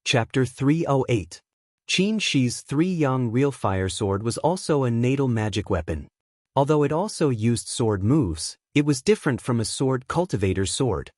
Chapter 308. Xianxia's three-yang real fire sword was also a natal magic weapon. Although it also used sword moves, it was different from a sword cultivator's sword.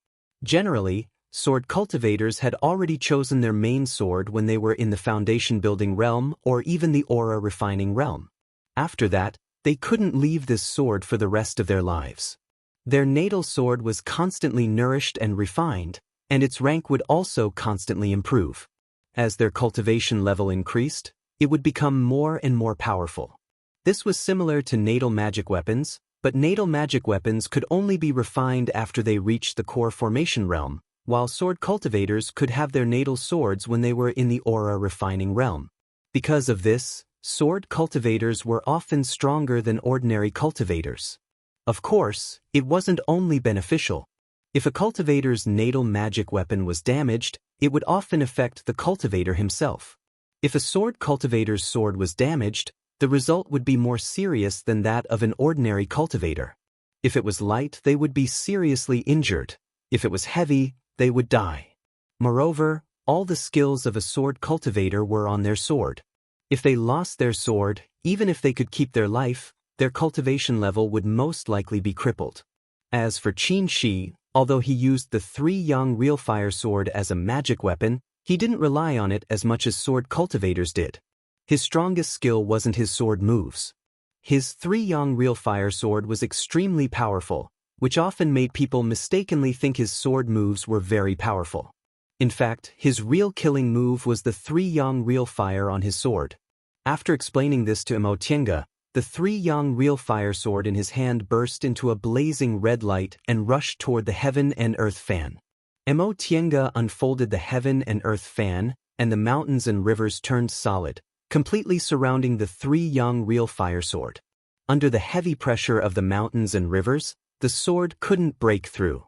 Generally, sword cultivators had already chosen their main sword when they were in the foundation building realm or even the aura refining realm. After that, they couldn't leave this sword for the rest of their lives. Their natal sword was constantly nourished and refined, and its rank would also constantly improve. As their cultivation level increased, it would become more and more powerful. This was similar to natal magic weapons, but natal magic weapons could only be refined after they reached the core formation realm, while sword cultivators could have their natal swords when they were in the aura refining realm. Because of this, sword cultivators were often stronger than ordinary cultivators. Of course, it wasn't only beneficial. If a cultivator's natal magic weapon was damaged, it would often affect the cultivator himself. If a sword cultivator's sword was damaged, the result would be more serious than that of an ordinary cultivator. If it was light, they would be seriously injured. If it was heavy, they would die. Moreover, all the skills of a sword cultivator were on their sword. If they lost their sword, even if they could keep their life, their cultivation level would most likely be crippled. As for Xianxia, although he used the three-yang real fire sword as a magic weapon, he didn't rely on it as much as sword cultivators did. His strongest skill wasn't his sword moves. His three-yang real fire sword was extremely powerful, which often made people mistakenly think his sword moves were very powerful. In fact, his real killing move was the three-yang real fire on his sword. After explaining this to Immortal, the three-yang real fire sword in his hand burst into a blazing red light and rushed toward the heaven and earth fan. Immortal unfolded the heaven and earth fan, and the mountains and rivers turned solid, completely surrounding the three-yang real fire sword. Under the heavy pressure of the mountains and rivers, the sword couldn't break through.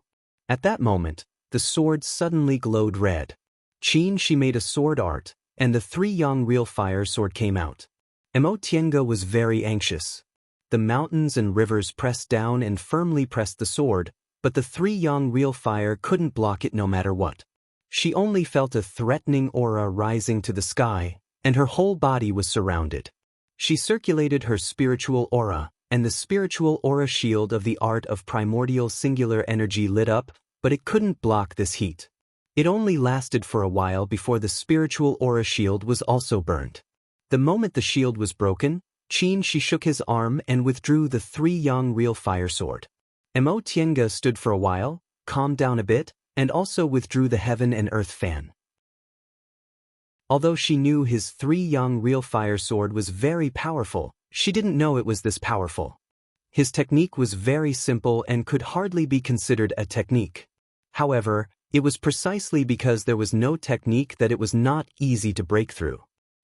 At that moment, the sword suddenly glowed red. Xianxia made a sword art, and the three-yang real fire sword came out. Immortal was very anxious. The mountains and rivers pressed down and firmly pressed the sword, but the three-yang real fire couldn't block it no matter what. She only felt a threatening aura rising to the sky, and her whole body was surrounded. She circulated her spiritual aura, and the spiritual aura shield of the art of primordial singular energy lit up, but it couldn't block this heat. It only lasted for a while before the spiritual aura shield was also burned. The moment the shield was broken, Xianxia shook his arm and withdrew the three-yang real fire sword. Immortal stood for a while, calmed down a bit, and also withdrew the heaven and earth fan. Although she knew his three-yang real fire sword was very powerful, she didn't know it was this powerful. His technique was very simple and could hardly be considered a technique. However, it was precisely because there was no technique that it was not easy to break through.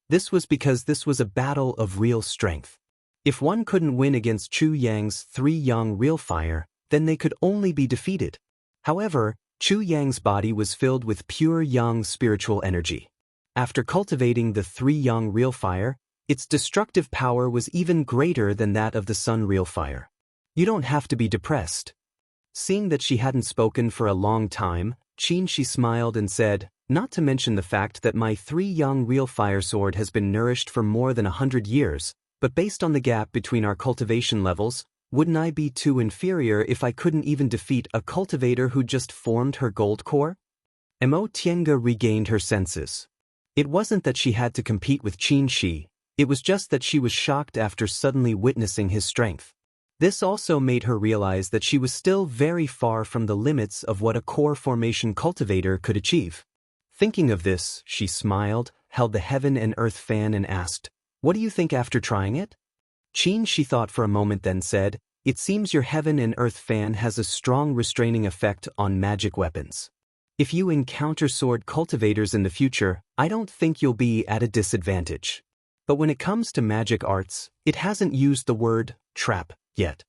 This was because this was a battle of real strength. If one couldn't win against Chu Yang's three-yang real fire, then they could only be defeated. However, Chu Yang's body was filled with pure yang spiritual energy. After cultivating the three-yang real fire, its destructive power was even greater than that of the sun real fire. You don't have to be depressed. Seeing that she hadn't spoken for a long time, Xianxia smiled and said, "Not to mention the fact that my three-yang real fire sword has been nourished for more than 100 years, but based on the gap between our cultivation levels, wouldn't I be too inferior if I couldn't even defeat a cultivator who just formed her gold core?" Immortal regained her senses. It wasn't that she had to compete with Xianxia, it was just that she was shocked after suddenly witnessing his strength. This also made her realize that she was still very far from the limits of what a core formation cultivator could achieve. Thinking of this, she smiled, held the heaven and earth fan and asked, "What do you think after trying it?" Xianxia thought for a moment then said, "It seems your heaven and earth fan has a strong restraining effect on magic weapons. If you encounter sword cultivators in the future, I don't think you'll be at a disadvantage. But when it comes to magic arts, it hasn't used the word trap yet."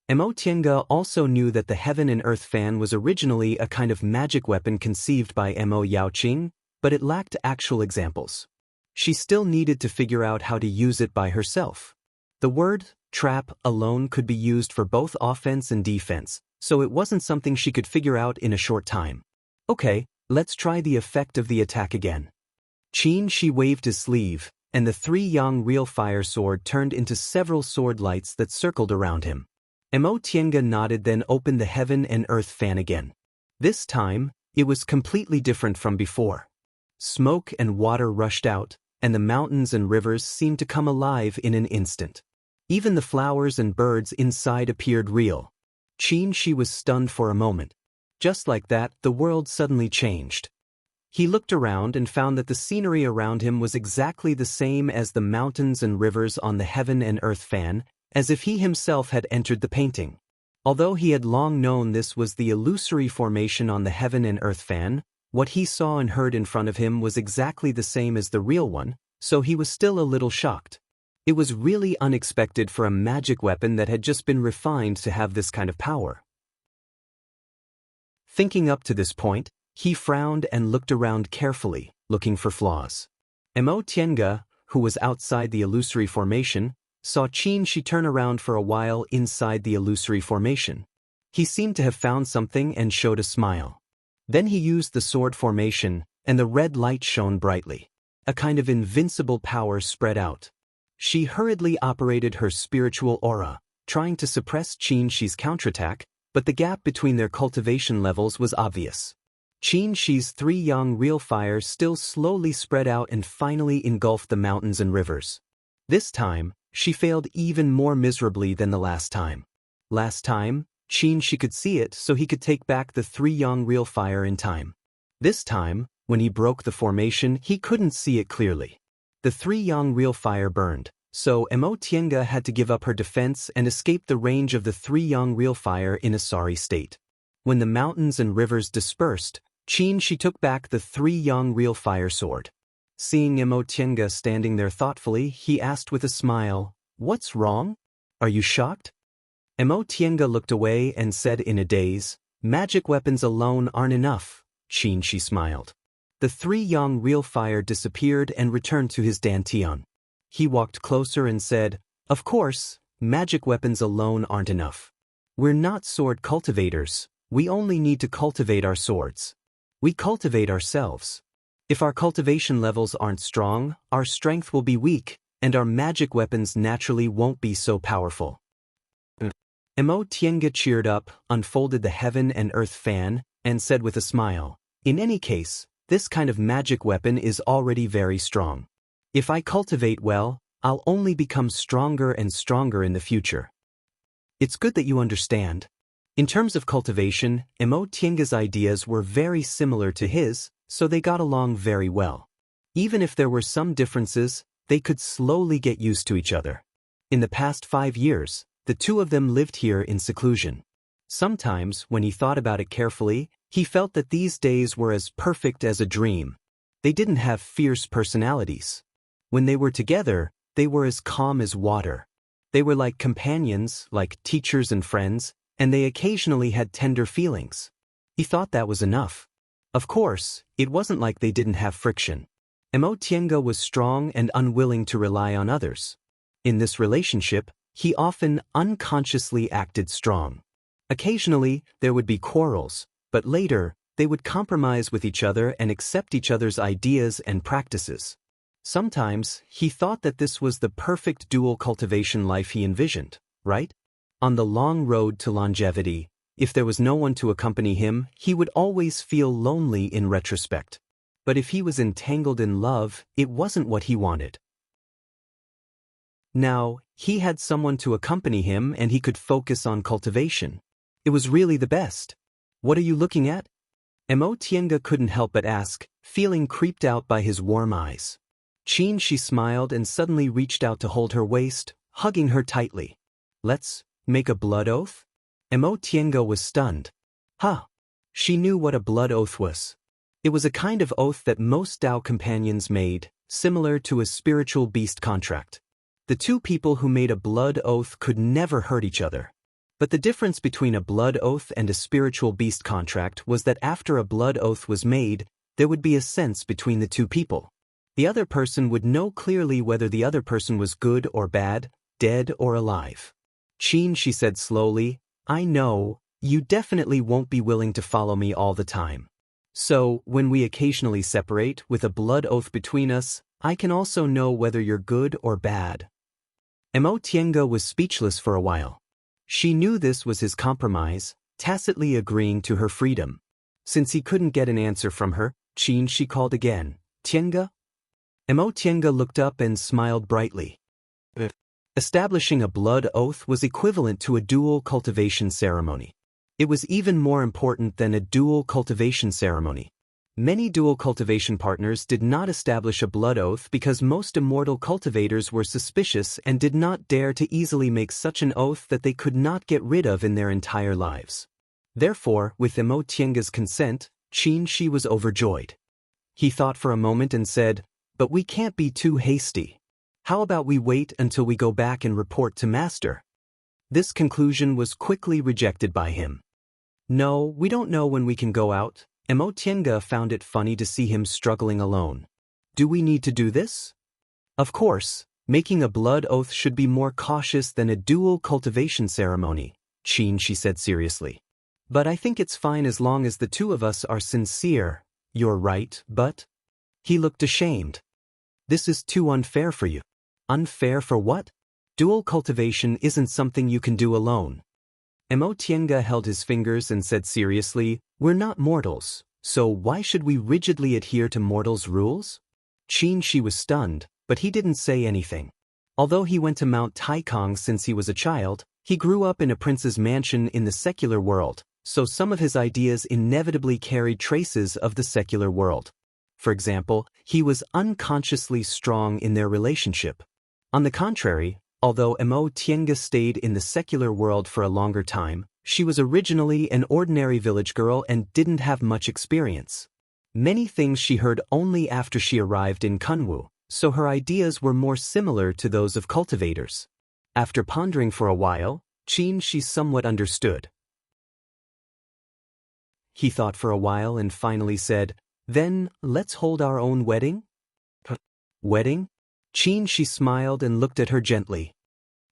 Immortal also knew that the heaven and earth fan was originally a kind of magic weapon conceived by Mo Yaoqing, but it lacked actual examples. She still needed to figure out how to use it by herself. The word trap alone could be used for both offense and defense, so it wasn't something she could figure out in a short time. Okay, let's try the effect of the attack again. Xianxia waved his sleeve, and the 3 yang real fire sword turned into several sword lights that circled around him. Immortal nodded, then opened the heaven and earth fan again. This time, it was completely different from before. Smoke and water rushed out, and the mountains and rivers seemed to come alive in an instant. Even the flowers and birds inside appeared real. Xianxia was stunned for a moment. Just like that, the world suddenly changed. He looked around and found that the scenery around him was exactly the same as the mountains and rivers on the heaven and earth fan, as if he himself had entered the painting. Although he had long known this was the illusory formation on the heaven and earth fan, what he saw and heard in front of him was exactly the same as the real one, so he was still a little shocked. It was really unexpected for a magic weapon that had just been refined to have this kind of power. Thinking up to this point, he frowned and looked around carefully, looking for flaws. Immortal, who was outside the illusory formation, saw Xianxia turn around for a while inside the illusory formation. He seemed to have found something and showed a smile. Then he used the sword formation, and the red light shone brightly. A kind of invincible power spread out. She hurriedly operated her spiritual aura, trying to suppress Xianxia's counterattack, but the gap between their cultivation levels was obvious. Xianxia's 3 yang real fire still slowly spread out and finally engulfed the mountains and rivers. This time, she failed even more miserably than the last time. Last time, Xianxia could see it, so he could take back the 3 yang real fire in time. This time, when he broke the formation, he couldn't see it clearly. The 3 yang real fire burned, so Immortal had to give up her defense and escape the range of the 3 yang real fire in a sorry state. When the mountains and rivers dispersed, Xianxia took back the 3 yang real fire sword. Seeing Immortal standing there thoughtfully, he asked with a smile, "What's wrong? Are you shocked?" Immortal looked away and said in a daze, "Magic weapons alone aren't enough." Xianxia smiled. The 3 yang real fire disappeared and returned to his dantian. He walked closer and said, "Of course, magic weapons alone aren't enough. We're not sword cultivators, we only need to cultivate our swords. We cultivate ourselves. If our cultivation levels aren't strong, our strength will be weak, and our magic weapons naturally won't be so powerful." Immortal cheered up, unfolded the heaven and earth fan, and said with a smile, "In any case, this kind of magic weapon is already very strong. If I cultivate well, I'll only become stronger and stronger in the future. It's good that you understand." In terms of cultivation, Immortal's ideas were very similar to his, so they got along very well. Even if there were some differences, they could slowly get used to each other. In the past 5 years, the two of them lived here in seclusion. Sometimes, when he thought about it carefully, he felt that these days were as perfect as a dream. They didn't have fierce personalities. When they were together, they were as calm as water. They were like companions, like teachers and friends, and they occasionally had tender feelings. He thought that was enough. Of course, it wasn't like they didn't have friction. Immortal was strong and unwilling to rely on others. In this relationship, he often unconsciously acted strong. Occasionally, there would be quarrels, but later, they would compromise with each other and accept each other's ideas and practices. Sometimes, he thought that this was the perfect dual cultivation life he envisioned, right? On the long road to longevity, if there was no one to accompany him, he would always feel lonely in retrospect. But if he was entangled in love, it wasn't what he wanted. Now, he had someone to accompany him and he could focus on cultivation. It was really the best. "What are you looking at?" Immortal couldn't help but ask, feeling creeped out by his warm eyes. Xianxia smiled and suddenly reached out to hold her waist, hugging her tightly. "Let's make a blood oath?" Immortal was stunned. Huh! She knew what a blood oath was. It was a kind of oath that most Dao companions made, similar to a spiritual beast contract. The two people who made a blood oath could never hurt each other. But the difference between a blood oath and a spiritual beast contract was that after a blood oath was made, there would be a sense between the two people. The other person would know clearly whether the other person was good or bad, dead or alive. "Xianxia said slowly, I know, you definitely won't be willing to follow me all the time. So, when we occasionally separate with a blood oath between us, I can also know whether you're good or bad. Mo Tiange was speechless for a while. She knew this was his compromise, tacitly agreeing to her freedom. Since he couldn't get an answer from her, she called again, Tiange? Mo Tiange looked up and smiled brightly. Establishing a blood oath was equivalent to a dual cultivation ceremony. It was even more important than a dual cultivation ceremony. Many dual cultivation partners did not establish a blood oath because most immortal cultivators were suspicious and did not dare to easily make such an oath that they could not get rid of in their entire lives. Therefore, with Mo Tiange's consent, Shi was overjoyed. He thought for a moment and said, "But we can't be too hasty. How about we wait until we go back and report to Master?" This conclusion was quickly rejected by him. "No, we don't know when we can go out." Mo Tiange found it funny to see him struggling alone. "Do we need to do this?" Of course, making a blood oath should be more cautious than a dual cultivation ceremony, she said seriously. "But I think it's fine as long as the two of us are sincere." "You're right, but..." He looked ashamed. "This is too unfair for you." "Unfair for what?" "Dual cultivation isn't something you can do alone." Mo Tiange held his fingers and said seriously, "We're not mortals, so why should we rigidly adhere to mortals' rules?" Shi was stunned, but he didn't say anything. Although he went to Mount Taikong since he was a child, he grew up in a prince's mansion in the secular world, so some of his ideas inevitably carried traces of the secular world. For example, he was unconsciously strong in their relationship. On the contrary, although Mo Tiange stayed in the secular world for a longer time, she was originally an ordinary village girl and didn't have much experience. Many things she heard only after she arrived in Kunwu, so her ideas were more similar to those of cultivators. After pondering for a while, she somewhat understood. He thought for a while and finally said, "Then, let's hold our own wedding?" "Wedding?" She smiled and looked at her gently.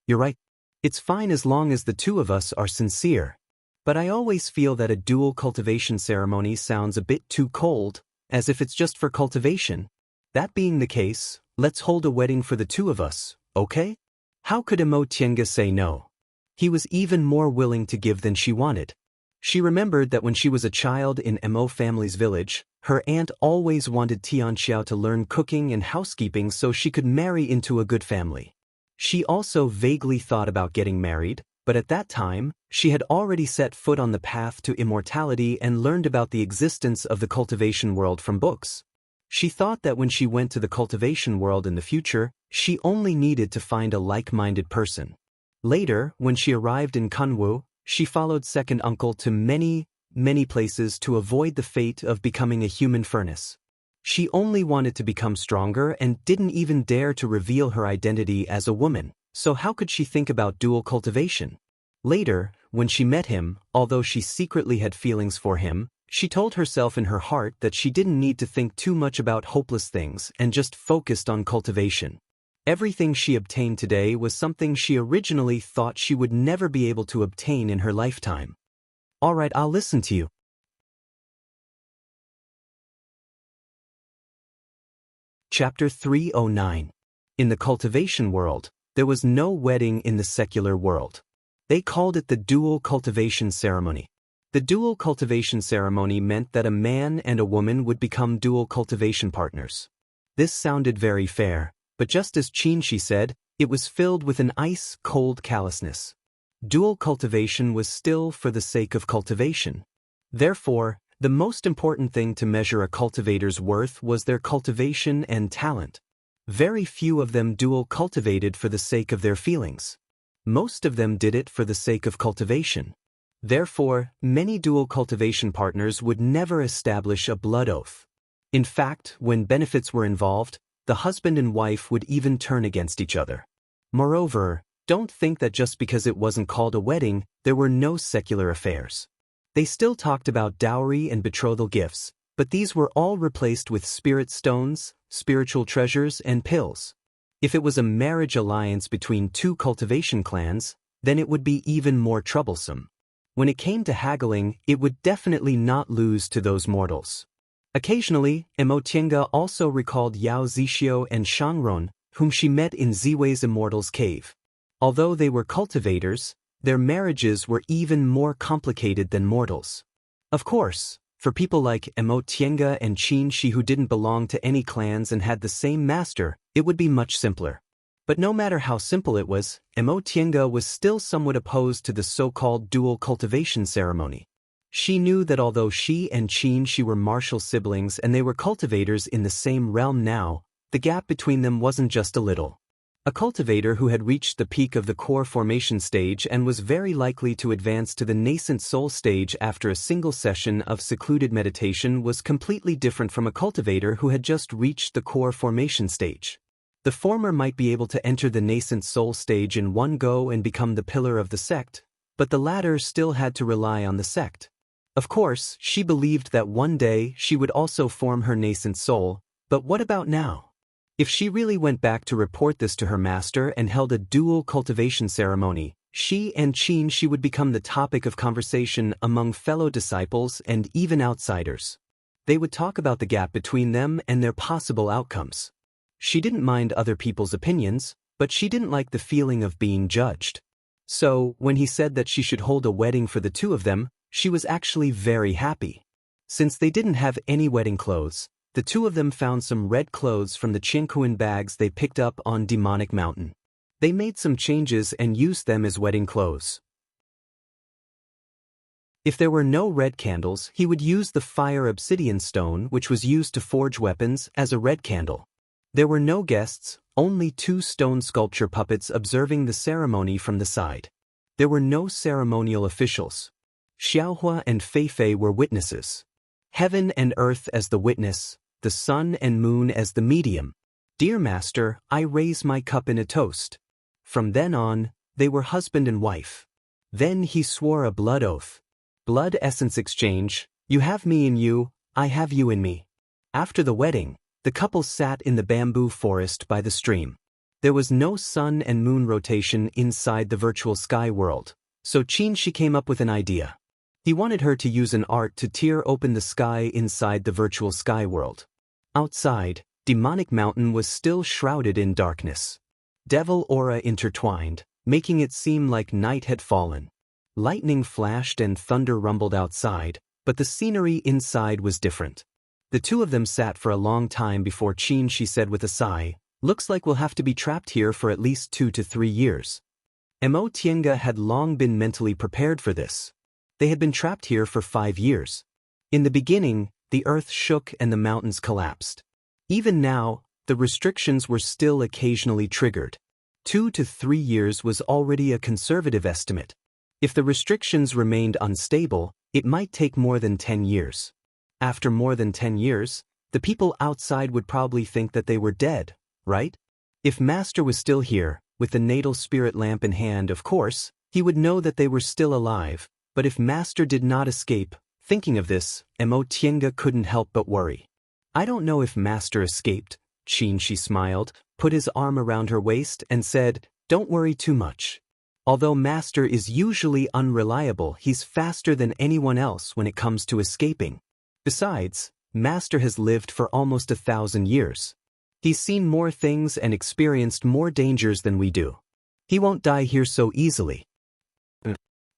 "You're right. It's fine as long as the two of us are sincere. But I always feel that a dual cultivation ceremony sounds a bit too cold, as if it's just for cultivation. That being the case, let's hold a wedding for the two of us, okay?" How could Mo Tiange say no? He was even more willing to give than she wanted. She remembered that when she was a child in Mo family's village, her aunt always wanted Xianxia to learn cooking and housekeeping so she could marry into a good family. She also vaguely thought about getting married, but at that time, she had already set foot on the path to immortality and learned about the existence of the cultivation world from books. She thought that when she went to the cultivation world in the future, she only needed to find a like-minded person. Later, when she arrived in Kunwu, she followed second uncle to many places to avoid the fate of becoming a human furnace. She only wanted to become stronger and didn't even dare to reveal her identity as a woman, so how could she think about dual cultivation? Later, when she met him, although she secretly had feelings for him, she told herself in her heart that she didn't need to think too much about hopeless things and just focused on cultivation. Everything she obtained today was something she originally thought she would never be able to obtain in her lifetime. "All right, I'll listen to you." Chapter 309. In the cultivation world, there was no wedding in the secular world. They called it the dual cultivation ceremony. The dual cultivation ceremony meant that a man and a woman would become dual cultivation partners. This sounded very fair, but just as Shi said, it was filled with an ice-cold callousness. Dual cultivation was still for the sake of cultivation. Therefore, the most important thing to measure a cultivator's worth was their cultivation and talent. Very few of them dual cultivated for the sake of their feelings. Most of them did it for the sake of cultivation. Therefore, many dual cultivation partners would never establish a blood oath. In fact, when benefits were involved, the husband and wife would even turn against each other. Moreover, don't think that just because it wasn't called a wedding, there were no secular affairs. They still talked about dowry and betrothal gifts, but these were all replaced with spirit stones, spiritual treasures, and pills. If it was a marriage alliance between two cultivation clans, then it would be even more troublesome. When it came to haggling, it would definitely not lose to those mortals. Occasionally, Imotienga also recalled Yao Zixio and Shangron, whom she met in Ziwei's Immortal's cave. Although they were cultivators, their marriages were even more complicated than mortals. Of course, for people like Imotienga and Xianxia who didn't belong to any clans and had the same master, it would be much simpler. But no matter how simple it was, Imotienga was still somewhat opposed to the so-called dual cultivation ceremony. She knew that although she and Xianxia were martial siblings and they were cultivators in the same realm now, the gap between them wasn't just a little. A cultivator who had reached the peak of the core formation stage and was very likely to advance to the nascent soul stage after a single session of secluded meditation was completely different from a cultivator who had just reached the core formation stage. The former might be able to enter the nascent soul stage in one go and become the pillar of the sect, but the latter still had to rely on the sect. Of course, she believed that one day she would also form her nascent soul, but what about now? If she really went back to report this to her master and held a dual cultivation ceremony, she and Xianxia would become the topic of conversation among fellow disciples and even outsiders. They would talk about the gap between them and their possible outcomes. She didn't mind other people's opinions, but she didn't like the feeling of being judged. So, when he said that she should hold a wedding for the two of them, she was actually very happy. Since they didn't have any wedding clothes, the two of them found some red clothes from the Qianquan bags they picked up on Demonic Mountain. They made some changes and used them as wedding clothes. If there were no red candles, he would use the fire obsidian stone, which was used to forge weapons, as a red candle. There were no guests, only two stone sculpture puppets observing the ceremony from the side. There were no ceremonial officials. Xiaohua and Feifei were witnesses. Heaven and earth as the witness, the sun and moon as the medium. Dear Master, I raise my cup in a toast. From then on, they were husband and wife. Then he swore a blood oath. Blood essence exchange, you have me in you, I have you in me. After the wedding, the couple sat in the bamboo forest by the stream. There was no sun and moon rotation inside the virtual sky world, so Xianxia came up with an idea. He wanted her to use an art to tear open the sky inside the virtual sky world. Outside, Demonic Mountain was still shrouded in darkness. Devil aura intertwined, making it seem like night had fallen. Lightning flashed and thunder rumbled outside, but the scenery inside was different. The two of them sat for a long time before Xianxia said with a sigh, "Looks like we'll have to be trapped here for at least 2 to 3 years." Imotienga had long been mentally prepared for this. They had been trapped here for 5 years. In the beginning, the earth shook and the mountains collapsed. Even now, the restrictions were still occasionally triggered. 2 to 3 years was already a conservative estimate. If the restrictions remained unstable, it might take more than 10 years. After more than 10 years, the people outside would probably think that they were dead, right? If Master was still here, with the natal spirit lamp in hand, of course, he would know that they were still alive, but if Master did not escape, thinking of this, Imotienga couldn't help but worry. I don't know if Master escaped, Xianxia smiled, put his arm around her waist and said, "Don't worry too much. Although Master is usually unreliable, he's faster than anyone else when it comes to escaping. Besides, Master has lived for almost 1,000 years. He's seen more things and experienced more dangers than we do. He won't die here so easily."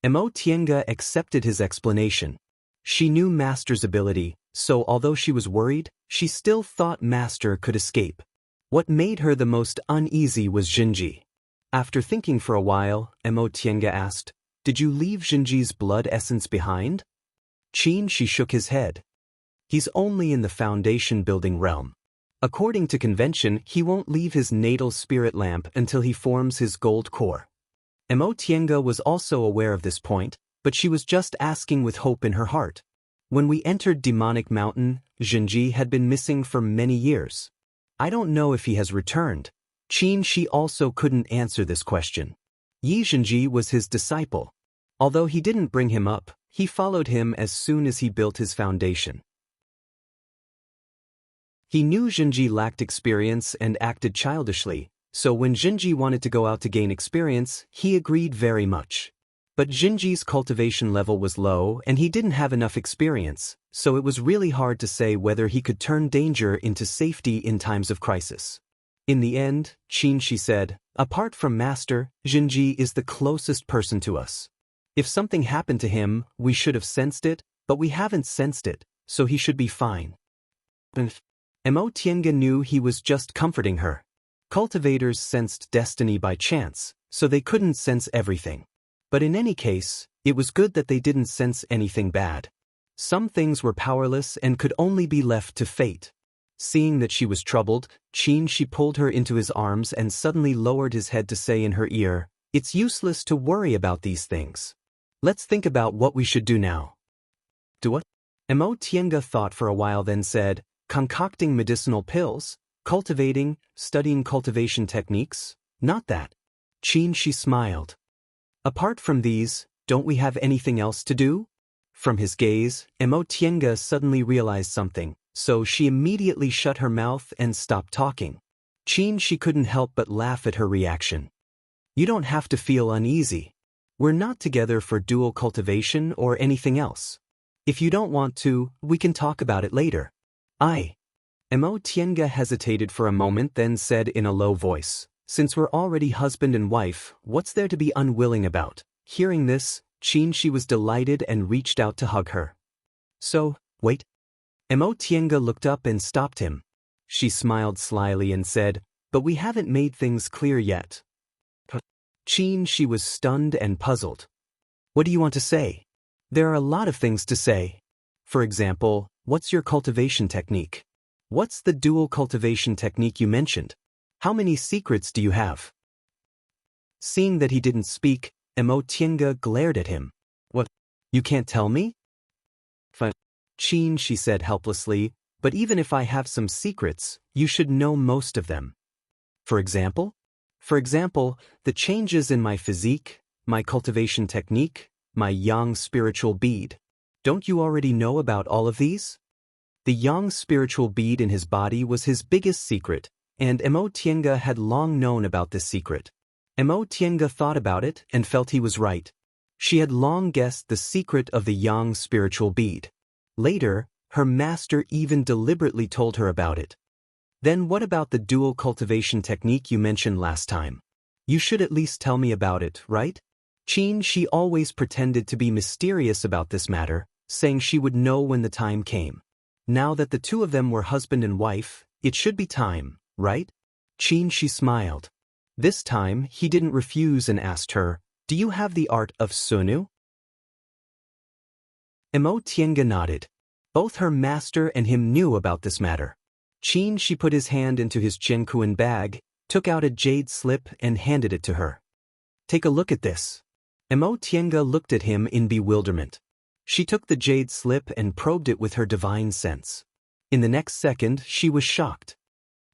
Imotienga accepted his explanation. She knew Master's ability, so although she was worried, she still thought Master could escape. What made her the most uneasy was Xinji. After thinking for a while, Imotienga asked, "Did you leave Xinji's blood essence behind?" Xianxia shook his head. "He's only in the foundation building realm. According to convention, he won't leave his natal spirit lamp until he forms his gold core." Imotienga was also aware of this point, but she was just asking with hope in her heart. When we entered Demonic Mountain, Xinji had been missing for many years. I don't know if he has returned. Xianxia also couldn't answer this question. Yi Xinji was his disciple. Although he didn't bring him up, he followed him as soon as he built his foundation. He knew Xinji lacked experience and acted childishly, so when Xinji wanted to go out to gain experience, he agreed very much. But Xinji's cultivation level was low and he didn't have enough experience, so it was really hard to say whether he could turn danger into safety in times of crisis. In the end, Xianxia said, apart from Master, Xinji is the closest person to us. If something happened to him, we should have sensed it, but we haven't sensed it, so he should be fine. Mo Tiange knew he was just comforting her. Cultivators sensed destiny by chance, so they couldn't sense everything. But in any case, it was good that they didn't sense anything bad. Some things were powerless and could only be left to fate. Seeing that she was troubled, Xianxia pulled her into his arms and suddenly lowered his head to say in her ear, "It's useless to worry about these things. Let's think about what we should do now." "Do what?" Mo Tiange thought for a while, then said, "Concocting medicinal pills, cultivating, studying cultivation techniques, not that." Xianxia smiled. "Apart from these, don't we have anything else to do?" From his gaze, Mo Tiange suddenly realized something, so she immediately shut her mouth and stopped talking. Xianxia couldn't help but laugh at her reaction. "You don't have to feel uneasy. We're not together for dual cultivation or anything else. If you don't want to, we can talk about it later." Mo Tiange hesitated for a moment, then said in a low voice, "Since we're already husband and wife, what's there to be unwilling about?" Hearing this, Xianxia was delighted and reached out to hug her. "So, wait." Mo Tiange looked up and stopped him. She smiled slyly and said, "But we haven't made things clear yet." Xianxia was stunned and puzzled. "What do you want to say?" "There are a lot of things to say. For example, what's your cultivation technique? What's the dual cultivation technique you mentioned? How many secrets do you have?" Seeing that he didn't speak, Mo Tiange glared at him. "What? You can't tell me?" "Fine." She said helplessly, "But even if I have some secrets, you should know most of them." "For example?" "For example, the changes in my physique, my cultivation technique, my yang spiritual bead. Don't you already know about all of these?" The yang spiritual bead in his body was his biggest secret, and Mo Tiange had long known about this secret. Mo Tiange thought about it and felt he was right. She had long guessed the secret of the yang spiritual bead. Later, her master even deliberately told her about it. "Then what about the dual cultivation technique you mentioned last time? You should at least tell me about it, right?" She always pretended to be mysterious about this matter, saying she would know when the time came. Now that the two of them were husband and wife, it should be time, right? She smiled. This time, he didn't refuse and asked her, "Do you have the art of Sunu?" Mo Tiange nodded. Both her master and him knew about this matter. She put his hand into his Jianquan bag, took out a jade slip and handed it to her. "Take a look at this." Mo Tiange looked at him in bewilderment. She took the jade slip and probed it with her divine sense. In the next second, she was shocked.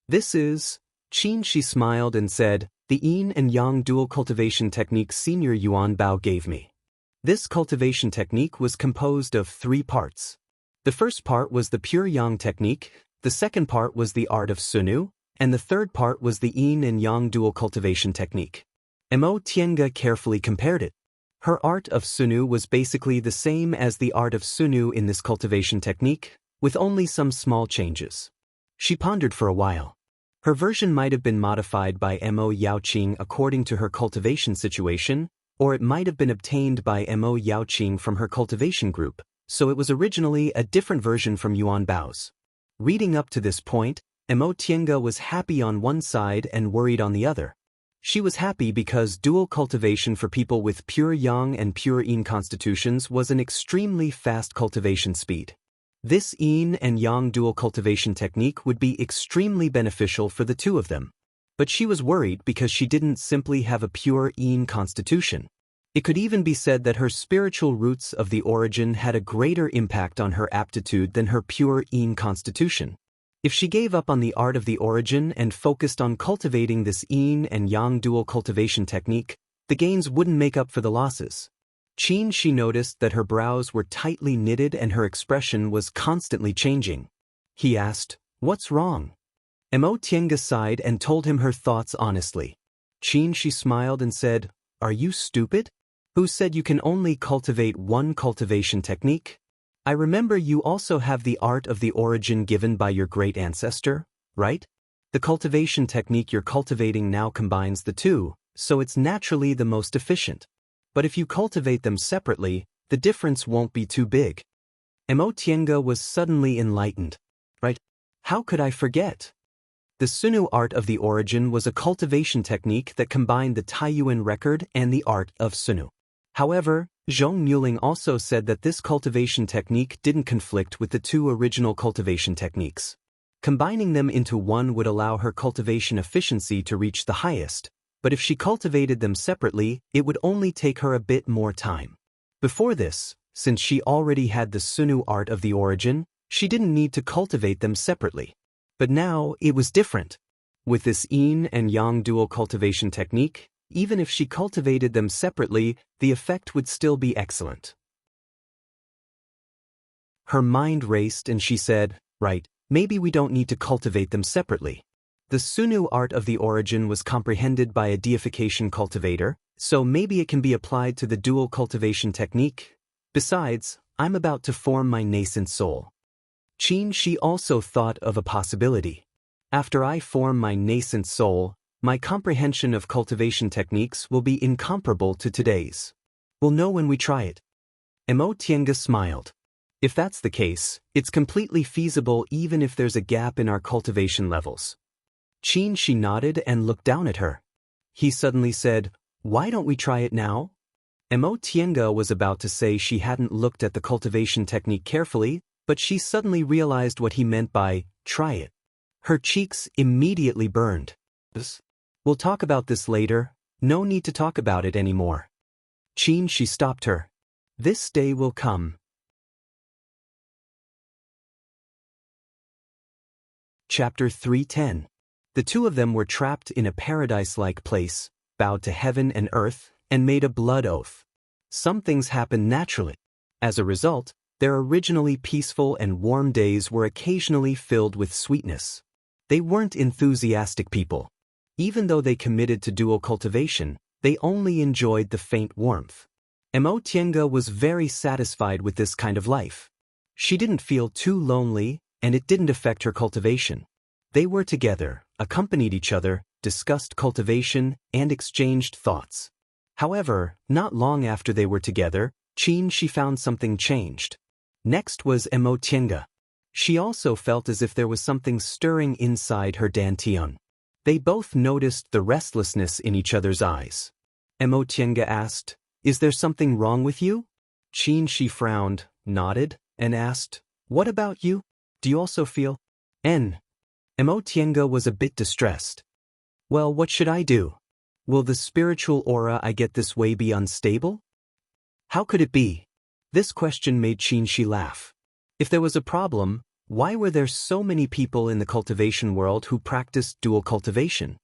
"This is..." She smiled and said, "The yin and yang dual cultivation technique Senior Yuan Bao gave me." This cultivation technique was composed of 3 parts. The first part was the pure yang technique, the second part was the art of Sunu, and the third part was the yin and yang dual cultivation technique. Mo Tiange carefully compared it. Her art of Sunu was basically the same as the art of Sunu in this cultivation technique, with only some small changes. She pondered for a while. Her version might have been modified by Mo Yaoqing according to her cultivation situation, or it might have been obtained by Mo Yaoqing from her cultivation group, so it was originally a different version from Yuan Bao's. Reading up to this point, Mo Tiange was happy on one side and worried on the other. She was happy because dual cultivation for people with pure yang and pure yin constitutions was an extremely fast cultivation speed. This yin and yang dual cultivation technique would be extremely beneficial for the two of them. But she was worried because she didn't simply have a pure yin constitution. It could even be said that her spiritual roots of the origin had a greater impact on her aptitude than her pure yin constitution. If she gave up on the art of the origin and focused on cultivating this yin and yang dual cultivation technique, the gains wouldn't make up for the losses. She noticed that her brows were tightly knitted and her expression was constantly changing. He asked, "What's wrong?" Mo Tiange sighed and told him her thoughts honestly. She smiled and said, "Are you stupid? Who said you can only cultivate one cultivation technique? I remember you also have the art of the origin given by your great ancestor, right? The cultivation technique you're cultivating now combines the two, so it's naturally the most efficient. But if you cultivate them separately, the difference won't be too big. Emotienga was suddenly enlightened. Right? How could I forget? The Sunu art of the origin was a cultivation technique that combined the Taiyuan record and the art of Sunu. However, Zhong Muling also said that this cultivation technique didn't conflict with the two original cultivation techniques. Combining them into one would allow her cultivation efficiency to reach the highest, but if she cultivated them separately, it would only take her a bit more time. Before this, since she already had the Sunu art of the origin, she didn't need to cultivate them separately. But now, it was different. With this yin and yang dual cultivation technique, even if she cultivated them separately, the effect would still be excellent. Her mind raced and she said, right, maybe we don't need to cultivate them separately. The Sunu art of the origin was comprehended by a deification cultivator, so maybe it can be applied to the dual cultivation technique. Besides, I'm about to form my nascent soul. She also thought of a possibility. After I form my nascent soul, my comprehension of cultivation techniques will be incomparable to today's. We'll know when we try it. Emotienga smiled. If that's the case, it's completely feasible even if there's a gap in our cultivation levels. She nodded and looked down at her. He suddenly said, why don't we try it now? Emotienga was about to say she hadn't looked at the cultivation technique carefully, but she suddenly realized what he meant by, try it. Her cheeks immediately burned. We'll talk about this later, no need to talk about it anymore. She stopped her. This day will come. Chapter 310. The two of them were trapped in a paradise-like place, bowed to heaven and earth, and made a blood oath. Some things happen naturally. As a result, their originally peaceful and warm days were occasionally filled with sweetness. They weren't enthusiastic people. Even though they committed to dual cultivation, they only enjoyed the faint warmth. Emotienga was very satisfied with this kind of life. She didn't feel too lonely, and it didn't affect her cultivation. They were together, accompanied each other, discussed cultivation, and exchanged thoughts. However, not long after they were together, she found something changed. Next was Emotienga. She also felt as if there was something stirring inside her dantian. They both noticed the restlessness in each other's eyes. Emotienga asked, is there something wrong with you? She frowned, nodded, and asked, what about you? Do you also feel? Emotienga was a bit distressed. Well, what should I do? Will the spiritual aura I get this way be unstable? How could it be? This question made Qinshi laugh. If there was a problem, why were there so many people in the cultivation world who practiced dual cultivation?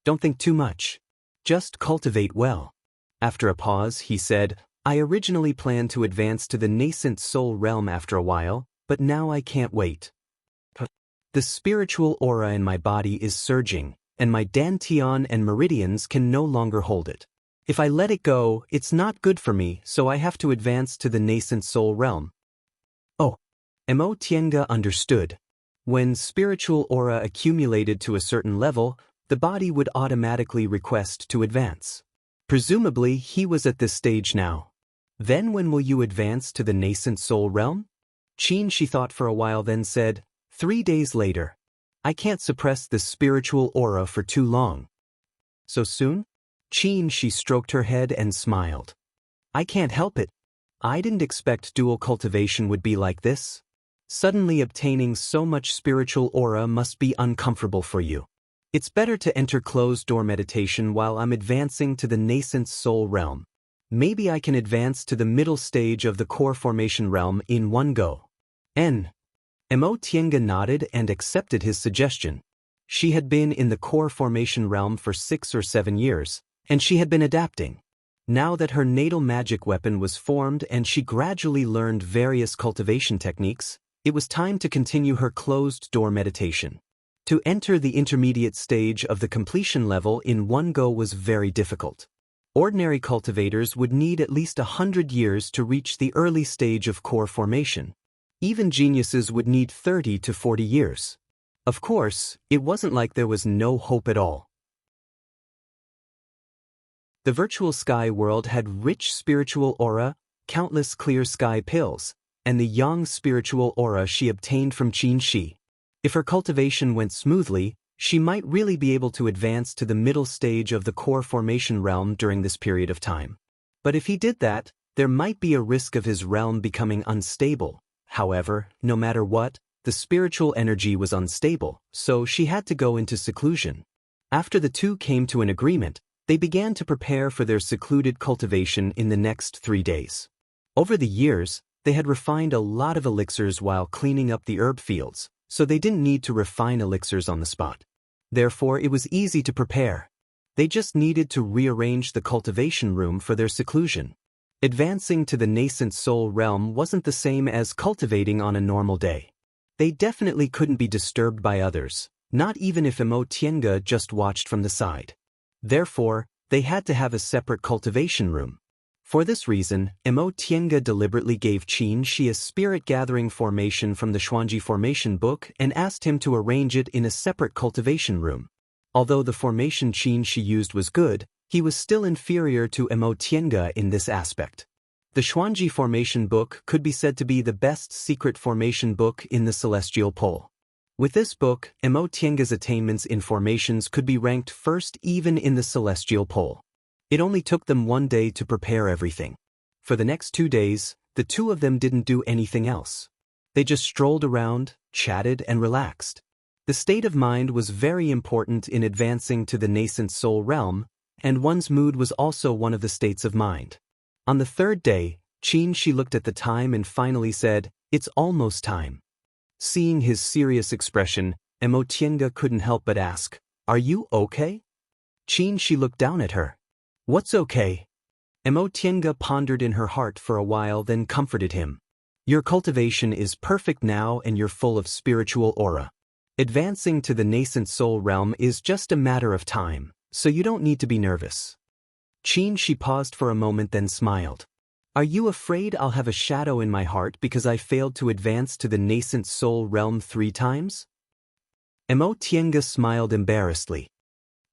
Don't think too much. Just cultivate well. After a pause, he said, I originally planned to advance to the nascent soul realm after a while, but now I can't wait. The spiritual aura in my body is surging, and my dantian and meridians can no longer hold it. If I let it go, it's not good for me, so I have to advance to the nascent soul realm. Oh. Emotienga understood. When spiritual aura accumulated to a certain level, the body would automatically request to advance. Presumably, he was at this stage now. Then when will you advance to the nascent soul realm? She thought for a while, then said, 3 days later. I can't suppress this spiritual aura for too long. So soon? She stroked her head and smiled. I can't help it. I didn't expect dual cultivation would be like this. Suddenly obtaining so much spiritual aura must be uncomfortable for you. It's better to enter closed-door meditation while I'm advancing to the nascent soul realm. Maybe I can advance to the middle stage of the core formation realm in one go. Emotienga nodded and accepted his suggestion. She had been in the core formation realm for 6 or 7 years, and she had been adapting. Now that her natal magic weapon was formed and she gradually learned various cultivation techniques, it was time to continue her closed-door meditation. To enter the intermediate stage of the completion level in one go was very difficult. Ordinary cultivators would need at least 100 years to reach the early stage of core formation. Even geniuses would need 30 to 40 years. Of course, it wasn't like there was no hope at all. The virtual sky world had rich spiritual aura, countless clear sky pills, and the yang spiritual aura she obtained from Xianxia. If her cultivation went smoothly, she might really be able to advance to the middle stage of the core formation realm during this period of time. But if he did that, there might be a risk of his realm becoming unstable. However, no matter what, the spiritual energy was unstable, so she had to go into seclusion. After the two came to an agreement, they began to prepare for their secluded cultivation in the next 3 days. Over the years, they had refined a lot of elixirs while cleaning up the herb fields, so they didn't need to refine elixirs on the spot. Therefore, it was easy to prepare. They just needed to rearrange the cultivation room for their seclusion. Advancing to the nascent soul realm wasn't the same as cultivating on a normal day. They definitely couldn't be disturbed by others, not even if Immortal just watched from the side. Therefore, they had to have a separate cultivation room. For this reason, Immortal deliberately gave Xianxia a spirit-gathering formation from the Xuanji formation book and asked him to arrange it in a separate cultivation room. Although the formation Xianxia used was good, he was still inferior to Immortal in this aspect. The Xuanji formation book could be said to be the best secret formation book in the celestial pole. With this book, Immortal's attainments in formations could be ranked first even in the celestial pole. It only took them 1 day to prepare everything. For the next 2 days, the two of them didn't do anything else. They just strolled around, chatted, and relaxed. The state of mind was very important in advancing to the nascent soul realm, and one's mood was also one of the states of mind. On the 3rd day, Xianxia looked at the time and finally said, "It's almost time." Seeing his serious expression, Immortal couldn't help but ask, "Are you okay?" Xianxia looked down at her. "What's okay?" Immortal pondered in her heart for a while, then comforted him. "Your cultivation is perfect now and you're full of spiritual aura. Advancing to the nascent soul realm is just a matter of time, so you don't need to be nervous." Xianxia paused for a moment, then smiled. "Are you afraid I'll have a shadow in my heart because I failed to advance to the nascent soul realm 3 times? Immortal smiled embarrassedly.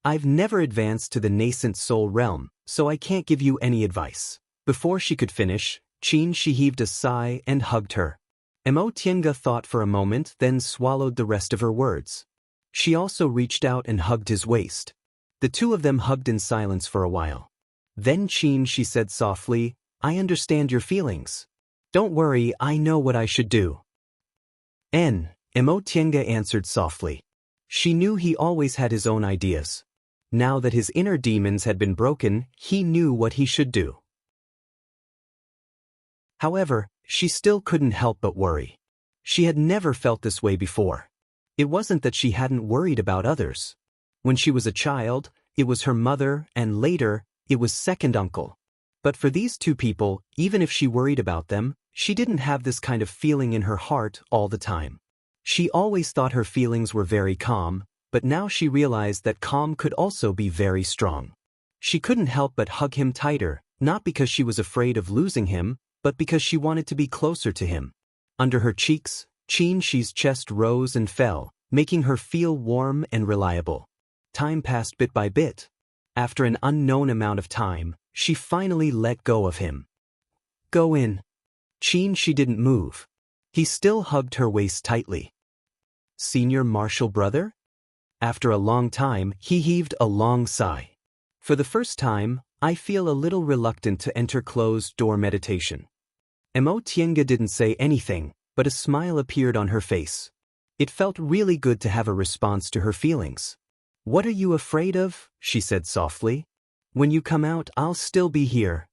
"I've never advanced to the nascent soul realm, so I can't give you any advice." Before she could finish, Xianxia heaved a sigh and hugged her. Immortal thought for a moment, then swallowed the rest of her words. She also reached out and hugged his waist. The two of them hugged in silence for a while. Then Xianxia said softly, "I understand your feelings. Don't worry, I know what I should do." Immortal answered softly. She knew he always had his own ideas. Now that his inner demons had been broken, he knew what he should do. However, she still couldn't help but worry. She had never felt this way before. It wasn't that she hadn't worried about others. When she was a child, it was her mother, and later, it was second uncle. But for these two people, even if she worried about them, she didn't have this kind of feeling in her heart all the time. She always thought her feelings were very calm, but now she realized that calm could also be very strong. She couldn't help but hug him tighter, not because she was afraid of losing him, but because she wanted to be closer to him. Under her cheeks, Xianxia's chest rose and fell, making her feel warm and reliable. Time passed bit by bit. After an unknown amount of time, she finally let go of him. "Go in." Xianxia didn't move. He still hugged her waist tightly. "Senior Martial Brother?" After a long time, he heaved a long sigh. "For the first time, I feel a little reluctant to enter closed-door meditation." Immortal didn't say anything, but a smile appeared on her face. It felt really good to have a response to her feelings. "What are you afraid of?" she said softly. "When you come out, I'll still be here."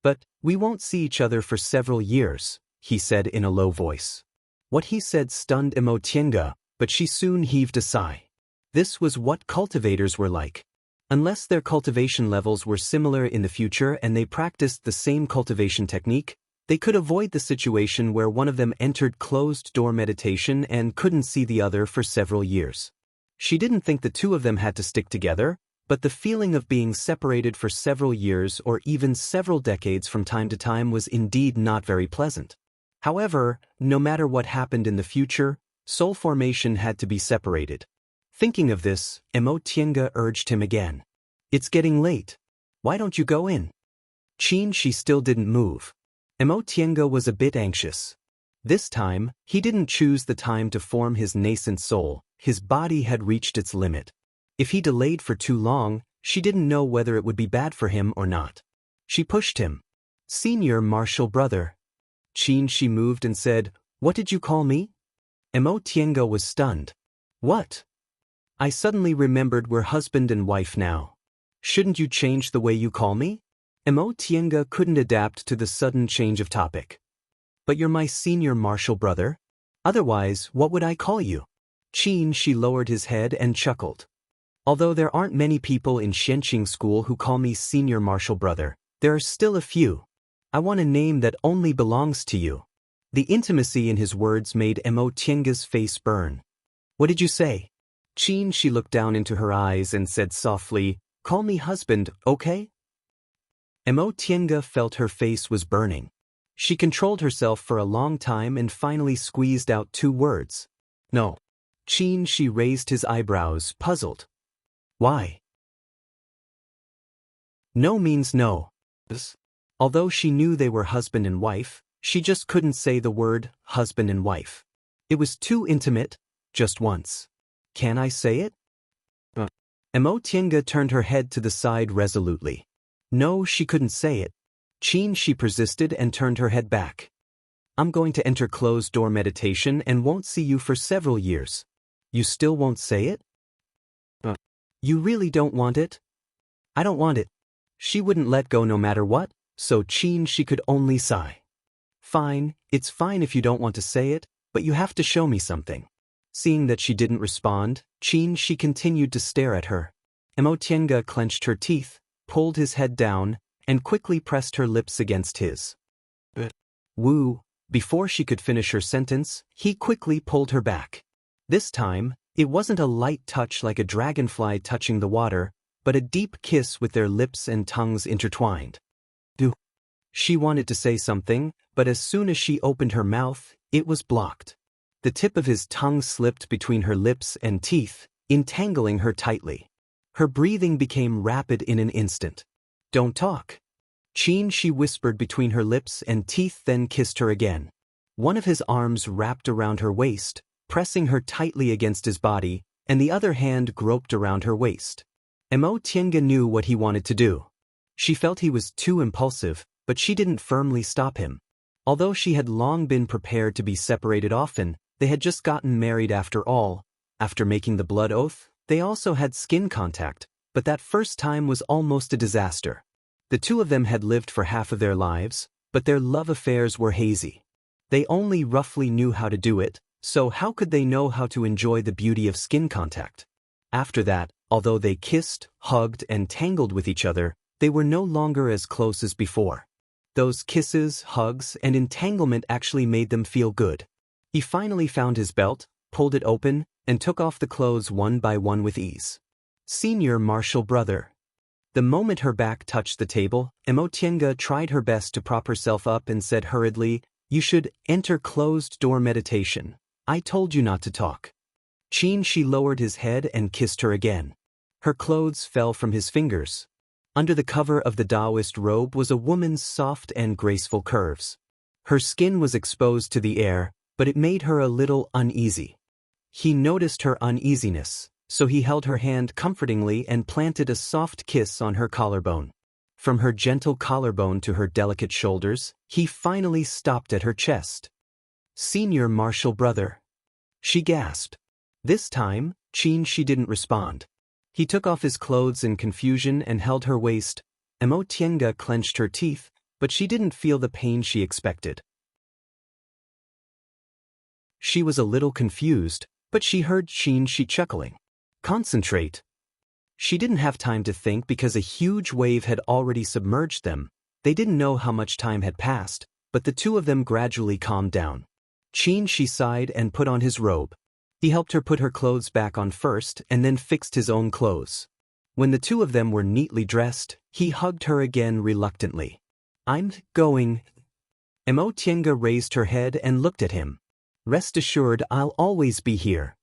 "But we won't see each other for several years," he said in a low voice. What he said stunned Immortal, but she soon heaved a sigh. This was what cultivators were like. Unless their cultivation levels were similar in the future and they practiced the same cultivation technique, they could avoid the situation where one of them entered closed-door meditation and couldn't see the other for several years. She didn't think the two of them had to stick together, But the feeling of being separated for several years or even several decades from time to time was indeed not very pleasant. However, no matter what happened in the future, soul formation had to be separated. Thinking of this, Tiange urged him again. It's getting late. Why don't you go in? She still didn't move. Tiange was a bit anxious. This time, he didn't choose the time to form his nascent soul. His body had reached its limit. If he delayed for too long, she didn't know whether it would be bad for him or not. She pushed him. Senior Martial Brother. She moved and said, What did you call me? Tiange was stunned. What? I suddenly remembered we're husband and wife now. Shouldn't you change the way you call me? Tiange couldn't adapt to the sudden change of topic. But you're my senior Martial Brother. Otherwise, what would I call you? She lowered his head and chuckled. Although there aren't many people in Xianxia school who call me Senior Martial Brother, there are still a few. I want a name that only belongs to you. The intimacy in his words made Tiange's face burn. What did you say? She looked down into her eyes and said softly, Call me husband, okay? Tiange felt her face was burning. She controlled herself for a long time and finally squeezed out 2 words. No. She raised his eyebrows, puzzled. Why? No means no. Although she knew they were husband and wife, she just couldn't say the word husband and wife. It was too intimate, just once. Can I say it? Tiange turned her head to the side resolutely. No, she couldn't say it. She persisted and turned her head back. I'm going to enter closed-door meditation and won't see you for several years. You still won't say it? You really don't want it? I don't want it. She wouldn't let go no matter what, so she could only sigh. Fine, it's fine if you don't want to say it, but you have to show me something. Seeing that she didn't respond, she continued to stare at her. Tiange clenched her teeth, pulled his head down, and quickly pressed her lips against his. Woo! Before she could finish her sentence, he quickly pulled her back. This time, it wasn't a light touch like a dragonfly touching the water, but a deep kiss with their lips and tongues intertwined. She wanted to say something, but as soon as she opened her mouth, it was blocked. The tip of his tongue slipped between her lips and teeth, entangling her tightly. Her breathing became rapid in an instant. Don't talk. She whispered between her lips and teeth, then kissed her again. One of his arms wrapped around her waist, pressing her tightly against his body, and the other hand groped around her waist. Tiange knew what he wanted to do. She felt he was too impulsive, but she didn't firmly stop him. Although she had long been prepared to be separated often, they had just gotten married after all. After making the blood oath, they also had skin contact, but that first time was almost a disaster. The 2 of them had lived for half of their lives, but their love affairs were hazy. They only roughly knew how to do it, so how could they know how to enjoy the beauty of skin contact? After that, although they kissed, hugged, and tangled with each other, they were no longer as close as before. Those kisses, hugs, and entanglement actually made them feel good. He finally found his belt, pulled it open, and took off the clothes one by one with ease. Senior Martial Brother. The moment her back touched the table, Tiange tried her best to prop herself up and said hurriedly, You should enter closed-door meditation. I told you not to talk. She lowered his head and kissed her again. Her clothes fell from his fingers. Under the cover of the Daoist robe was a woman's soft and graceful curves. Her skin was exposed to the air, but it made her a little uneasy. He noticed her uneasiness, so he held her hand comfortingly and planted a soft kiss on her collarbone. From her gentle collarbone to her delicate shoulders, he finally stopped at her chest. Senior Martial Brother. She gasped. This time, she didn't respond. He took off his clothes in confusion and held her waist. Tiange clenched her teeth, but she didn't feel the pain she expected. She was a little confused, but she heard she chuckling. Concentrate. She didn't have time to think because a huge wave had already submerged them. They didn't know how much time had passed, but the 2 of them gradually calmed down. She sighed and put on his robe. He helped her put her clothes back on first and then fixed his own clothes. When the two of them were neatly dressed, he hugged her again reluctantly. "I'm going." Tiange raised her head and looked at him. "Rest assured, I'll always be here."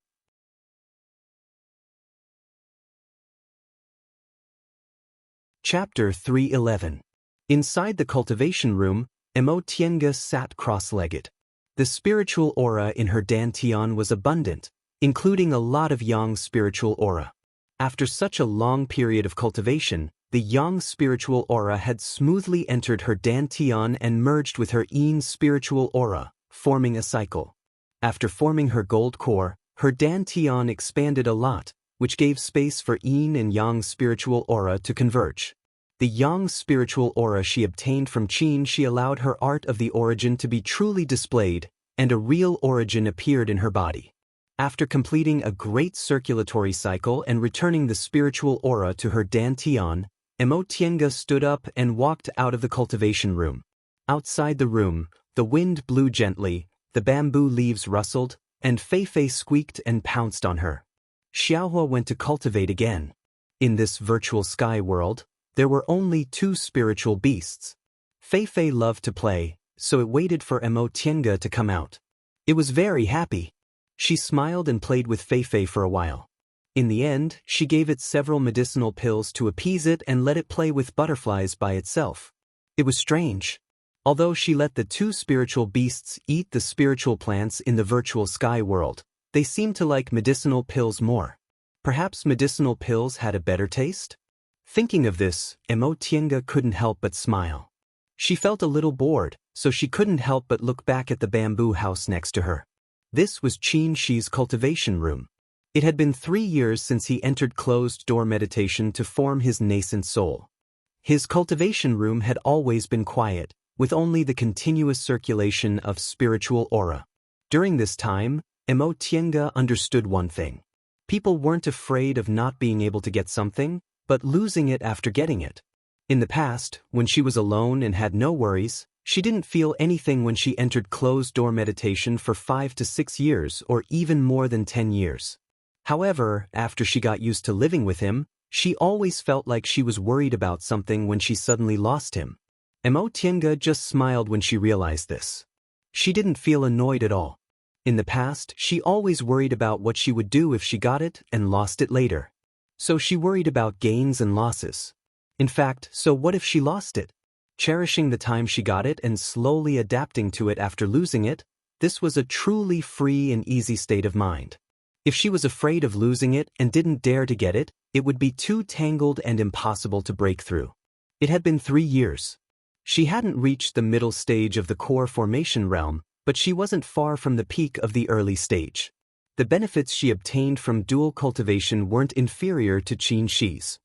Chapter 311. Inside the cultivation room, Tiange sat cross-legged. The spiritual aura in her dantian was abundant, including a lot of yang spiritual aura. After such a long period of cultivation, the yang spiritual aura had smoothly entered her dantian and merged with her yin spiritual aura, forming a cycle. After forming her gold core, her dantian expanded a lot, which gave space for yin and yang spiritual aura to converge. The yang spiritual aura she obtained from Qin, she allowed her art of the origin to be truly displayed, and a real origin appeared in her body. After completing a great circulatory cycle and returning the spiritual aura to her dantian, Tiange stood up and walked out of the cultivation room. Outside the room, the wind blew gently, the bamboo leaves rustled, and Fei squeaked and pounced on her. Xiaohua went to cultivate again. In this virtual sky world, there were only two spiritual beasts. Fei loved to play, so it waited for Tiange to come out. It was very happy. She smiled and played with Fei for a while. In the end, she gave it several medicinal pills to appease it and let it play with butterflies by itself. It was strange. Although she let the two spiritual beasts eat the spiritual plants in the virtual sky world, they seemed to like medicinal pills more. Perhaps medicinal pills had a better taste? Thinking of this, Tiange couldn't help but smile. She felt a little bored, so she couldn't help but look back at the bamboo house next to her. This was Qin Shi's cultivation room. It had been 3 years since he entered closed-door meditation to form his nascent soul. His cultivation room had always been quiet, with only the continuous circulation of spiritual aura. During this time, Tiange understood one thing. People weren't afraid of not being able to get something, but losing it after getting it. In the past, when she was alone and had no worries, she didn't feel anything when she entered closed-door meditation for 5 to 6 years or even more than 10 years. However, after she got used to living with him, she always felt like she was worried about something when she suddenly lost him. Tiange just smiled when she realized this. She didn't feel annoyed at all. In the past, she always worried about what she would do if she got it and lost it later. So she worried about gains and losses. In fact, so what if she lost it? Cherishing the time she got it and slowly adapting to it after losing it, this was a truly free and easy state of mind. If she was afraid of losing it and didn't dare to get it, it would be too tangled and impossible to break through. It had been 3 years. She hadn't reached the middle stage of the core formation realm, but she wasn't far from the peak of the early stage. The benefits she obtained from dual cultivation weren't inferior to Qin Shi's.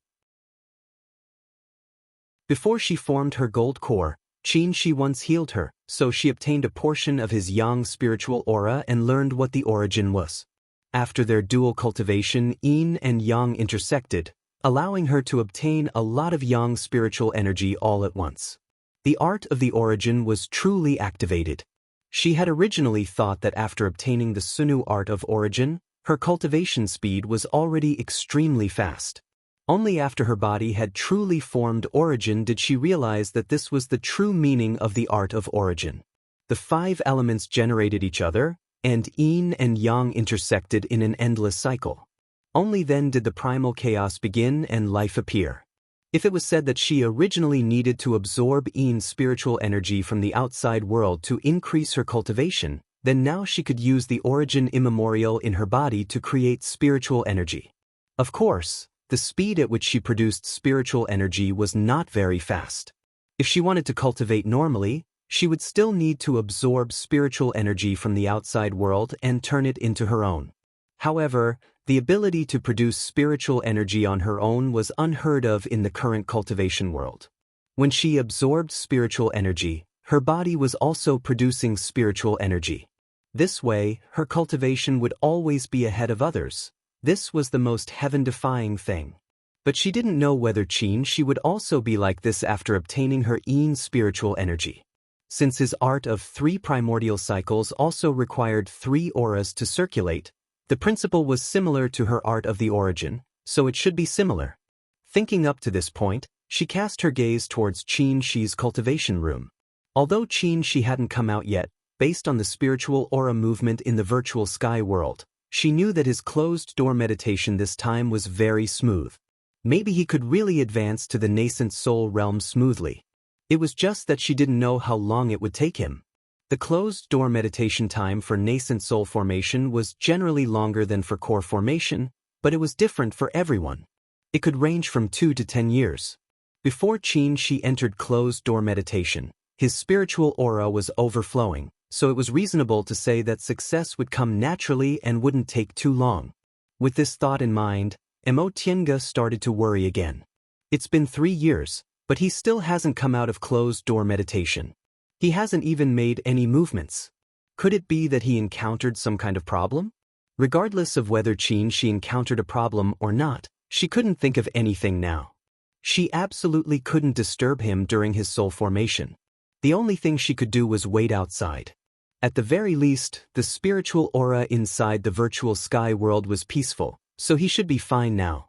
Before she formed her gold core, Qin Shi once healed her, so she obtained a portion of his yang spiritual aura and learned what the origin was. After their dual cultivation, yin and yang intersected, allowing her to obtain a lot of yang spiritual energy all at once. The art of the origin was truly activated. She had originally thought that after obtaining the Sunu art of origin, her cultivation speed was already extremely fast. Only after her body had truly formed origin did she realize that this was the true meaning of the art of origin. The 5 elements generated each other, and yin and yang intersected in an endless cycle. Only then did the primal chaos begin and life appear. If it was said that she originally needed to absorb yin's spiritual energy from the outside world to increase her cultivation, then now she could use the origin immemorial in her body to create spiritual energy. Of course, the speed at which she produced spiritual energy was not very fast. If she wanted to cultivate normally, she would still need to absorb spiritual energy from the outside world and turn it into her own. However, the ability to produce spiritual energy on her own was unheard of in the current cultivation world. When she absorbed spiritual energy, her body was also producing spiritual energy. This way, her cultivation would always be ahead of others. This was the most heaven-defying thing. But she didn't know whether Qin Shi would also be like this after obtaining her yin spiritual energy. Since his art of 3 primordial cycles also required 3 auras to circulate, the principle was similar to her art of the origin, so it should be similar. Thinking up to this point, she cast her gaze towards Xianxia's cultivation room. Although Xianxia hadn't come out yet, based on the spiritual aura movement in the virtual sky world, she knew that his closed-door meditation this time was very smooth. Maybe he could really advance to the nascent soul realm smoothly. It was just that she didn't know how long it would take him. The closed-door meditation time for nascent soul formation was generally longer than for core formation, but it was different for everyone. It could range from 2 to 10 years. Before Xianxia entered closed-door meditation, his spiritual aura was overflowing, so it was reasonable to say that success would come naturally and wouldn't take too long. With this thought in mind, Xianxia started to worry again. It's been 3 years, but he still hasn't come out of closed-door meditation. He hasn't even made any movements. Could it be that he encountered some kind of problem? Regardless of whether Xianxia encountered a problem or not, she couldn't think of anything now. She absolutely couldn't disturb him during his soul formation. The only thing she could do was wait outside. At the very least, the spiritual aura inside the virtual sky world was peaceful, so he should be fine now.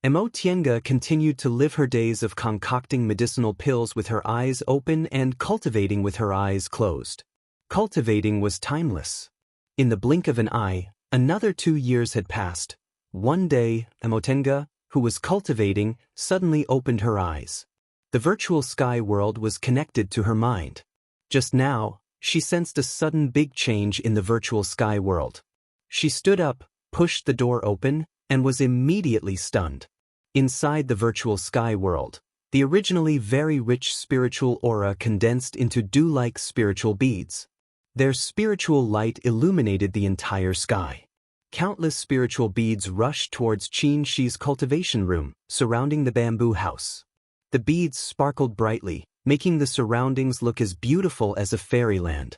Xianxia continued to live her days of concocting medicinal pills with her eyes open and cultivating with her eyes closed. Cultivating was timeless. In the blink of an eye, another 2 years had passed. One day, Xianxia, who was cultivating, suddenly opened her eyes. The virtual sky world was connected to her mind. Just now, she sensed a sudden big change in the virtual sky world. She stood up, pushed the door open, and was immediately stunned. Inside the virtual sky world, the originally very rich spiritual aura condensed into dew-like spiritual beads. Their spiritual light illuminated the entire sky. Countless spiritual beads rushed towards Xianxia's cultivation room, surrounding the bamboo house. The beads sparkled brightly, making the surroundings look as beautiful as a fairyland.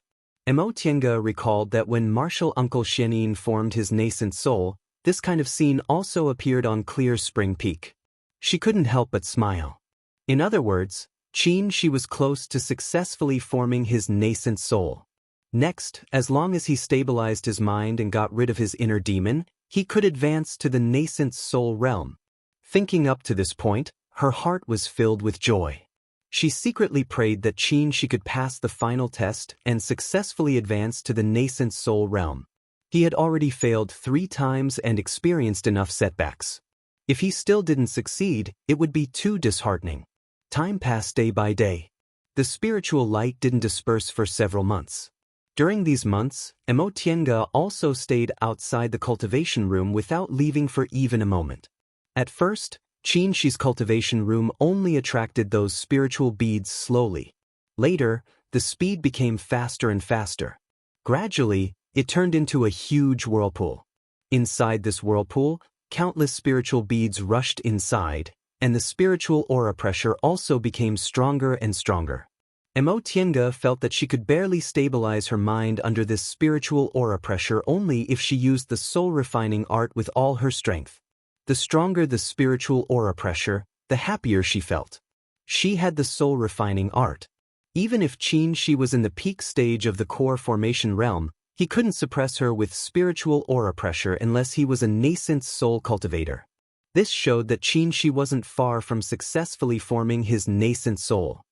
Xianxia recalled that when martial Uncle Xianyin formed his nascent soul, this kind of scene also appeared on Clear Spring Peak. She couldn't help but smile. In other words, Xianxia was close to successfully forming his nascent soul. Next, as long as he stabilized his mind and got rid of his inner demon, he could advance to the nascent soul realm. Thinking up to this point, her heart was filled with joy. She secretly prayed that Xianxia could pass the final test and successfully advance to the nascent soul realm. He had already failed 3 times and experienced enough setbacks. If he still didn't succeed, it would be too disheartening. Time passed day by day. The spiritual light didn't disperse for several months. During these months, Xianxia also stayed outside the cultivation room without leaving for even a moment. At first, Xianxia's cultivation room only attracted those spiritual beads slowly. Later, the speed became faster and faster. Gradually, it turned into a huge whirlpool. Inside this whirlpool, countless spiritual beads rushed inside, and the spiritual aura pressure also became stronger and stronger. Xianxia felt that she could barely stabilize her mind under this spiritual aura pressure only if she used the soul-refining art with all her strength. The stronger the spiritual aura pressure, the happier she felt. She had the soul-refining art. Even if Xianxia was in the peak stage of the core formation realm, he couldn't suppress her with spiritual aura pressure unless he was a nascent soul cultivator. This showed that Xianxia wasn't far from successfully forming his nascent soul.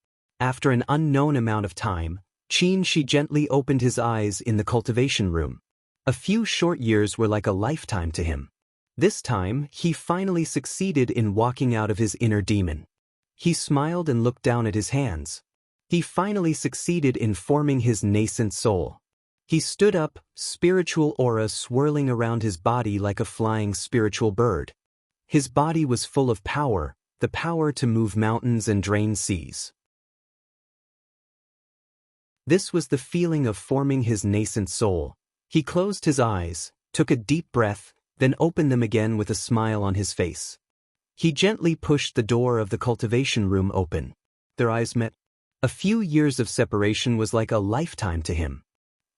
After an unknown amount of time, Xianxia gently opened his eyes in the cultivation room. A few short years were like a lifetime to him. This time, he finally succeeded in walking out of his inner demon. He smiled and looked down at his hands. He finally succeeded in forming his nascent soul. He stood up, spiritual aura swirling around his body like a flying spiritual bird. His body was full of power, the power to move mountains and drain seas. This was the feeling of forming his nascent soul. He closed his eyes, took a deep breath, then opened them again with a smile on his face. He gently pushed the door of the cultivation room open. Their eyes met. A few years of separation was like a lifetime to him.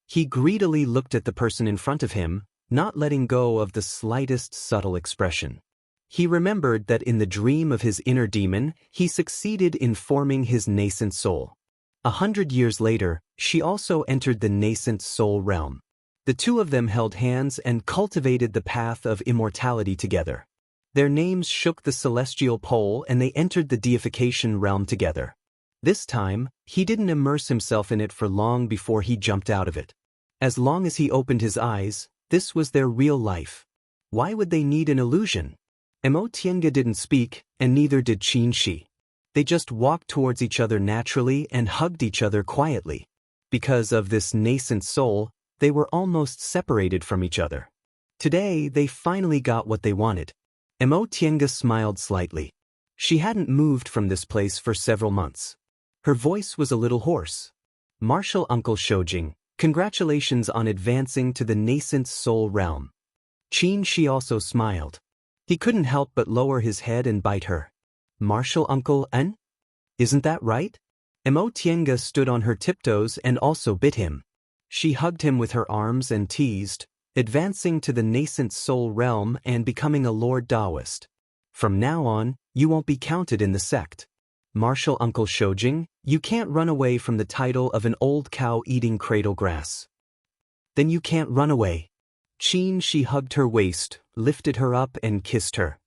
He greedily looked at the person in front of him, not letting go of the slightest subtle expression. He remembered that in the dream of his inner demon, he succeeded in forming his nascent soul. 100 years later, she also entered the nascent soul realm. The two of them held hands and cultivated the path of immortality together. Their names shook the celestial pole and they entered the deification realm together. This time, he didn't immerse himself in it for long before he jumped out of it. As long as he opened his eyes, this was their real life. Why would they need an illusion? Xianxia didn't speak, and neither did Xianxia. They just walked towards each other naturally and hugged each other quietly. Because of this nascent soul, they were almost separated from each other. Today, they finally got what they wanted. Xianxia smiled slightly. She hadn't moved from this place for several months. Her voice was a little hoarse. Martial Uncle Shoujing, congratulations on advancing to the nascent soul realm. Xianxia also smiled. He couldn't help but lower his head and bite her. Martial Uncle N? Isn't that right? Xianxia stood on her tiptoes and also bit him. She hugged him with her arms and teased, advancing to the nascent soul realm and becoming a Lord Daoist. From now on, you won't be counted in the sect. Martial Uncle Shoujing, you can't run away from the title of an old cow eating cradle grass. Then you can't run away. She hugged her waist, lifted her up and kissed her.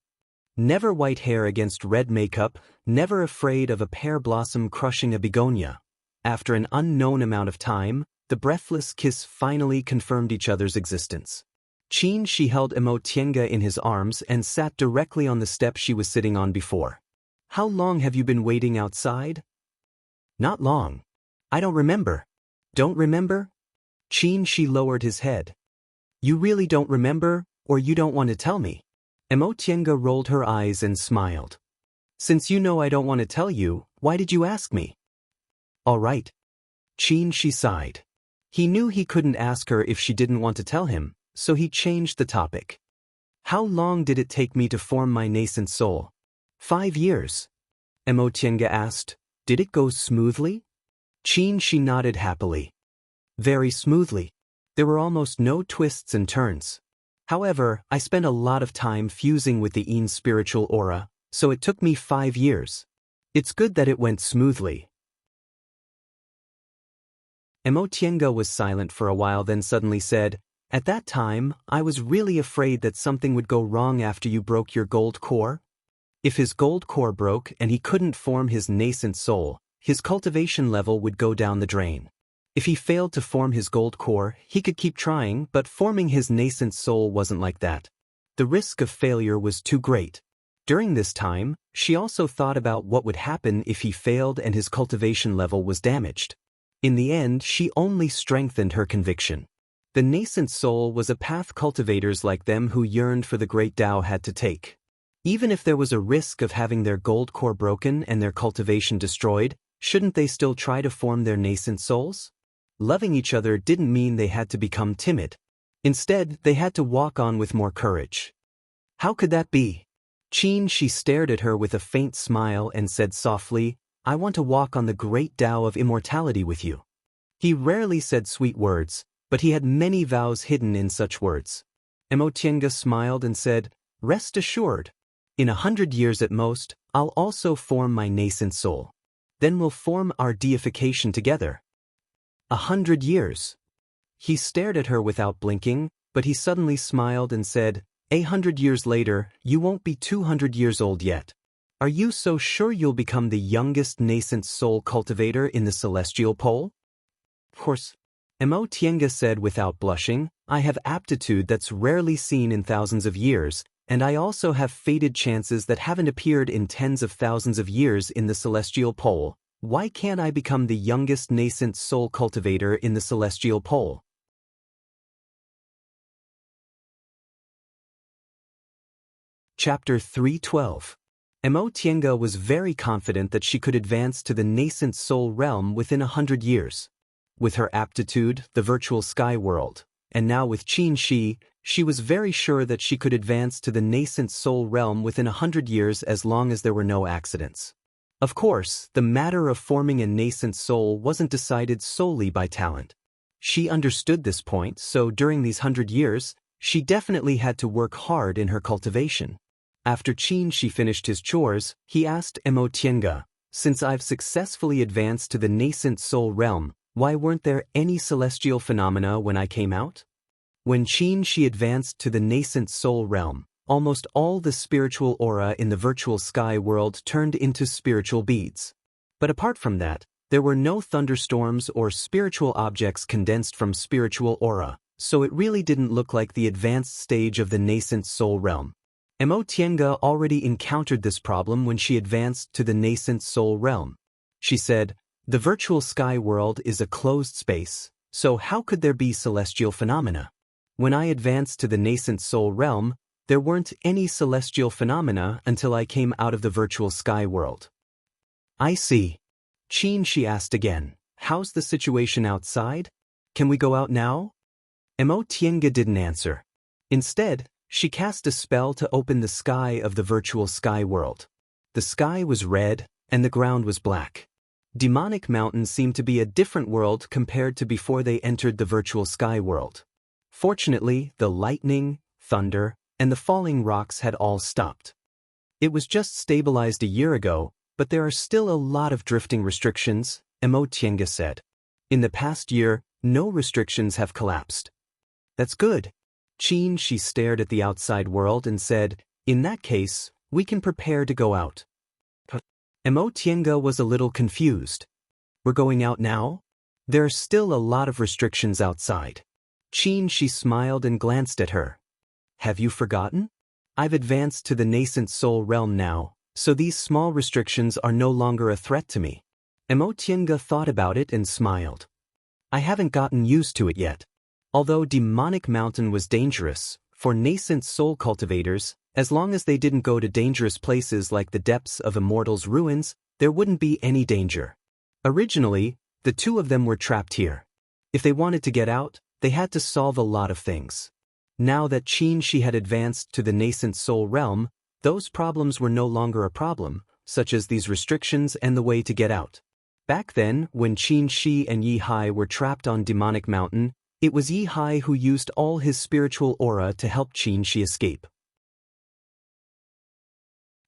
Never white hair against red makeup, never afraid of a pear blossom crushing a begonia. After an unknown amount of time, the breathless kiss finally confirmed each other's existence. She held Xianxia in his arms and sat directly on the step she was sitting on before. How long have you been waiting outside? Not long. I don't remember. Don't remember? She lowered his head. You really don't remember, or you don't want to tell me? Xianxia rolled her eyes and smiled. Since you know I don't want to tell you, why did you ask me? All right. She sighed. He knew he couldn't ask her if she didn't want to tell him, so he changed the topic. How long did it take me to form my nascent soul? 5 years. Xianxia asked. Did it go smoothly? She nodded happily. Very smoothly. There were almost no twists and turns. However, I spent a lot of time fusing with the Yin's spiritual aura, so it took me 5 years. It's good that it went smoothly. Xianxia was silent for a while, then suddenly said, At that time, I was really afraid that something would go wrong after you broke your gold core. If his gold core broke and he couldn't form his nascent soul, his cultivation level would go down the drain. If he failed to form his gold core, he could keep trying, but forming his nascent soul wasn't like that. The risk of failure was too great. During this time, she also thought about what would happen if he failed and his cultivation level was damaged. In the end, she only strengthened her conviction. The nascent soul was a path cultivators like them who yearned for the great Tao had to take. Even if there was a risk of having their gold core broken and their cultivation destroyed, shouldn't they still try to form their nascent souls? Loving each other didn't mean they had to become timid. Instead, they had to walk on with more courage. How could that be? She stared at her with a faint smile and said softly, I want to walk on the great Tao of immortality with you. He rarely said sweet words, but he had many vows hidden in such words. Xianxia smiled and said, Rest assured. In 100 years at most, I'll also form my nascent soul. Then we'll form our deification together. 100 years. He stared at her without blinking, but he suddenly smiled and said, 100 years later, you won't be 200 years old yet. Are you so sure you'll become the youngest nascent soul cultivator in the celestial pole? Of course. Xianxia said without blushing, I have aptitude that's rarely seen in thousands of years, and I also have fated chances that haven't appeared in tens of thousands of years in the celestial pole. Why can't I become the youngest nascent soul cultivator in the celestial pole? Chapter 312. Xianxia was very confident that she could advance to the nascent soul realm within 100 years. With her aptitude, the virtual sky world, and now with Xianxia, she was very sure that she could advance to the nascent soul realm within 100 years as long as there were no accidents. Of course, the matter of forming a nascent soul wasn't decided solely by talent. She understood this point, so during these 100 years, she definitely had to work hard in her cultivation. After Xianxia finished his chores, he asked Xianxia, Since I've successfully advanced to the nascent soul realm, why weren't there any celestial phenomena when I came out? When Xianxia advanced to the nascent soul realm, almost all the spiritual aura in the virtual sky world turned into spiritual beads. But apart from that, there were no thunderstorms or spiritual objects condensed from spiritual aura, so it really didn't look like the advanced stage of the nascent soul realm. Tiange already encountered this problem when she advanced to the nascent soul realm. She said, "The virtual sky world is a closed space, so how could there be celestial phenomena? When I advanced to the nascent soul realm, there weren't any celestial phenomena until I came out of the virtual sky world." "I see." She asked again, "How's the situation outside? Can we go out now?" Tiange didn't answer. Instead, she cast a spell to open the sky of the virtual sky world. The sky was red, and the ground was black. Demonic Mountain seemed to be a different world compared to before they entered the virtual sky world. Fortunately, the lightning, thunder, and the falling rocks had all stopped. It was just stabilized a year ago, but there are still a lot of drifting restrictions, Tiange said. In the past year, no restrictions have collapsed. That's good. She stared at the outside world and said, "In that case, we can prepare to go out." Tiange was a little confused. "We're going out now? There are still a lot of restrictions outside." She smiled and glanced at her. "Have you forgotten? I've advanced to the nascent soul realm now, so these small restrictions are no longer a threat to me." Tiange thought about it and smiled. "I haven't gotten used to it yet. Although Demonic Mountain was dangerous, for nascent soul cultivators, as long as they didn't go to dangerous places like the depths of Immortal's ruins, there wouldn't be any danger. Originally, the two of them were trapped here. If they wanted to get out, they had to solve a lot of things. Now that she had advanced to the nascent soul realm, those problems were no longer a problem, such as these restrictions and the way to get out. Back then, when Shi and Yihai were trapped on Demonic Mountain, it was Yihai who used all his spiritual aura to help Shi escape.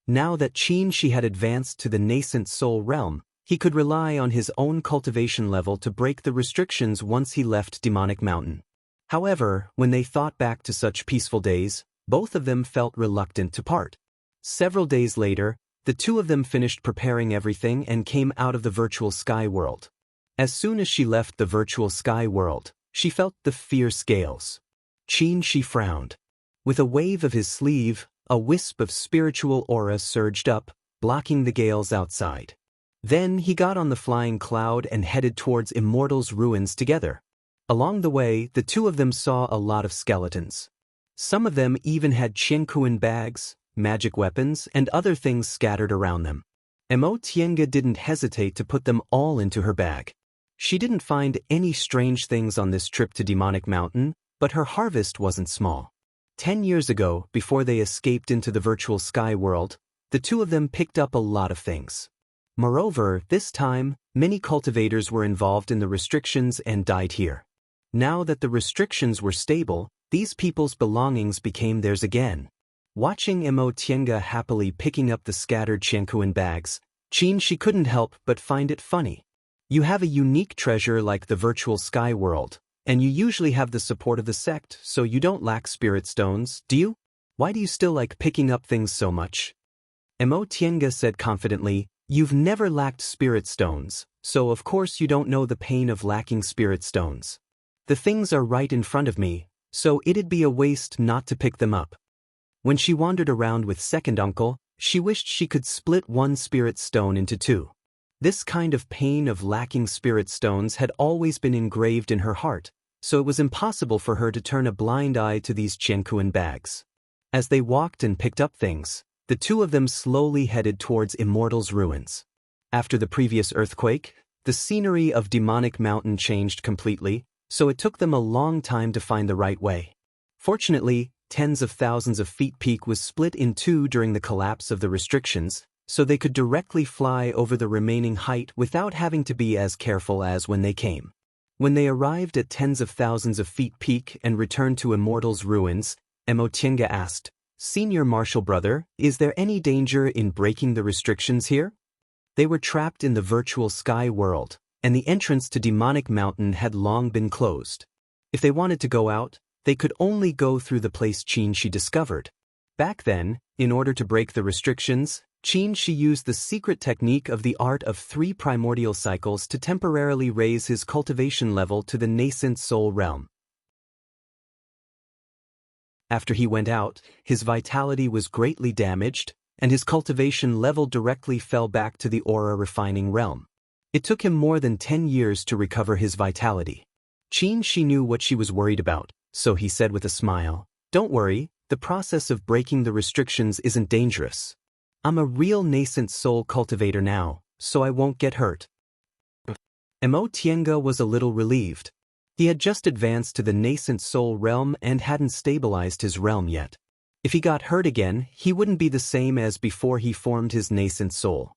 Now that Shi had advanced to the nascent soul realm, he could rely on his own cultivation level to break the restrictions once he left Demonic Mountain. However, when they thought back to such peaceful days, both of them felt reluctant to part. Several days later, the two of them finished preparing everything and came out of the virtual sky world. As soon as she left the virtual sky world, she felt the fear scales. Shi frowned. With a wave of his sleeve, a wisp of spiritual aura surged up, blocking the gales outside. Then he got on the flying cloud and headed towards Immortal's ruins together. Along the way, the two of them saw a lot of skeletons. Some of them even had Qianquan bags, magic weapons, and other things scattered around them. Tiange didn't hesitate to put them all into her bag. She didn't find any strange things on this trip to Demonic Mountain, but her harvest wasn't small. 10 years ago, before they escaped into the virtual sky world, the two of them picked up a lot of things. Moreover, this time, many cultivators were involved in the restrictions and died here. Now that the restrictions were stable, these people's belongings became theirs again. Watching Tiange happily picking up the scattered Qianquan bags, she couldn't help but find it funny. You have a unique treasure like the virtual sky world, and you usually have the support of the sect, so you don't lack spirit stones, do you? Why do you still like picking up things so much? Tiange said confidently, "You've never lacked spirit stones, so of course you don't know the pain of lacking spirit stones. The things are right in front of me, so it'd be a waste not to pick them up." When she wandered around with second uncle, she wished she could split one spirit stone into two. This kind of pain of lacking spirit stones had always been engraved in her heart, so it was impossible for her to turn a blind eye to these Qianquan bags. As they walked and picked up things, the two of them slowly headed towards Immortal's ruins. After the previous earthquake, the scenery of Demonic Mountain changed completely, so it took them a long time to find the right way. Fortunately, tens of thousands of feet peak was split in two during the collapse of the restrictions, so they could directly fly over the remaining height without having to be as careful as when they came. When they arrived at tens of thousands of feet peak and returned to Immortal's ruins, Tiange asked, "Senior Marshal Brother, is there any danger in breaking the restrictions here?" They were trapped in the virtual sky world, and the entrance to Demonic Mountain had long been closed. If they wanted to go out, they could only go through the place she discovered. Back then, in order to break the restrictions, Xianxia used the secret technique of the art of 3 primordial cycles to temporarily raise his cultivation level to the nascent soul realm. After he went out, his vitality was greatly damaged, and his cultivation level directly fell back to the aura refining realm. It took him more than 10 years to recover his vitality. Xianxia knew what she was worried about, so he said with a smile, "Don't worry, the process of breaking the restrictions isn't dangerous. I'm a real nascent soul cultivator now, so I won't get hurt." Tiange was a little relieved. He had just advanced to the nascent soul realm and hadn't stabilized his realm yet. If he got hurt again, he wouldn't be the same as before he formed his nascent soul.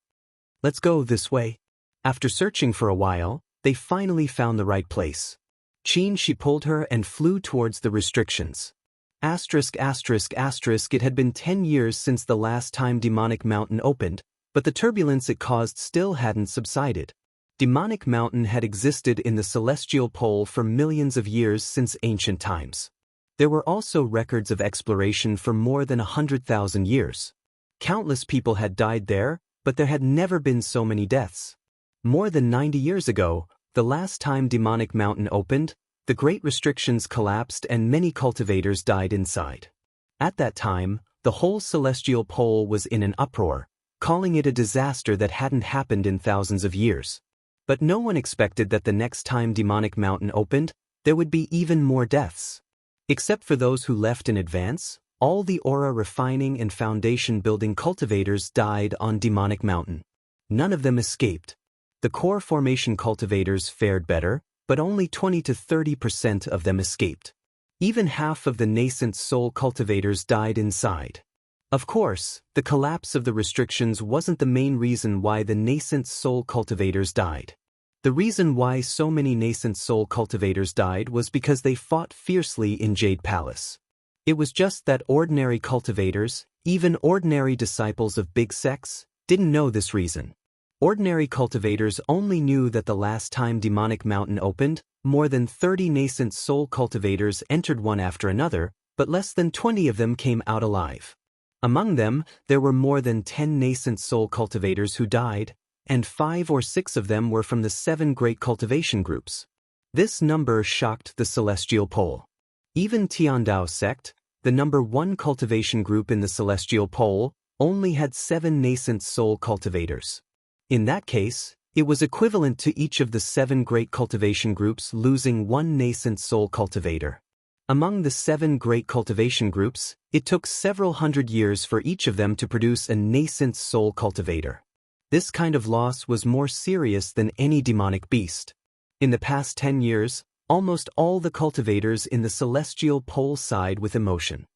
"Let's go this way." After searching for a while, they finally found the right place. She pulled her and flew towards the restrictions. ******. It had been 10 years since the last time Demonic Mountain opened, but the turbulence it caused still hadn't subsided. Demonic Mountain had existed in the celestial pole for millions of years since ancient times. There were also records of exploration for more than 100,000 years. Countless people had died there, but there had never been so many deaths. More than 90 years ago, the last time Demonic Mountain opened, the great restrictions collapsed and many cultivators died inside. At that time, the whole celestial pole was in an uproar, calling it a disaster that hadn't happened in thousands of years. But no one expected that the next time Demonic Mountain opened, there would be even more deaths. Except for those who left in advance, all the aura refining and foundation building cultivators died on Demonic Mountain. None of them escaped. The core formation cultivators fared better, but only 20 to 30% of them escaped. Even half of the nascent soul cultivators died inside. Of course, the collapse of the restrictions wasn't the main reason why the nascent soul cultivators died. The reason why so many nascent soul cultivators died was because they fought fiercely in Jade Palace. It was just that ordinary cultivators, even ordinary disciples of big sects, didn't know this reason. Ordinary cultivators only knew that the last time Demonic Mountain opened, more than 30 nascent soul cultivators entered one after another, but less than 20 of them came out alive. Among them, there were more than 10 nascent soul cultivators who died, and 5 or 6 of them were from the 7 great cultivation groups. This number shocked the celestial pole. Even Tiandao sect, the number 1 cultivation group in the celestial pole, only had 7 nascent soul cultivators. In that case, it was equivalent to each of the 7 great cultivation groups losing 1 nascent soul cultivator. Among the 7 great cultivation groups, it took several hundred years for each of them to produce a nascent soul cultivator. This kind of loss was more serious than any demonic beast. In the past 10 years, almost all the cultivators in the celestial pole sighed with emotion.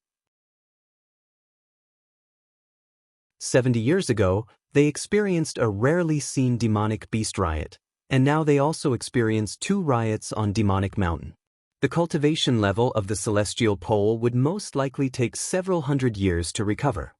70 years ago, they experienced a rarely seen demonic beast riot, and now they also experience 2 riots on Demonic Mountain. The cultivation level of the celestial pole would most likely take several hundred years to recover.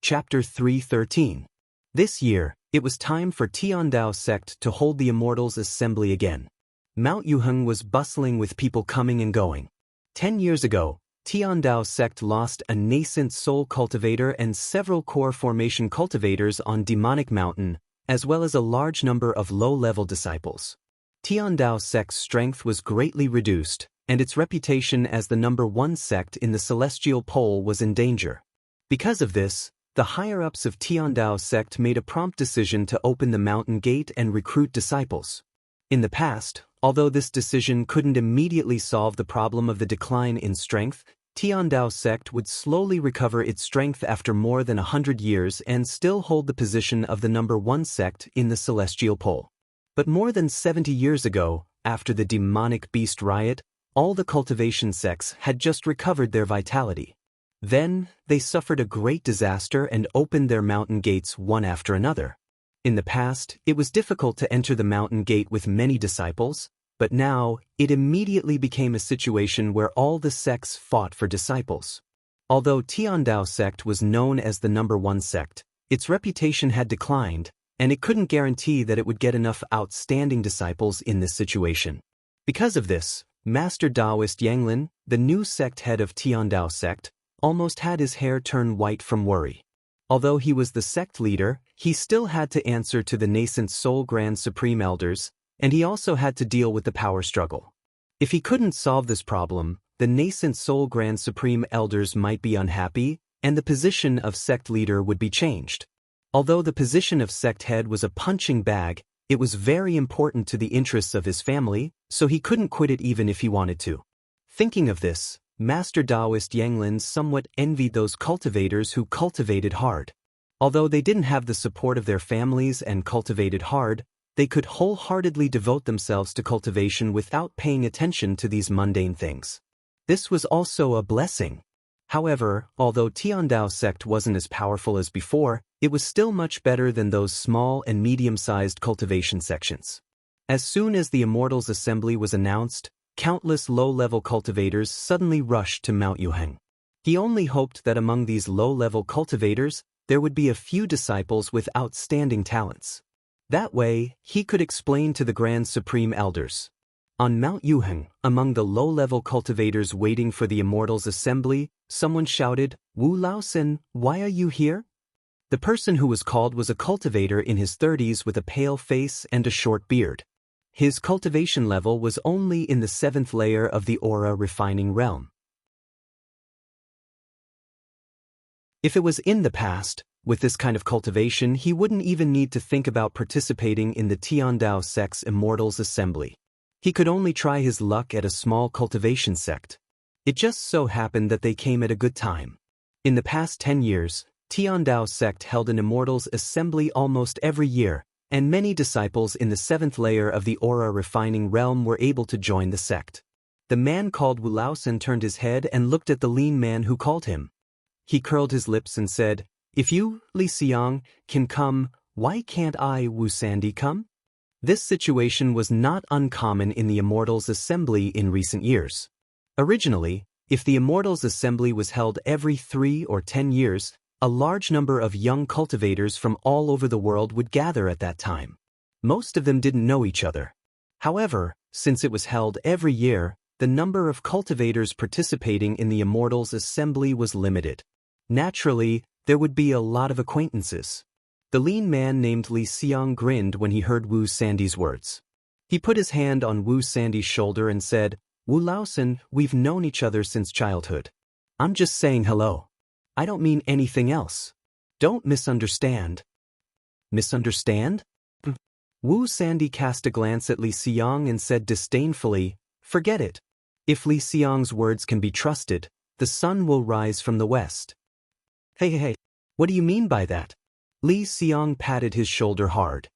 Chapter 3:13. This year, it was time for Tiandao sect to hold the Immortals assembly again. Mount Yuheng was bustling with people coming and going. 10 years ago, Tiandao sect lost a nascent soul cultivator and several core formation cultivators on Demonic Mountain, as well as a large number of low-level disciples. Tiandao sect's strength was greatly reduced, and its reputation as the number 1 sect in the celestial pole was in danger. Because of this, the higher-ups of Tiandao sect made a prompt decision to open the mountain gate and recruit disciples. In the past, although this decision couldn't immediately solve the problem of the decline in strength, Tiandao sect would slowly recover its strength after more than 100 years and still hold the position of the number 1 sect in the celestial pole. But more than 70 years ago, after the demonic beast riot, all the cultivation sects had just recovered their vitality. Then, they suffered a great disaster and opened their mountain gates one after another. In the past, it was difficult to enter the mountain gate with many disciples, but now, it immediately became a situation where all the sects fought for disciples. Although Tiandao sect was known as the number 1 sect, its reputation had declined, and it couldn't guarantee that it would get enough outstanding disciples in this situation. Because of this, Master Daoist Yang Lin, the new sect head of Tiandao sect, almost had his hair turn white from worry. Although he was the sect leader, he still had to answer to the nascent Soul Grand Supreme Elders, and he also had to deal with the power struggle. If he couldn't solve this problem, the nascent Soul Grand Supreme Elders might be unhappy, and the position of sect leader would be changed. Although the position of sect head was a punching bag, it was very important to the interests of his family, so he couldn't quit it even if he wanted to. Thinking of this, Master Daoist Yang Lin somewhat envied those cultivators who cultivated hard. Although they didn't have the support of their families and cultivated hard, they could wholeheartedly devote themselves to cultivation without paying attention to these mundane things. This was also a blessing. However, although Tiandao sect wasn't as powerful as before, it was still much better than those small and medium-sized cultivation sections. As soon as the Immortals Assembly was announced, countless low-level cultivators suddenly rushed to Mount Yuheng. He only hoped that among these low-level cultivators, there would be a few disciples with outstanding talents. That way, he could explain to the Grand Supreme Elders. On Mount Yuheng, among the low-level cultivators waiting for the Immortals Assembly, someone shouted, "Wu Laosen, why are you here?" The person who was called was a cultivator in his 30s with a pale face and a short beard. His cultivation level was only in the 7th layer of the aura refining realm. If it was in the past, with this kind of cultivation he wouldn't even need to think about participating in the Tiandao sect's Immortals Assembly. He could only try his luck at a small cultivation sect. It just so happened that they came at a good time. In the past 10 years, Tiandao sect held an Immortals Assembly almost every year, and many disciples in the 7th layer of the aura refining realm were able to join the sect. The man called Wu Laosen turned his head and looked at the lean man who called him. He curled his lips and said, "If you, Li Xiang, can come, why can't I, Wu Sandy, come?" This situation was not uncommon in the Immortals Assembly in recent years. Originally, if the Immortals Assembly was held every 3 or 10 years, a large number of young cultivators from all over the world would gather at that time. Most of them didn't know each other. However, since it was held every year, the number of cultivators participating in the Immortals Assembly was limited. Naturally, there would be a lot of acquaintances. The lean man named Li Xiang grinned when he heard Wu Sandy's words. He put his hand on Wu Sandy's shoulder and said, "Wu Laosen, we've known each other since childhood. I'm just saying hello. I don't mean anything else. Don't misunderstand." Misunderstand? Wu Sandy cast a glance at Li Xiang and said disdainfully, "Forget it. If Li Xiang's words can be trusted, the sun will rise from the west." Hey, what do you mean by that? Li Xiang patted his shoulder hard.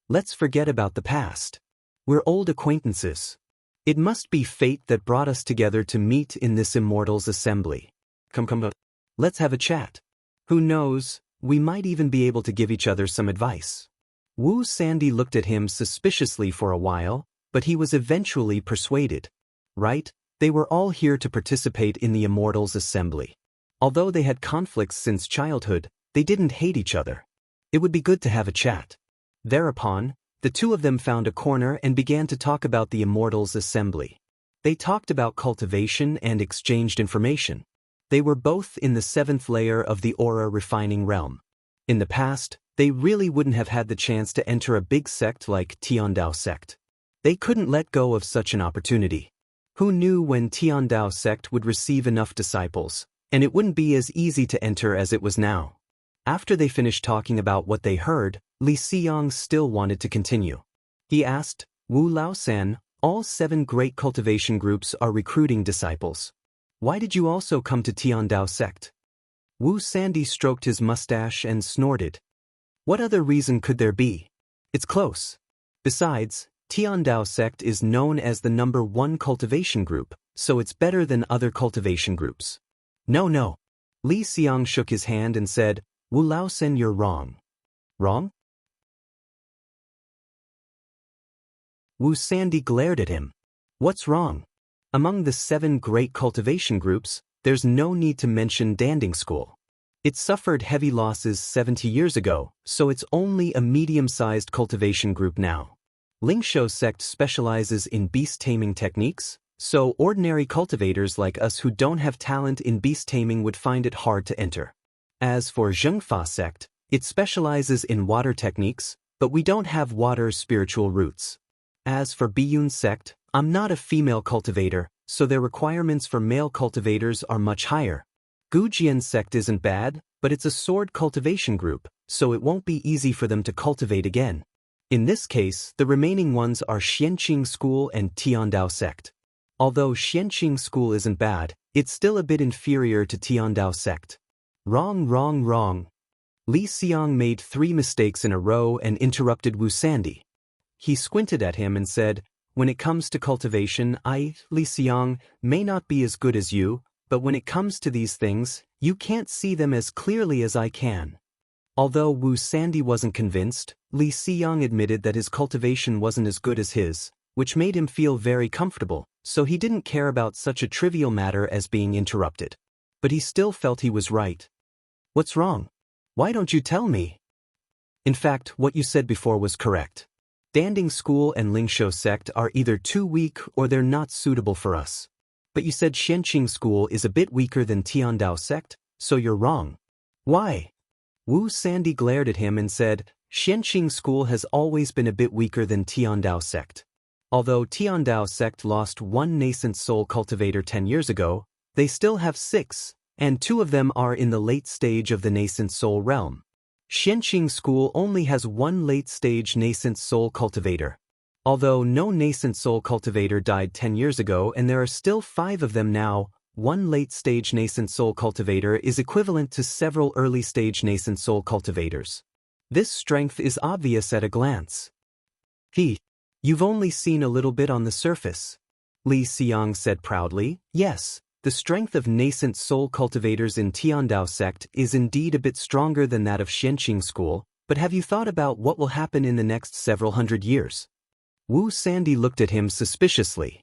"Let's forget about the past. We're old acquaintances. It must be fate that brought us together to meet in this Immortals Assembly. Come, let's have a chat. Who knows, we might even be able to give each other some advice." Wu Sandy looked at him suspiciously for a while, but he was eventually persuaded. Right, they were all here to participate in the Immortals Assembly. Although they had conflicts since childhood, they didn't hate each other. It would be good to have a chat. Thereupon, the two of them found a corner and began to talk about the Immortals Assembly. They talked about cultivation and exchanged information. They were both in the 7th layer of the aura refining realm. In the past, they really wouldn't have had the chance to enter a big sect like Tiandao sect. They couldn't let go of such an opportunity. Who knew when Tiandao sect would receive enough disciples, and it wouldn't be as easy to enter as it was now. After they finished talking about what they heard, Li Xiang still wanted to continue. He asked, "Wu Laosen, all 7 great cultivation groups are recruiting disciples. Why did you also come to Tiandao sect?" Wu Sandy stroked his mustache and snorted. "What other reason could there be? It's close. Besides, Tiandao sect is known as the #1 cultivation group, so it's better than other cultivation groups." No. Li Xiang shook his hand and said, "Wu Laosen, you're wrong." "Wrong?" Wu Sandy glared at him. "What's wrong? Among the 7 great cultivation groups, there's no need to mention Danding School. It suffered heavy losses 70 years ago, so it's only a medium-sized cultivation group now. Lingshou sect specializes in beast-taming techniques, So ordinary cultivators like us who don't have talent in beast taming would find it hard to enter. As for Zhengfa sect, it specializes in water techniques, but we don't have water spiritual roots. As for Biyun sect, I'm not a female cultivator, so their requirements for male cultivators are much higher. Gujian sect isn't bad, but it's a sword cultivation group, so it won't be easy for them to cultivate again. In this case, the remaining ones are Xianxia school and Tiandao sect. Although Xianxia school isn't bad, it's still a bit inferior to Tiandao sect. Wrong. Li Xiang made 3 mistakes in a row and interrupted Wu Sandy. He squinted at him and said, "When it comes to cultivation, I, Li Xiang, may not be as good as you, but when it comes to these things, you can't see them as clearly as I can." Although Wu Sandy wasn't convinced, Li Xiang admitted that his cultivation wasn't as good as his, which made him feel very comfortable, so he didn't care about such a trivial matter as being interrupted. But he still felt he was right. "What's wrong? Why don't you tell me?" "In fact, what you said before was correct. Danding school and Lingshou sect are either too weak or they're not suitable for us. But you said Xianxia school is a bit weaker than Tiandao sect, so you're wrong." "Why?" Wu Sandy glared at him and said, "Xianxia school has always been a bit weaker than Tiandao sect. Although Tiandao sect lost 1 nascent soul cultivator 10 years ago, they still have 6, and 2 of them are in the late stage of the nascent soul realm. Xianxia school only has 1 late-stage nascent soul cultivator. Although no nascent soul cultivator died 10 years ago and there are still 5 of them now, 1 late-stage nascent soul cultivator is equivalent to several early-stage nascent soul cultivators. This strength is obvious at a glance." "You've only seen a little bit on the surface," Li Xiang said proudly. "Yes, the strength of nascent soul cultivators in Tiandao sect is indeed a bit stronger than that of Xianxia school, but have you thought about what will happen in the next several hundred years?" Wu Sandy looked at him suspiciously.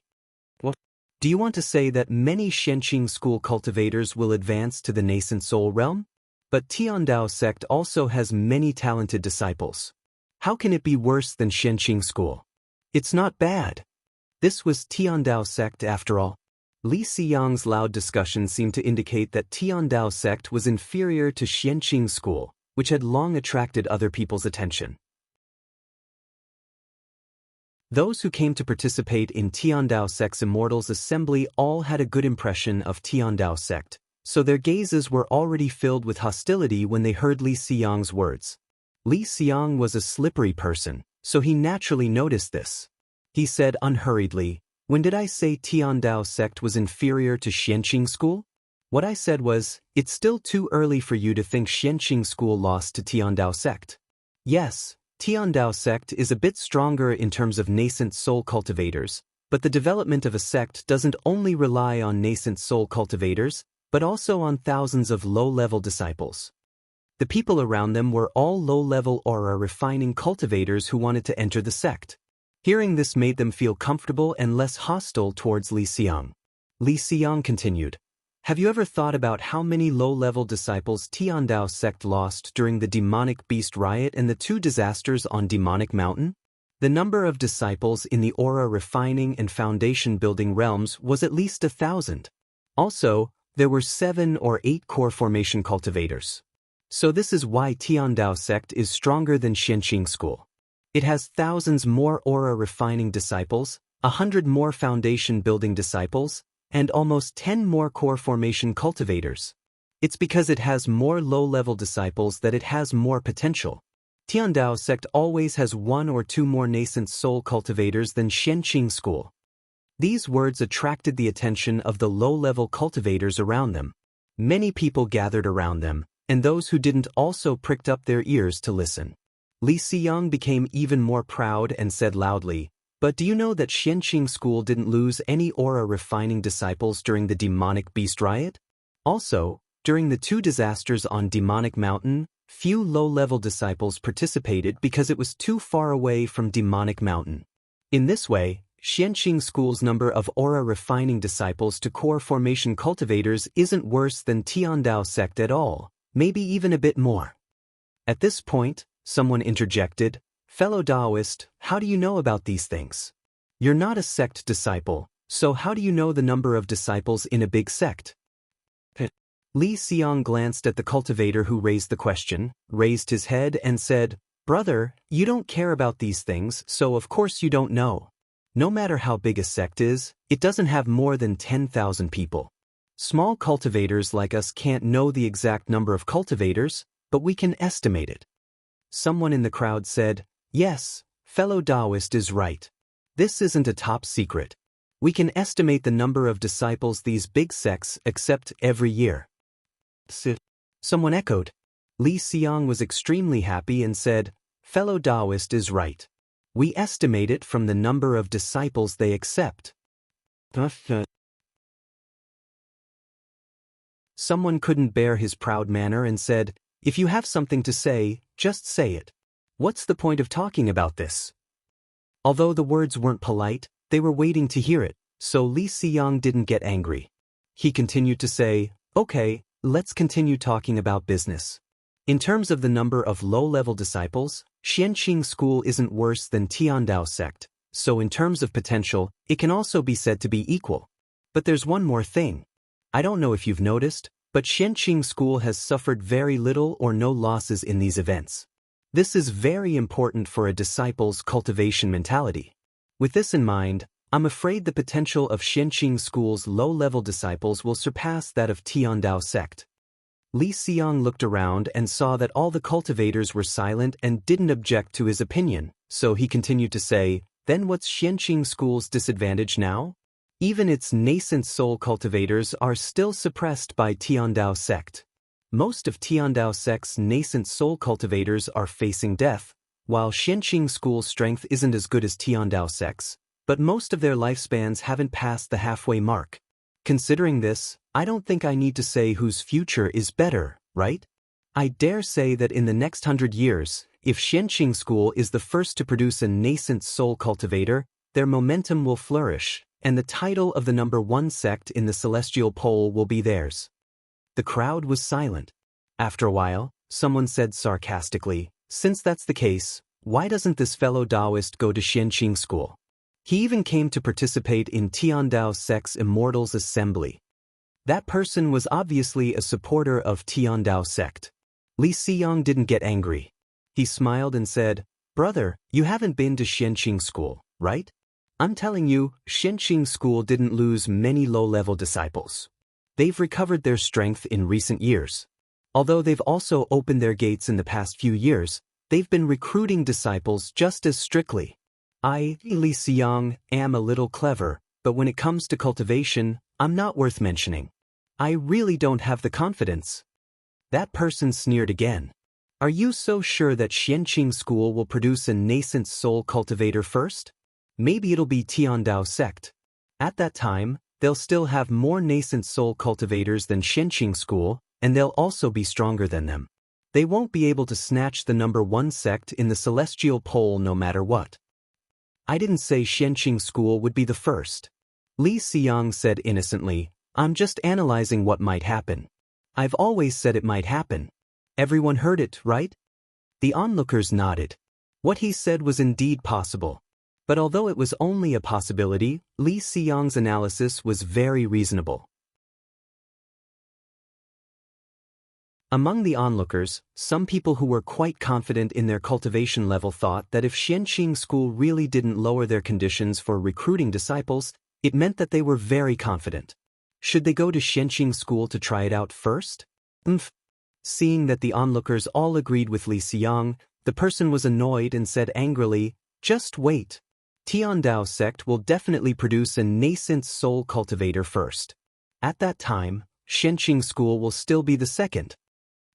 "What? Do you want to say that many Xianxia school cultivators will advance to the nascent soul realm? But Tiandao sect also has many talented disciples. How can it be worse than Xianxia school? It's not bad." This was Tiandao sect after all. Li Xiang's loud discussion seemed to indicate that Tiandao sect was inferior to Xianxia school, which had long attracted other people's attention. Those who came to participate in Tiandao sect's Immortals assembly all had a good impression of Tiandao sect, so their gazes were already filled with hostility when they heard Li Xiang's words. Li Xiang was a slippery person, so he naturally noticed this. He said unhurriedly, "When did I say Tiandao sect was inferior to Xianxia school? What I said was, it's still too early for you to think Xianxia school lost to Tiandao sect. Yes, Tiandao sect is a bit stronger in terms of nascent soul cultivators, but the development of a sect doesn't only rely on nascent soul cultivators, but also on thousands of low-level disciples. The people around them were all low-level aura refining cultivators who wanted to enter the sect." Hearing this made them feel comfortable and less hostile towards Li Xiang. Li Xiang continued, "Have you ever thought about how many low-level disciples Tiandao sect lost during the demonic beast riot and the 2 disasters on Demonic Mountain? The number of disciples in the aura refining and foundation building realms was at least 1,000. Also, there were 7 or 8 core formation cultivators. So this is why Tiandao sect is stronger than Xianxia school. It has thousands more aura refining disciples, 100 more foundation building disciples, and almost 10 more core formation cultivators. It's because it has more low-level disciples that it has more potential. Tiandao sect always has 1 or 2 more nascent soul cultivators than Xianxia school." These words attracted the attention of the low-level cultivators around them. Many people gathered around them, and those who didn't also pricked up their ears to listen. Li Xiang became even more proud and said loudly, "But do you know that Xianxia school didn't lose any aura refining disciples during the demonic beast riot? Also, during the 2 disasters on Demonic Mountain, few low-level disciples participated because it was too far away from Demonic Mountain. In this way, Xianxia school's number of aura refining disciples to core formation cultivators isn't worse than Tiandao sect at all, maybe even a bit more." At this point, someone interjected, "Fellow Daoist, how do you know about these things? You're not a sect disciple, So how do you know the number of disciples in a big sect? Li Xiang glanced at the cultivator who raised the question, raised his head and said, "Brother, you don't care about these things, so of course you don't know. No matter how big a sect is, it doesn't have more than 10,000 people. Small cultivators like us can't know the exact number of cultivators, but we can estimate it." Someone in the crowd said, "Yes, fellow Daoist is right. This isn't a top secret. We can estimate the number of disciples these big sects accept every year." Someone echoed. Li Xiang was extremely happy and said, "Fellow Daoist is right. We estimate it from the number of disciples they accept." Someone couldn't bear his proud manner and said, "If you have something to say, just say it. What's the point of talking about this?" Although the words weren't polite, they were waiting to hear it, so Li Xiang didn't get angry. He continued to say, "Okay, let's continue talking about business. In terms of the number of low-level disciples, Xianxia school isn't worse than Tiandao sect, so in terms of potential, it can also be said to be equal. But there's one more thing. I don't know if you've noticed, but Xianxia school has suffered very little or no losses in these events. This is very important for a disciple's cultivation mentality. With this in mind, I'm afraid the potential of Xianxia school's low-level disciples will surpass that of Tiandao sect." Li Xiang looked around and saw that all the cultivators were silent and didn't object to his opinion, so he continued to say, "Then what's Xianxia school's disadvantage now? Even its nascent soul cultivators are still suppressed by Tiandao sect. Most of Tiandao sect's nascent soul cultivators are facing death, while Xianxia school's strength isn't as good as Tiandao sect's, but most of their lifespans haven't passed the halfway mark. Considering this, I don't think I need to say whose future is better, right? I dare say that in the next 100 years, if Xianxia school is the first to produce a nascent soul cultivator, their momentum will flourish, and the title of the #1 sect in the celestial pole will be theirs." The crowd was silent. After a while, someone said sarcastically, "Since that's the case, why doesn't this fellow Daoist go to Xianxia school? He even came to participate in Tiandao sect's Immortal's assembly." That person was obviously a supporter of Tiandao sect. Li Xiang didn't get angry. He smiled and said, "Brother, you haven't been to Xianxia school, right? I'm telling you, Xianxia school didn't lose many low-level disciples. They've recovered their strength in recent years. Although they've also opened their gates in the past few years, they've been recruiting disciples just as strictly. I, Li Xiang, am a little clever, but when it comes to cultivation, I'm not worth mentioning. I really don't have the confidence." That person sneered again. "Are you so sure that Xianxia school will produce a nascent soul cultivator first? Maybe it'll be Tiandao sect. At that time, they'll still have more nascent soul cultivators than Xianxia school, and they'll also be stronger than them. They won't be able to snatch the #1 sect in the celestial pole no matter what." "I didn't say Xianxia school would be the first," Li Xiang said innocently. "I'm just analyzing what might happen. I've always said it might happen. Everyone heard it, right?" The onlookers nodded. What he said was indeed possible. But although it was only a possibility, Li Xiang's analysis was very reasonable. Among the onlookers, some people who were quite confident in their cultivation level thought that if Xianxia school really didn't lower their conditions for recruiting disciples, it meant that they were very confident. Should they go to Xianxia school to try it out first? Seeing that the onlookers all agreed with Li Xiang, the person was annoyed and said angrily, "Just wait. Tiandao sect will definitely produce a nascent soul cultivator first. At that time, Xianxia school will still be the second."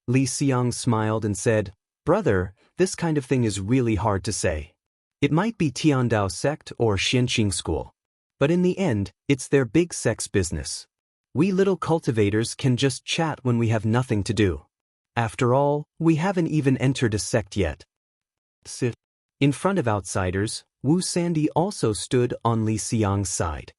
Li Xiang smiled and said, "Brother, this kind of thing is really hard to say. It might be Tiandao sect or Xianxia school. But in the end, it's their big sect's business. We little cultivators can just chat when we have nothing to do. After all, we haven't even entered a sect yet." In front of outsiders, Wu Sandy also stood on Li Xiang's side.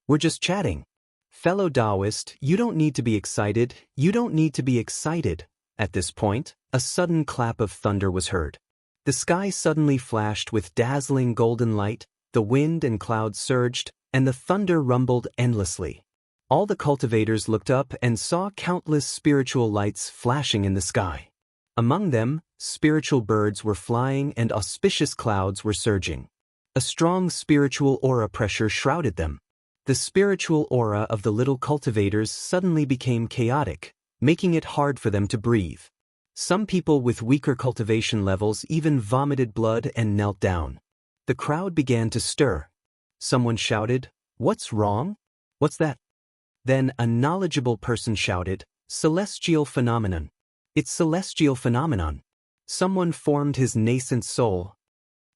"We're just chatting. Fellow Daoist, you don't need to be excited, you don't need to be excited." At this point, a sudden clap of thunder was heard. The sky suddenly flashed with dazzling golden light, the wind and clouds surged, and the thunder rumbled endlessly. All the cultivators looked up and saw countless spiritual lights flashing in the sky. Among them, spiritual birds were flying and auspicious clouds were surging. A strong spiritual aura pressure shrouded them. The spiritual aura of the little cultivators suddenly became chaotic, making it hard for them to breathe. Some people with weaker cultivation levels even vomited blood and knelt down. The crowd began to stir. Someone shouted, "What's wrong? What's that?" Then a knowledgeable person shouted, "Celestial phenomenon. It's celestial phenomenon." Someone formed his nascent soul.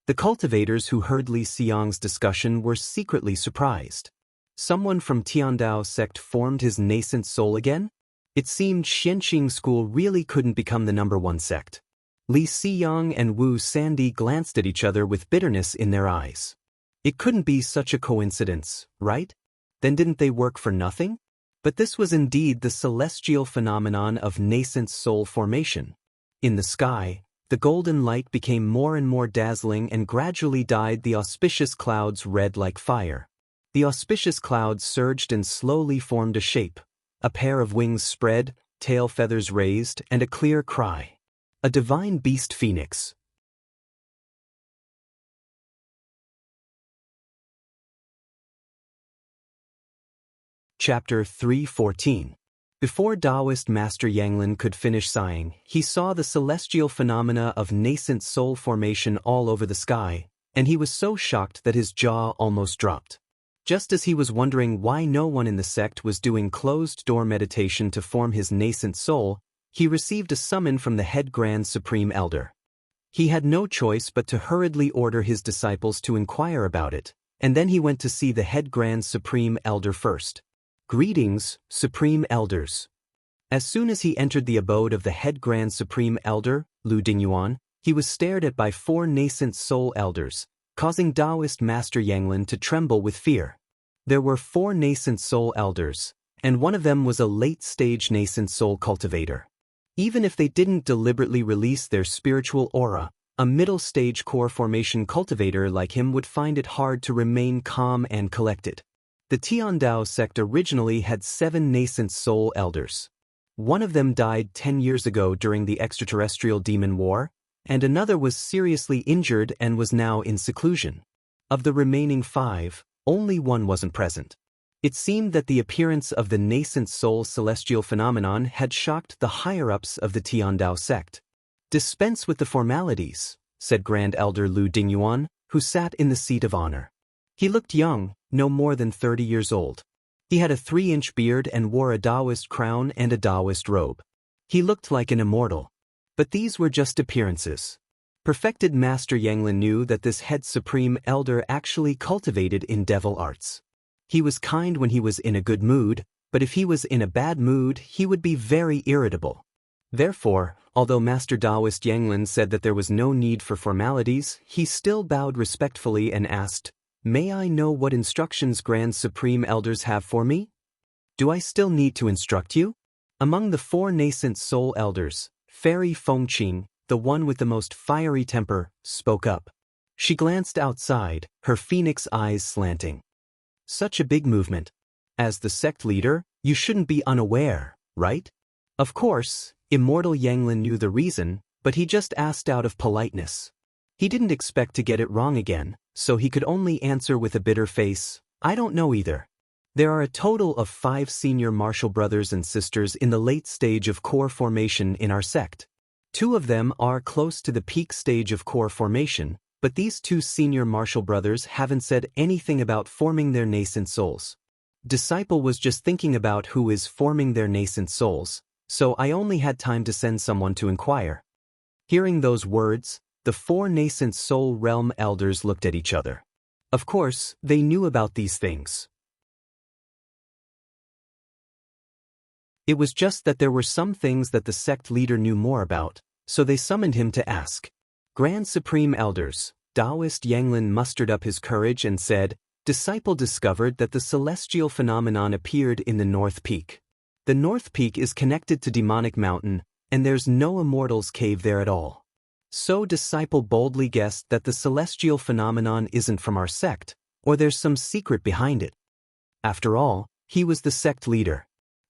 The cultivators who heard Li Xiang's discussion were secretly surprised. Someone from Tiandao sect formed his nascent soul again? It seemed Xianxia school really couldn't become the #1 sect. Li Xiang and Wu Sandy glanced at each other with bitterness in their eyes. It couldn't be such a coincidence, right? Then didn't they work for nothing? But this was indeed the celestial phenomenon of nascent soul formation. In the sky, the golden light became more and more dazzling and gradually dyed the auspicious clouds red like fire. The auspicious clouds surged and slowly formed a shape. A pair of wings spread, tail feathers raised, and a clear cry. A divine beast phoenix. Chapter 3:14. Before Daoist Master Yang Lin could finish sighing, he saw the celestial phenomena of nascent soul formation all over the sky, and he was so shocked that his jaw almost dropped. Just as he was wondering why no one in the sect was doing closed-door meditation to form his nascent soul, he received a summon from the head Grand Supreme Elder. He had no choice but to hurriedly order his disciples to inquire about it, and then he went to see the head Grand Supreme Elder first. "Greetings, Supreme Elders." As soon as he entered the abode of the head Grand Supreme Elder, Lu Dingyuan, he was stared at by 4 nascent soul elders, causing Daoist Master Yang Lin to tremble with fear. There were 4 nascent soul elders, and one of them was a late-stage nascent soul cultivator. Even if they didn't deliberately release their spiritual aura, a middle-stage core formation cultivator like him would find it hard to remain calm and collected. The Tiandao sect originally had 7 nascent soul elders. One of them died 10 years ago during the extraterrestrial demon war, and another was seriously injured and was now in seclusion. Of the remaining 5, only one wasn't present. It seemed that the appearance of the nascent soul celestial phenomenon had shocked the higher-ups of the Tiandao sect. "Dispense with the formalities," said Grand Elder Lu Dingyuan, who sat in the seat of honor. He looked young, no more than 30 years old. He had a 3-inch beard and wore a Daoist crown and a Daoist robe. He looked like an immortal. But these were just appearances. Perfected Master Yang Lin knew that this head supreme elder actually cultivated in devil arts. He was kind when he was in a good mood, but if he was in a bad mood, he would be very irritable. Therefore, although Master Daoist Yang Lin said that there was no need for formalities, he still bowed respectfully and asked, "May I know what instructions Grand Supreme Elders have for me? Do I still need to instruct you?" Among the 4 nascent soul elders, Fairy Fengqing, the one with the most fiery temper, spoke up. She glanced outside, her phoenix eyes slanting. "Such a big movement. As the sect leader, you shouldn't be unaware, right?" Of course, Immortal Yang Lin knew the reason, but he just asked out of politeness. He didn't expect to get it wrong again, so he could only answer with a bitter face, "I don't know either." There are a total of 5 senior martial brothers and sisters in the late stage of core formation in our sect. 2 of them are close to the peak stage of core formation, but these 2 senior martial brothers haven't said anything about forming their nascent souls. Disciple was just thinking about who is forming their nascent souls, so I only had time to send someone to inquire. Hearing those words, the 4 nascent soul realm elders looked at each other. Of course, they knew about these things. It was just that there were some things that the sect leader knew more about, so they summoned him to ask. "Grand Supreme Elders," Daoist Yang Lin mustered up his courage and said, "Disciple discovered that the celestial phenomenon appeared in the North Peak. The North Peak is connected to Demonic Mountain, and there's no Immortal's cave there at all. So Disciple boldly guessed that the celestial phenomenon isn't from our sect, Or there's some secret behind it. After all, he was the sect leader.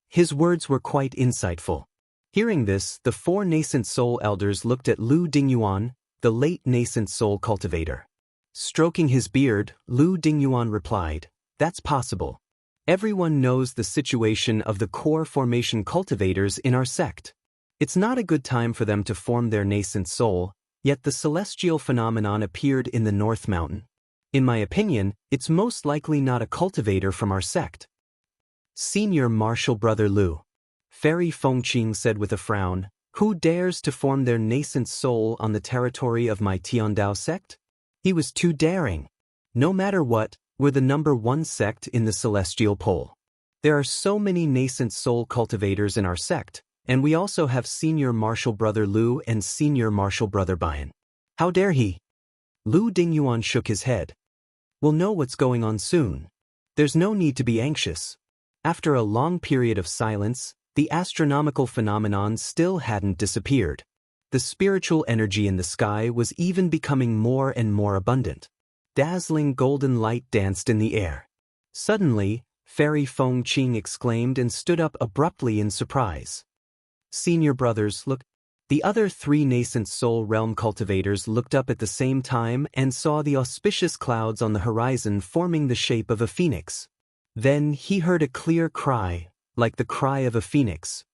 His words were quite insightful. Hearing this, the four nascent soul elders looked at Lu Dingyuan, the late nascent soul cultivator. Stroking his beard, Lu Dingyuan replied, "That's possible. Everyone knows the situation of the core formation cultivators in our sect. It's not a good time for them to form their nascent soul, yet the celestial phenomenon appeared in the North Mountain. In my opinion, it's most likely not a cultivator from our sect." Senior Martial Brother Lu. Fairy Fengqing said with a frown, "Who dares to form their nascent soul on the territory of my Tiandao sect? He was too daring. No matter what, we're the #1 sect in the celestial pole. There are so many nascent soul cultivators in our sect, and we also have Senior Martial Brother Lu and Senior Martial Brother Bian. How dare he?" Lu Dingyuan shook his head. "We'll know what's going on soon. There's no need to be anxious." After a long period of silence, the astronomical phenomenon still hadn't disappeared. The spiritual energy in the sky was even becoming more and more abundant. Dazzling golden light danced in the air. Suddenly, Fairy Fengqing exclaimed and stood up abruptly in surprise. "Senior brothers, look." The other three nascent soul realm cultivators looked up at the same time and saw the auspicious clouds on the horizon forming the shape of a phoenix. Then he heard a clear cry, like the cry of a phoenix.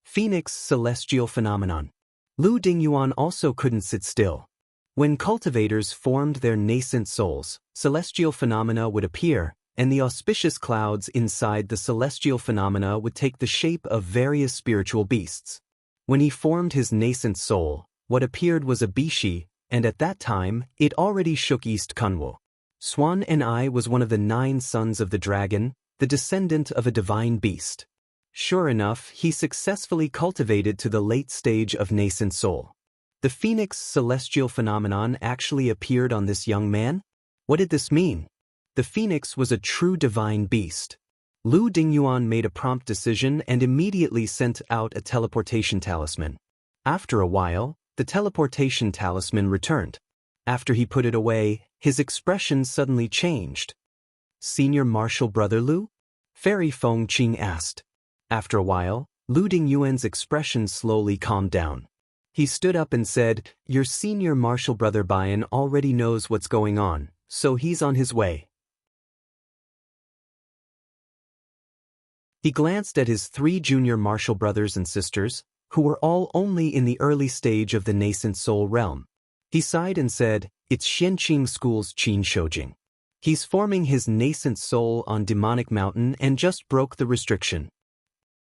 Phoenix celestial phenomenon. Lu Dingyuan also couldn't sit still. When cultivators formed their nascent souls, celestial phenomena would appear, and the auspicious clouds inside the celestial phenomena would take the shape of various spiritual beasts. When he formed his nascent soul, what appeared was a bishi, and at that time, it already shook East Kunwo. Swan and I was one of the 9 sons of the dragon, the descendant of a divine beast. Sure enough, he successfully cultivated to the late stage of nascent soul. The phoenix celestial phenomenon actually appeared on this young man? What did this mean? The phoenix was a true divine beast. Lu Dingyuan made a prompt decision and immediately sent out a teleportation talisman. After a while, the teleportation talisman returned. After he put it away, his expression suddenly changed. "Senior Martial Brother Lu?" Fairy Fengqing asked. After a while, Lu Dingyuan's expression slowly calmed down. He stood up and said, "Your Senior Martial Brother Bian already knows what's going on, so he's on his way." He glanced at his 3 junior martial brothers and sisters, who were all only in the early stage of the nascent soul realm. He sighed and said, "It's Xianxia School's Qin Shoujing. He's forming his nascent soul on Demonic Mountain and just broke the restriction."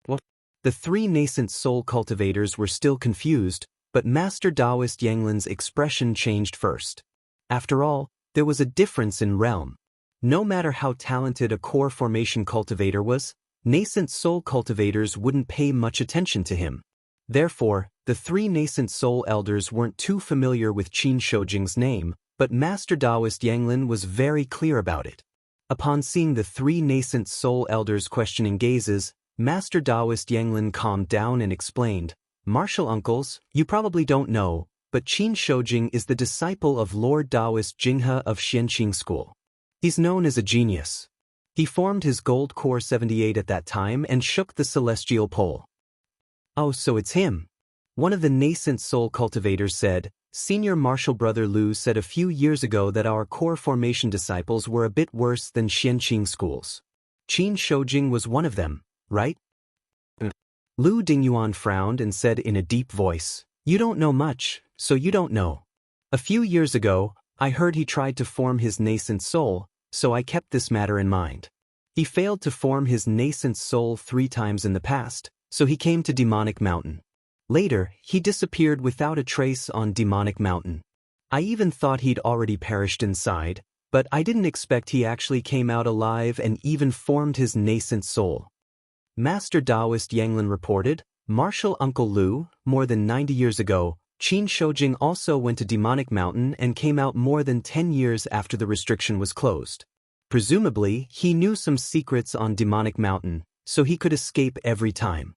What? The 3 nascent soul cultivators were still confused, but Master Daoist Yang Lin's expression changed first. After all, there was a difference in realm. No matter how talented a core formation cultivator was, nascent soul cultivators wouldn't pay much attention to him. Therefore, the 3 nascent soul elders weren't too familiar with Qin Shoujing's name, but Master Daoist Yang Lin was very clear about it. Upon seeing the 3 nascent soul elders' questioning gazes, Master Daoist Yang Lin calmed down and explained, "Martial uncles, you probably don't know, but Qin Shoujing is the disciple of Lord Daoist Jinghe of Xianxia School. He's known as a genius. He formed his gold core 78 at that time and shook the celestial pole." "Oh, so it's him." One of the nascent soul cultivators said, "Senior Martial Brother Lu said a few years ago that our core formation disciples were a bit worse than Xianxia Schools. Qin Shoujing was one of them, right?" Lu Dingyuan frowned and said in a deep voice, "You don't know much, so you don't know. A few years ago, I heard he tried to form his nascent soul, so I kept this matter in mind. He failed to form his nascent soul 3 times in the past, so he came to Demonic Mountain. Later, he disappeared without a trace on Demonic Mountain. I even thought he'd already perished inside, but I didn't expect he actually came out alive and even formed his nascent soul." Master Daoist Yang Lin reported, "Martial Uncle Lu, more than 90 years ago, Qin Shoujing also went to Demonic Mountain and came out more than 10 years after the restriction was closed. Presumably, he knew some secrets on Demonic Mountain, so he could escape every time."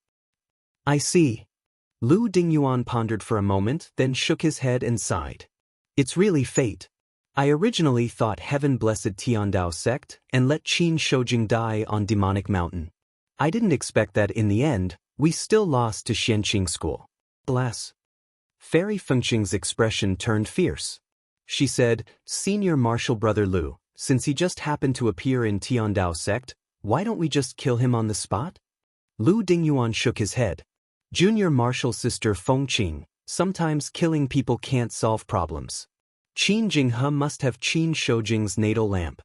"I see." Lu Dingyuan pondered for a moment, then shook his head and sighed. "It's really fate. I originally thought heaven blessed Tiandao sect and let Qin Shoujing die on demonic mountain. I didn't expect that in the end, we still lost to Xianxia school. Bless. Fairy Fengqing's expression turned fierce. She said, Senior Martial Brother Lu, since he just happened to appear in Tiandao sect, why don't we just kill him on the spot? Lu Dingyuan shook his head. Junior Martial Sister Fengqing, sometimes killing people can't solve problems. Qin Jinghe must have Qin Shoujing's natal lamp.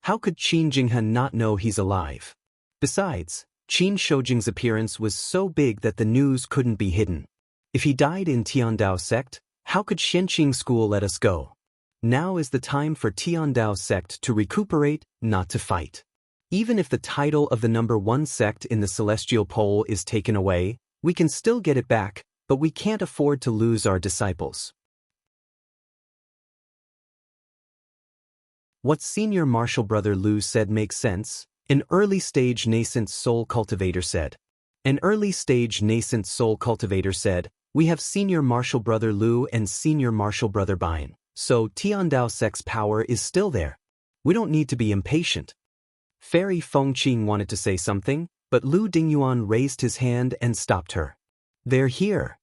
How could Qin Jinghe not know he's alive? Besides, Qin Shoujing's appearance was so big that the news couldn't be hidden. If he died in Tiandao sect, how could Xianxia school let us go? Now is the time for Tiandao sect to recuperate, not to fight. Even if the title of the #1 sect in the celestial poll is taken away, we can still get it back, but we can't afford to lose our disciples. What Senior Martial Brother Lu said makes sense, an early-stage nascent soul cultivator said. An early-stage nascent soul cultivator said, we have Senior Martial Brother Lu and Senior Martial Brother Bian, so Tiandao sect's power is still there. We don't need to be impatient. Fairy Fengqing wanted to say something, but Lu Dingyuan raised his hand and stopped her. They're here.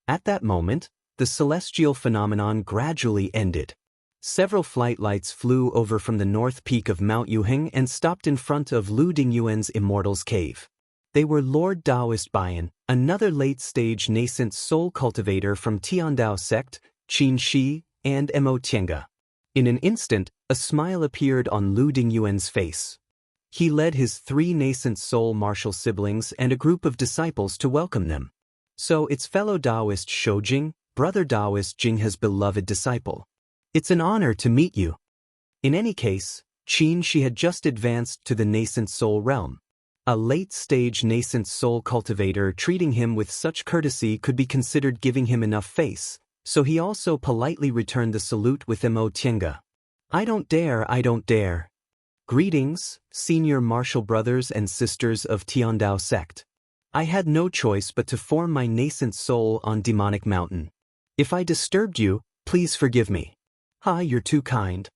At that moment, the celestial phenomenon gradually ended. Several flight lights flew over from the north peak of Mount Yuheng and stopped in front of Lu Dingyuan's Immortal's cave. They were Lord Daoist Bian, another late-stage nascent soul cultivator from Tiandao sect, Qin Shi, and Mo Tiange. In an instant, a smile appeared on Lu Dingyuan's face. He led his 3 nascent soul martial siblings and a group of disciples to welcome them. So it's fellow Daoist Shoujing, brother Daoist Jinghe's beloved disciple. It's an honor to meet you. In any case, Qin Shi had just advanced to the nascent soul realm. A late-stage nascent soul cultivator treating him with such courtesy could be considered giving him enough face, so he also politely returned the salute with Mo Tiange. I don't dare. Greetings, Senior Martial Brothers and Sisters of Tiandao sect. I had no choice but to form my nascent soul on demonic mountain. If I disturbed you, please forgive me. You're too kind.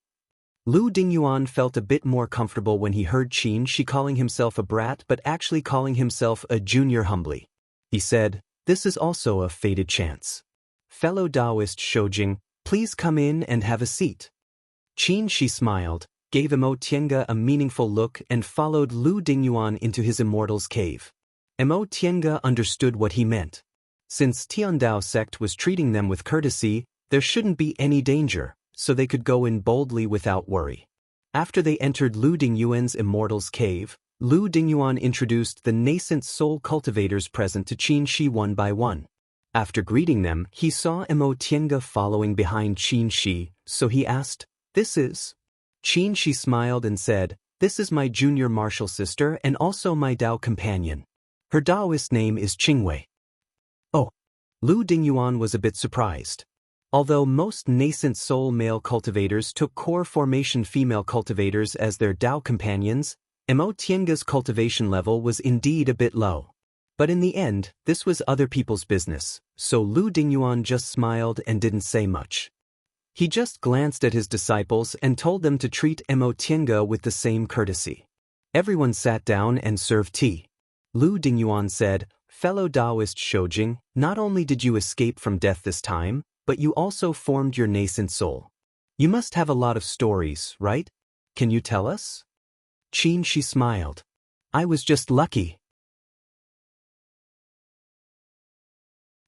Lu Dingyuan felt a bit more comfortable when he heard Qin Shi calling himself a brat but actually calling himself a junior humbly. He said, this is also a fated chance. Fellow Daoist Shoujing, please come in and have a seat. Qin Shi smiled, gave Mo Tiange a meaningful look and followed Lu Dingyuan into his Immortal's cave. Mo Tiange understood what he meant. Since Tiandao sect was treating them with courtesy, there shouldn't be any danger, so they could go in boldly without worry. After they entered Lu Dingyuan's Immortal's cave, Lu Dingyuan introduced the nascent soul cultivators present to Qin Shi one by one. After greeting them, he saw Mo Tiange following behind Qin Shi, so he asked, this is? Qin Shi smiled and said, this is my junior martial sister and also my Dao companion. Her Daoist name is Qingwei. Oh. Lu Dingyuan was a bit surprised. Although most nascent soul male cultivators took core formation female cultivators as their Dao companions, Mo Tiange's cultivation level was indeed a bit low. But in the end, this was other people's business, so Lu Dingyuan just smiled and didn't say much. He just glanced at his disciples and told them to treat Mo Tiange with the same courtesy. Everyone sat down and served tea. Lu Dingyuan said, fellow Daoist Shoujing, not only did you escape from death this time, but you also formed your nascent soul. You must have a lot of stories, right? Can you tell us? Qin Shi smiled. I was just lucky.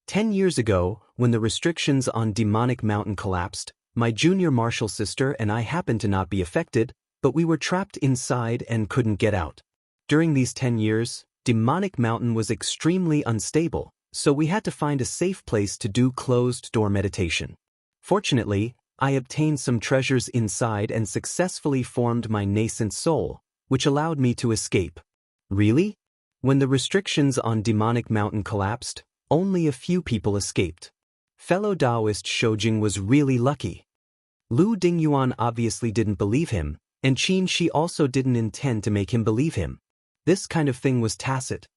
10 years ago, when the restrictions on Demonic Mountain collapsed, my junior martial sister and I happened to not be affected, but we were trapped inside and couldn't get out. During these 10 years, Demonic Mountain was extremely unstable, so we had to find a safe place to do closed-door meditation. Fortunately, I obtained some treasures inside and successfully formed my nascent soul, which allowed me to escape. Really? When the restrictions on Demonic Mountain collapsed, only a few people escaped. Fellow Daoist Shoujing was really lucky. Lu Dingyuan obviously didn't believe him, and Qin Shi also didn't intend to make him believe him. This kind of thing was tacit.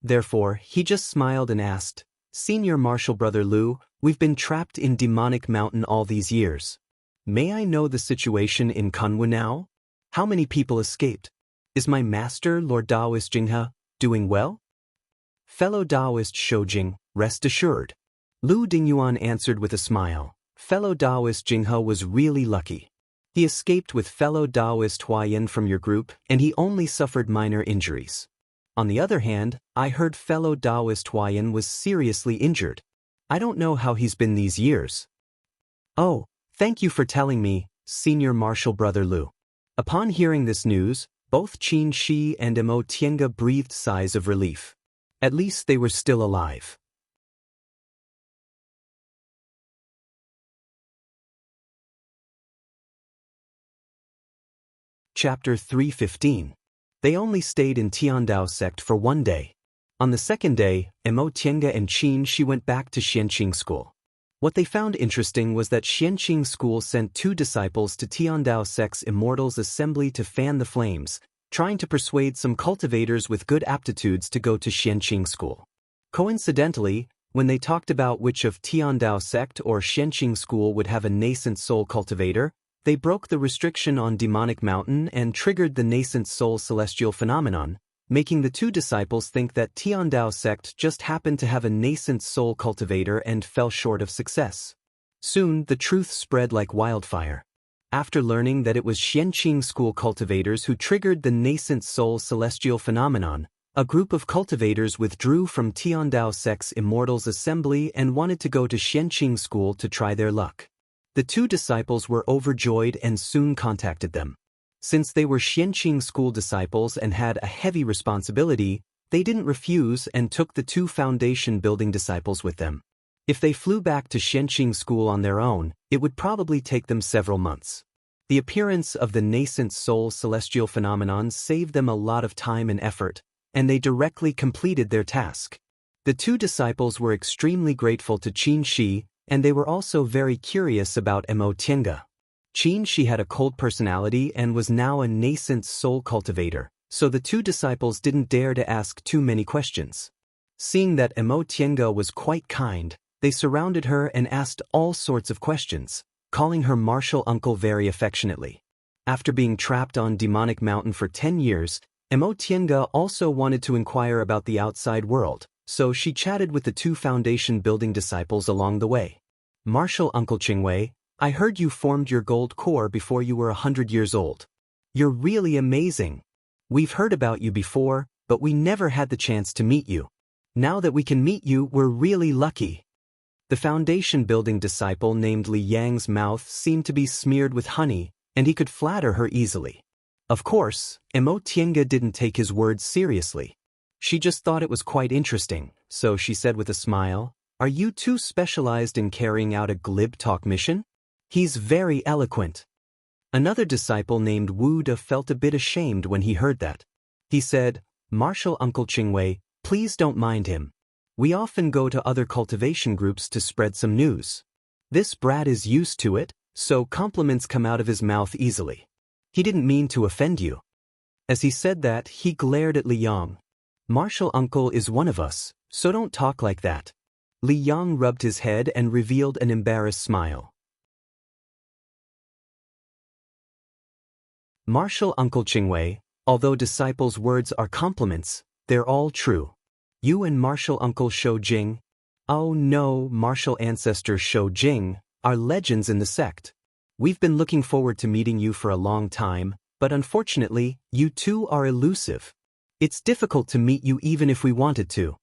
Therefore, he just smiled and asked, Senior Martial Brother Lu, we've been trapped in Demonic Mountain all these years. May I know the situation in Kunwu now? How many people escaped? Is my master, Lord Daoist Jinghe, doing well? Fellow Daoist Shoujing, rest assured. Lu Dingyuan answered with a smile. Fellow Daoist Jinghe was really lucky. He escaped with fellow Daoist Huayan from your group, and he only suffered minor injuries. On the other hand, I heard fellow Daoist Huayan was seriously injured. I don't know how he's been these years. Oh, thank you for telling me, Senior Martial Brother Lu. Upon hearing this news, both Qin Shi and Mo Tiange breathed sighs of relief. At least they were still alive. Chapter 315. They only stayed in Tiandao sect for one day. On the second day, Mo Tiange and Qin Shi went back to Xianxia school. What they found interesting was that Xianxia school sent 2 disciples to Tiandao sect's Immortal's assembly to fan the flames, trying to persuade some cultivators with good aptitudes to go to Xianxia school. Coincidentally, when they talked about which of Tiandao sect or Xianxia school would have a nascent soul cultivator, they broke the restriction on demonic mountain and triggered the nascent soul celestial phenomenon, making the 2 disciples think that Tiandao sect just happened to have a nascent soul cultivator and fell short of success. Soon, the truth spread like wildfire. After learning that it was Xianxia school cultivators who triggered the nascent soul celestial phenomenon, a group of cultivators withdrew from Tiandao sect's Immortal's assembly and wanted to go to Xianxia school to try their luck. The 2 disciples were overjoyed and soon contacted them. Since they were Xianxia school disciples and had a heavy responsibility, they didn't refuse and took the 2 foundation building disciples with them. If they flew back to Xianxia school on their own, it would probably take them several months. The appearance of the nascent soul celestial phenomenon saved them a lot of time and effort, and they directly completed their task. The 2 disciples were extremely grateful to Qin Shi, and they were also very curious about Mo Tiange. Qin Shi had a cold personality and was now a nascent soul cultivator, so the 2 disciples didn't dare to ask too many questions. Seeing that Mo Tiange was quite kind, they surrounded her and asked all sorts of questions, calling her martial uncle very affectionately. After being trapped on Demonic Mountain for 10 years, Mo Tiange also wanted to inquire about the outside world, so she chatted with the 2 foundation building disciples along the way. Martial Uncle Qingwei, I heard you formed your gold core before you were 100 years old. You're really amazing. We've heard about you before, but we never had the chance to meet you. Now that we can meet you, we're really lucky. The foundation building disciple named Li Yang's mouth seemed to be smeared with honey, and he could flatter her easily. Of course, Mo Tiange didn't take his words seriously. She just thought it was quite interesting, so she said with a smile, Are you 2 specialized in carrying out a glib talk mission? He's very eloquent. Another disciple named Wu De felt a bit ashamed when he heard that. He said, Martial Uncle Qingwei, please don't mind him. We often go to other cultivation groups to spread some news. This brat is used to it, so compliments come out of his mouth easily. He didn't mean to offend you. As he said that, he glared at Li Yang. Martial Uncle is one of us, so don't talk like that. Li Yang rubbed his head and revealed an embarrassed smile. Martial Uncle Qingwei, although disciples' words are compliments, they're all true. You and Martial Uncle Shou Jing, oh no, Martial Ancestor Shou Jing, are legends in the sect. We've been looking forward to meeting you for a long time, but unfortunately, you 2 are elusive. It's difficult to meet you even if we wanted to.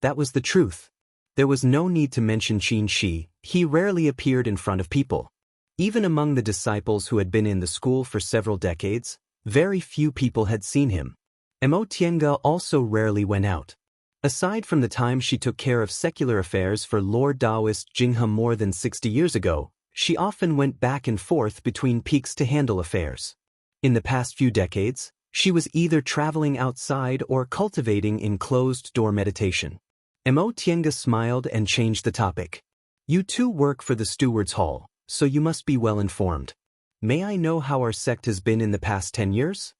That was the truth. There was no need to mention Qin Shi, he rarely appeared in front of people. Even among the disciples who had been in the school for several decades, very few people had seen him. Mo Tiange also rarely went out. Aside from the time she took care of secular affairs for Lord Daoist Jinghe more than 60 years ago, she often went back and forth between peaks to handle affairs. In the past few decades, she was either traveling outside or cultivating in closed-door meditation. Mo Tiange smiled and changed the topic. You 2 work for the Steward's Hall, so you must be well informed. May I know how our sect has been in the past 10 years?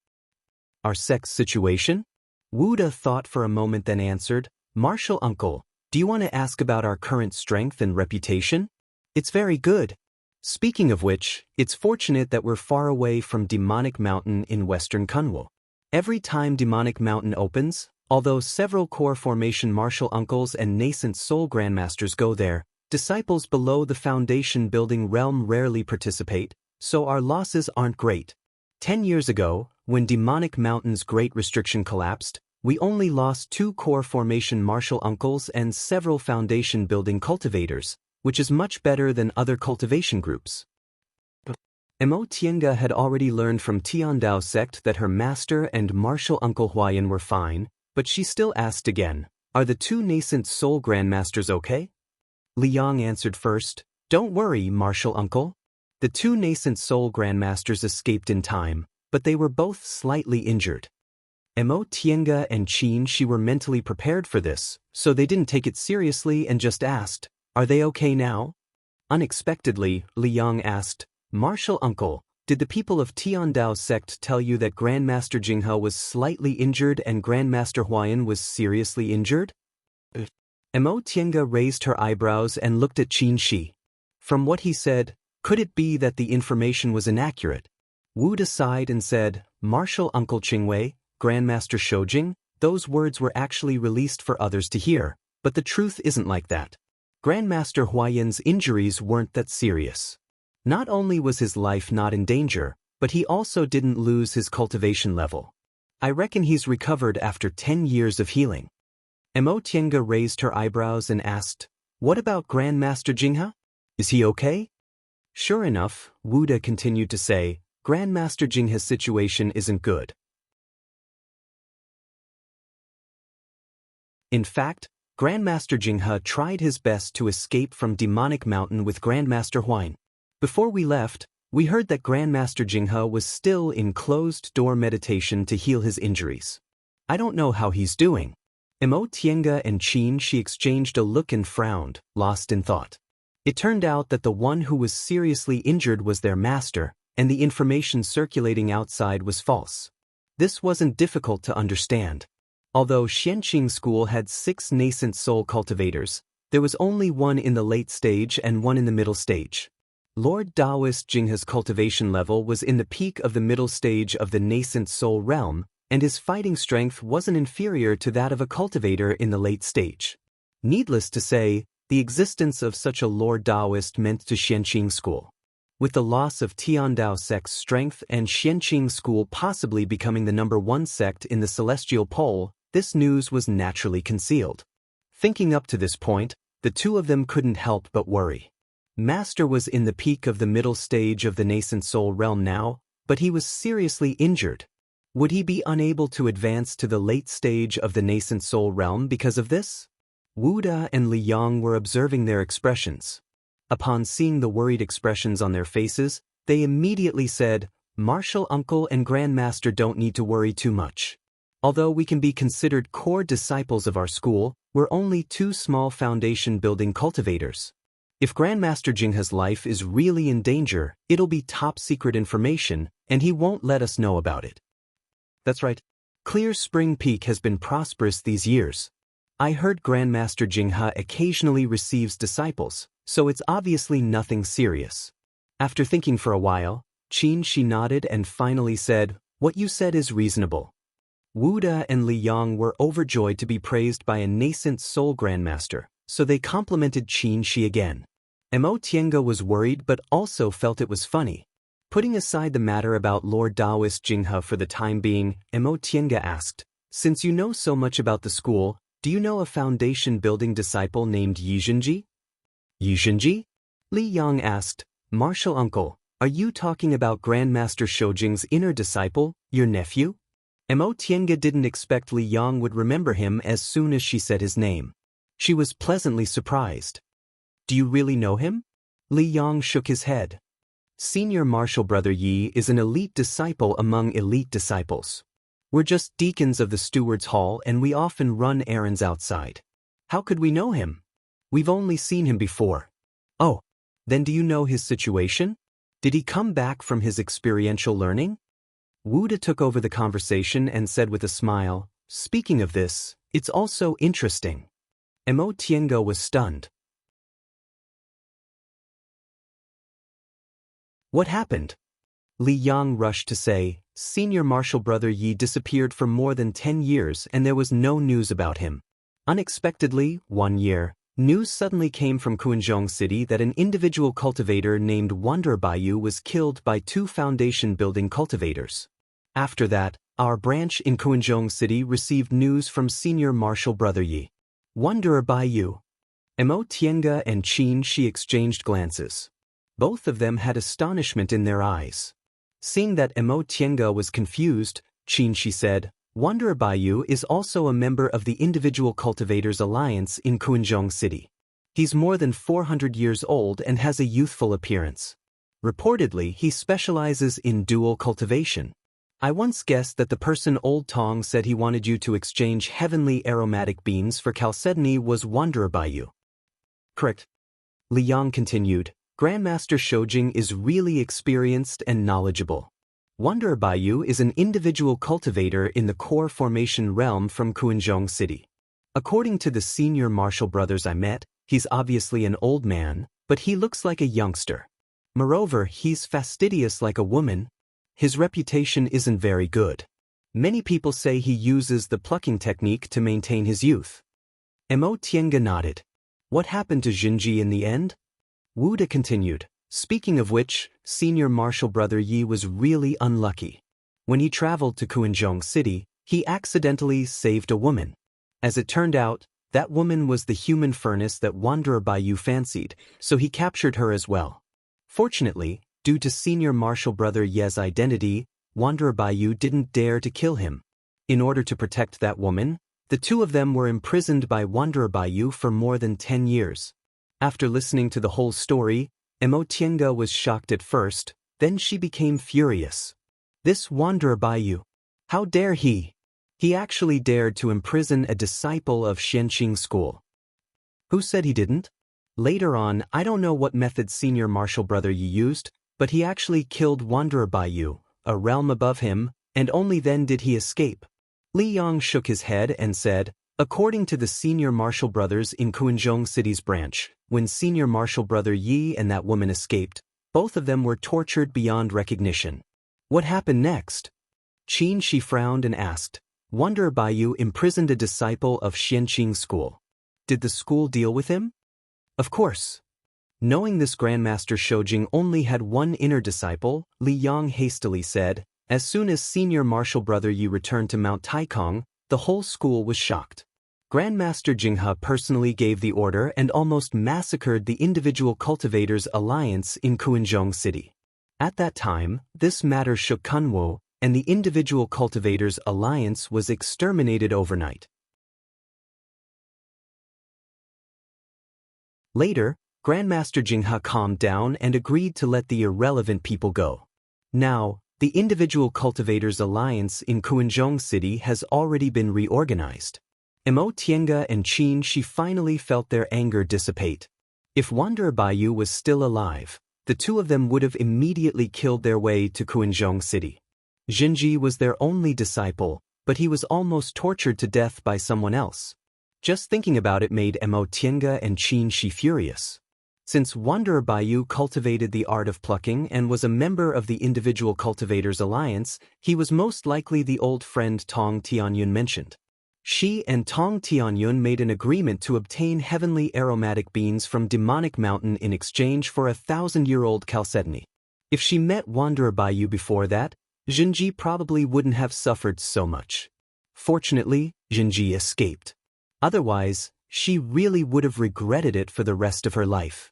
Our sect's situation? Wu De thought for a moment then answered, Martial Uncle, do you want to ask about our current strength and reputation? It's very good. Speaking of which, it's fortunate that we're far away from Demonic Mountain in western Kunwo. Every time Demonic Mountain opens, although several core formation martial uncles and nascent soul grandmasters go there, disciples below the foundation building realm rarely participate, so our losses aren't great. 10 years ago, when Demonic Mountain's Great Restriction collapsed, we only lost 2 core formation martial uncles and several foundation building cultivators, which is much better than other cultivation groups. Tiange had already learned from Tiandao sect that her master and martial uncle Huayan were fine, but she still asked again, "Are the 2 nascent soul grandmasters okay?" Liang answered first, "Don't worry, martial uncle." The 2 nascent soul grandmasters escaped in time, but they were both slightly injured. Tiange and Xianxia were mentally prepared for this, so they didn't take it seriously and just asked, "Are they okay now?" Unexpectedly, Liang asked, "Martial uncle, did the people of Tiandao sect tell you that Grandmaster Jinghe was slightly injured and Grandmaster Huayan was seriously injured?" Tiange raised her eyebrows and looked at Xianxia. From what he said, could it be that the information was inaccurate? Wu sighed and said, "Martial uncle Qingwei, Grandmaster Shoujing, those words were actually released for others to hear, but the truth isn't like that. Grandmaster Huayan's injuries weren't that serious. Not only was his life not in danger, but he also didn't lose his cultivation level. I reckon he's recovered after 10 years of healing." Tiange raised her eyebrows and asked, "What about Grandmaster Jinghe? Is he okay?" Sure enough, Wu continued to say, "Grandmaster Jinghe's situation isn't good. In fact, Grandmaster Jinghe tried his best to escape from Demonic Mountain with Grandmaster Huayan. Before we left, we heard that Grandmaster Jinghe was still in closed-door meditation to heal his injuries. I don't know how he's doing." Tiange and Xianxia exchanged a look and frowned, lost in thought. It turned out that the one who was seriously injured was their master, and the information circulating outside was false. This wasn't difficult to understand. Although Xianxing School had 6 nascent soul cultivators, there was only 1 in the late stage and 1 in the middle stage. Lord Daoist Jinghe's cultivation level was in the peak of the middle stage of the nascent soul realm, and his fighting strength wasn't inferior to that of a cultivator in the late stage. Needless to say, the existence of such a Lord Daoist meant to Xianxing School. With the loss of Tiandao sect's strength and Xianxing School possibly becoming the #1 sect in the celestial pole, this news was naturally concealed. Thinking up to this point, the 2 of them couldn't help but worry. Master was in the peak of the middle stage of the nascent soul realm now, but he was seriously injured. Would he be unable to advance to the late stage of the nascent soul realm because of this? Wu and Liang were observing their expressions. Upon seeing the worried expressions on their faces, they immediately said, "Martial uncle and grandmaster don't need to worry too much. Although we can be considered core disciples of our school, we're only 2 small foundation building cultivators. If Grandmaster Jinghe's life is really in danger, it'll be top secret information, and he won't let us know about it." That's right. Clear Spring Peak has been prosperous these years. I heard Grandmaster Jinghe occasionally receives disciples, so it's obviously nothing serious. After thinking for a while, Xianxia nodded and finally said, "What you said is reasonable." Wu and Liang were overjoyed to be praised by a nascent soul grandmaster, so they complimented Xianxia again. Tiange was worried but also felt it was funny. Putting aside the matter about Lord Daoist Jinghe for the time being, Tiange asked, "Since you know so much about the school, do you know a foundation-building disciple named Yizhenji?" "Yizhenji?" Liang asked, "Martial uncle, are you talking about Grandmaster Shoujing's inner disciple, your nephew?" Tiange didn't expect Liang would remember him as soon as she said his name. She was pleasantly surprised. "Do you really know him?" Liang shook his head. "Senior Martial Brother Yi is an elite disciple among elite disciples. We're just deacons of the Steward's Hall and we often run errands outside. How could we know him? We've only seen him before." "Oh, then do you know his situation? Did he come back from his experiential learning?" Wu took over the conversation and said with a smile, "Speaking of this, it's also interesting." Tiange was stunned. What happened? Li Yang rushed to say, Senior Marshal Brother Yi disappeared for more than 10 years and there was no news about him. Unexpectedly, one year, news suddenly came from Kuanzhong City that an individual cultivator named Wanderer Baiyu was killed by 2 foundation-building cultivators. After that, our branch in Kuanzhong City received news from Senior Marshal Brother Yi. Wanderer Baiyu. Mo Tiange and Qin Shi exchanged glances. Both of them had astonishment in their eyes. Seeing that Mo Tiange was confused, Qin Shi said, Wanderer Baiyu is also a member of the Individual Cultivators Alliance in Kuanzhong City. He's more than 400 years old and has a youthful appearance. Reportedly, he specializes in dual cultivation. I once guessed that the person Old Tong said he wanted you to exchange heavenly aromatic beans for chalcedony was Wanderer Baiyu. Correct. Li Yang continued, Grandmaster Shoujing is really experienced and knowledgeable. Wanderer Baiyu is an individual cultivator in the core formation realm from Kuanzhong City. According to the senior martial brothers I met, he's obviously an old man, but he looks like a youngster. Moreover, he's fastidious like a woman. His reputation isn't very good. Many people say he uses the plucking technique to maintain his youth. Mo Tiange nodded. What happened to Jinji in the end? Wu De continued. Speaking of which, Senior Marshal Brother Yi was really unlucky. When he traveled to Kuanzhong City, he accidentally saved a woman. As it turned out, that woman was the human furnace that Wanderer Baiyu fancied, so he captured her as well. Fortunately, due to Senior Marshal Brother Ye's identity, Wanderer Baiyu didn't dare to kill him. In order to protect that woman, the 2 of them were imprisoned by Wanderer Baiyu for more than 10 years. After listening to the whole story, Mo Tiange was shocked at first, then she became furious. This Wanderer Baiyu. How dare he? He actually dared to imprison a disciple of Xianxia school. Who said he didn't? Later on, I don't know what method Senior Marshal Brother Yi used, but he actually killed Wanderer Baiyu, a realm above him, and only then did he escape. Li Yang shook his head and said, according to the Senior Marshal Brothers in Kuanzhong City's branch, when Senior Marshal Brother Yi and that woman escaped, both of them were tortured beyond recognition. What happened next? Qin Shi frowned and asked, Wanderer Baiyu imprisoned a disciple of Xianxia school. Did the school deal with him? Of course. Knowing this Grandmaster Shoujing only had one inner disciple, Li Yang hastily said, as soon as Senior Marshal Brother Yi returned to Mount Taikong, the whole school was shocked. Grandmaster Jinghe personally gave the order and almost massacred the Individual Cultivators Alliance in Kuanzhong City. At that time, this matter shook Kunwu, and the Individual Cultivators Alliance was exterminated overnight. Later, Grandmaster Jinghe calmed down and agreed to let the irrelevant people go. Now, the Individual Cultivators Alliance in Kuanzhong City has already been reorganized. Mo Tiange and Qin Shi finally felt their anger dissipate. If Wanderer Baiyu was still alive, the 2 of them would have immediately killed their way to Kuanzhong City. Jinji was their only disciple, but he was almost tortured to death by someone else. Just thinking about it made Mo Tiange and Qin Shi furious. Since Wanderer Baiyu cultivated the art of plucking and was a member of the Individual Cultivators Alliance, he was most likely the old friend Tong Tianyun mentioned. She and Tong Tianyun made an agreement to obtain heavenly aromatic beans from Demonic Mountain in exchange for a 1,000-year-old chalcedony. If she met Wanderer Baiyu before that, Jinji probably wouldn't have suffered so much. Fortunately, Jinji escaped. Otherwise, she really would have regretted it for the rest of her life.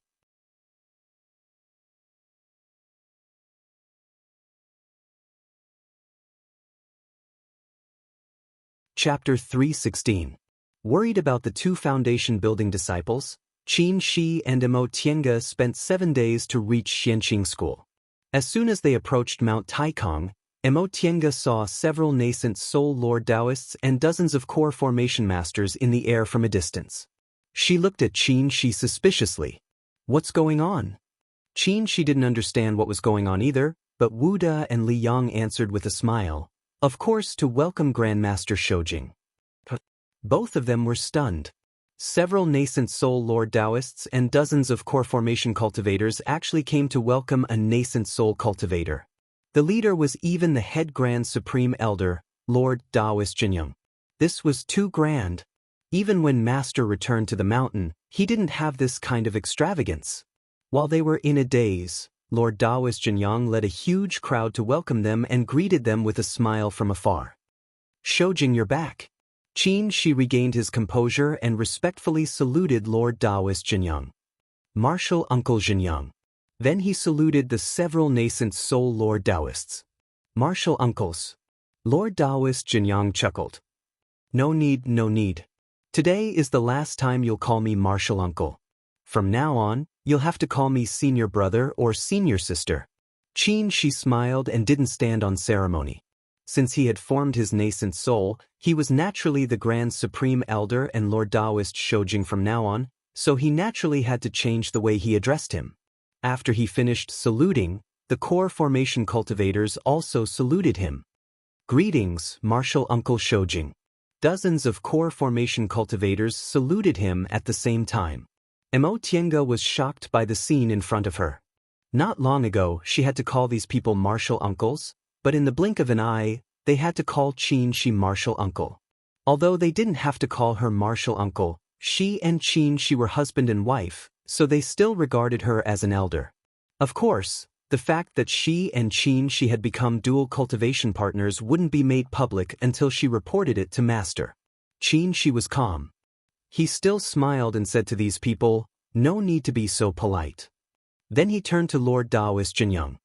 Chapter 316. Worried about the 2 foundation-building disciples, Qin Shi and Mo Tiange spent 7 days to reach Xianxia school. As soon as they approached Mount Taikong, Mo Tiange saw several nascent Soul Lord Daoists and dozens of core formation masters in the air from a distance. She looked at Qin Shi suspiciously. What's going on? Qin Shi didn't understand what was going on either, but Wu De and Li Yang answered with a smile. Of course, to welcome Grandmaster Shoujing. Both of them were stunned. Several nascent soul Lord Daoists and dozens of core formation cultivators actually came to welcome a nascent soul cultivator. The leader was even the head Grand Supreme Elder, Lord Daoist Jinyang. This was too grand. Even when Master returned to the mountain, he didn't have this kind of extravagance. While they were in a daze, Lord Daoist Jinyang led a huge crowd to welcome them and greeted them with a smile from afar. "Shoujing, you're back." She regained his composure and respectfully saluted Lord Daoist Jinyang. "Martial Uncle Jinyang." Then he saluted the several nascent soul Lord Daoists. "Martial uncles." Lord Daoist Jinyang chuckled. No need. Today is the last time you'll call me martial uncle. From now on, you'll have to call me senior brother or senior sister." She smiled and didn't stand on ceremony. Since he had formed his nascent soul, he was naturally the Grand Supreme Elder and Lord Daoist Shoujing from now on, so he naturally had to change the way he addressed him. After he finished saluting, the core formation cultivators also saluted him. "Greetings, Martial Uncle Shoujing." Dozens of core formation cultivators saluted him at the same time. Tiange was shocked by the scene in front of her. Not long ago, she had to call these people martial uncles, but in the blink of an eye, they had to call she martial uncle. Although they didn't have to call her martial uncle, she and she were husband and wife, so they still regarded her as an elder. Of course, the fact that she and she had become dual cultivation partners wouldn't be made public until she reported it to Master. She was calm. He still smiled and said to these people, "No need to be so polite." Then he turned to Lord Daoist Jinyang.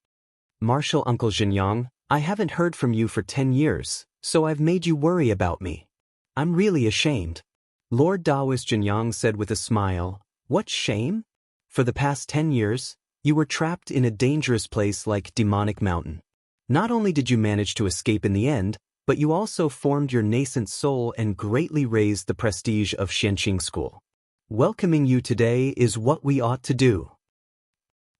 "Martial Uncle Jinyang, I haven't heard from you for 10 years, so I've made you worry about me. I'm really ashamed." Lord Daoist Jinyang said with a smile, "What shame? For the past 10 years, you were trapped in a dangerous place like Demonic Mountain. Not only did you manage to escape in the end, but you also formed your nascent soul and greatly raised the prestige of Xianxia School. Welcoming you today is what we ought to do."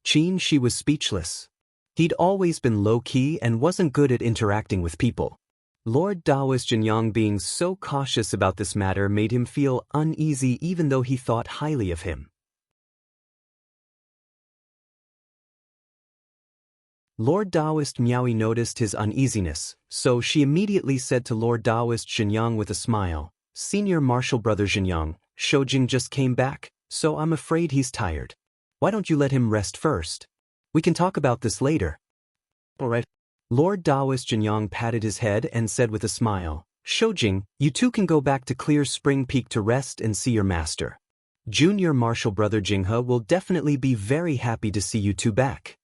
She was speechless. He'd always been low-key and wasn't good at interacting with people. Lord Daoist Jinyang being so cautious about this matter made him feel uneasy even though he thought highly of him. Lord Daoist Miaoi noticed his uneasiness, so she immediately said to Lord Daoist Jinyang with a smile, "Senior Martial Brother Jinyang, Shoujing just came back, so I'm afraid he's tired. Why don't you let him rest first? We can talk about this later." "Alright." Lord Daoist Jinyang patted his head and said with a smile, "Shoujing, you two can go back to Clear Spring Peak to rest and see your master. Junior Martial Brother Jinghe will definitely be very happy to see you two back."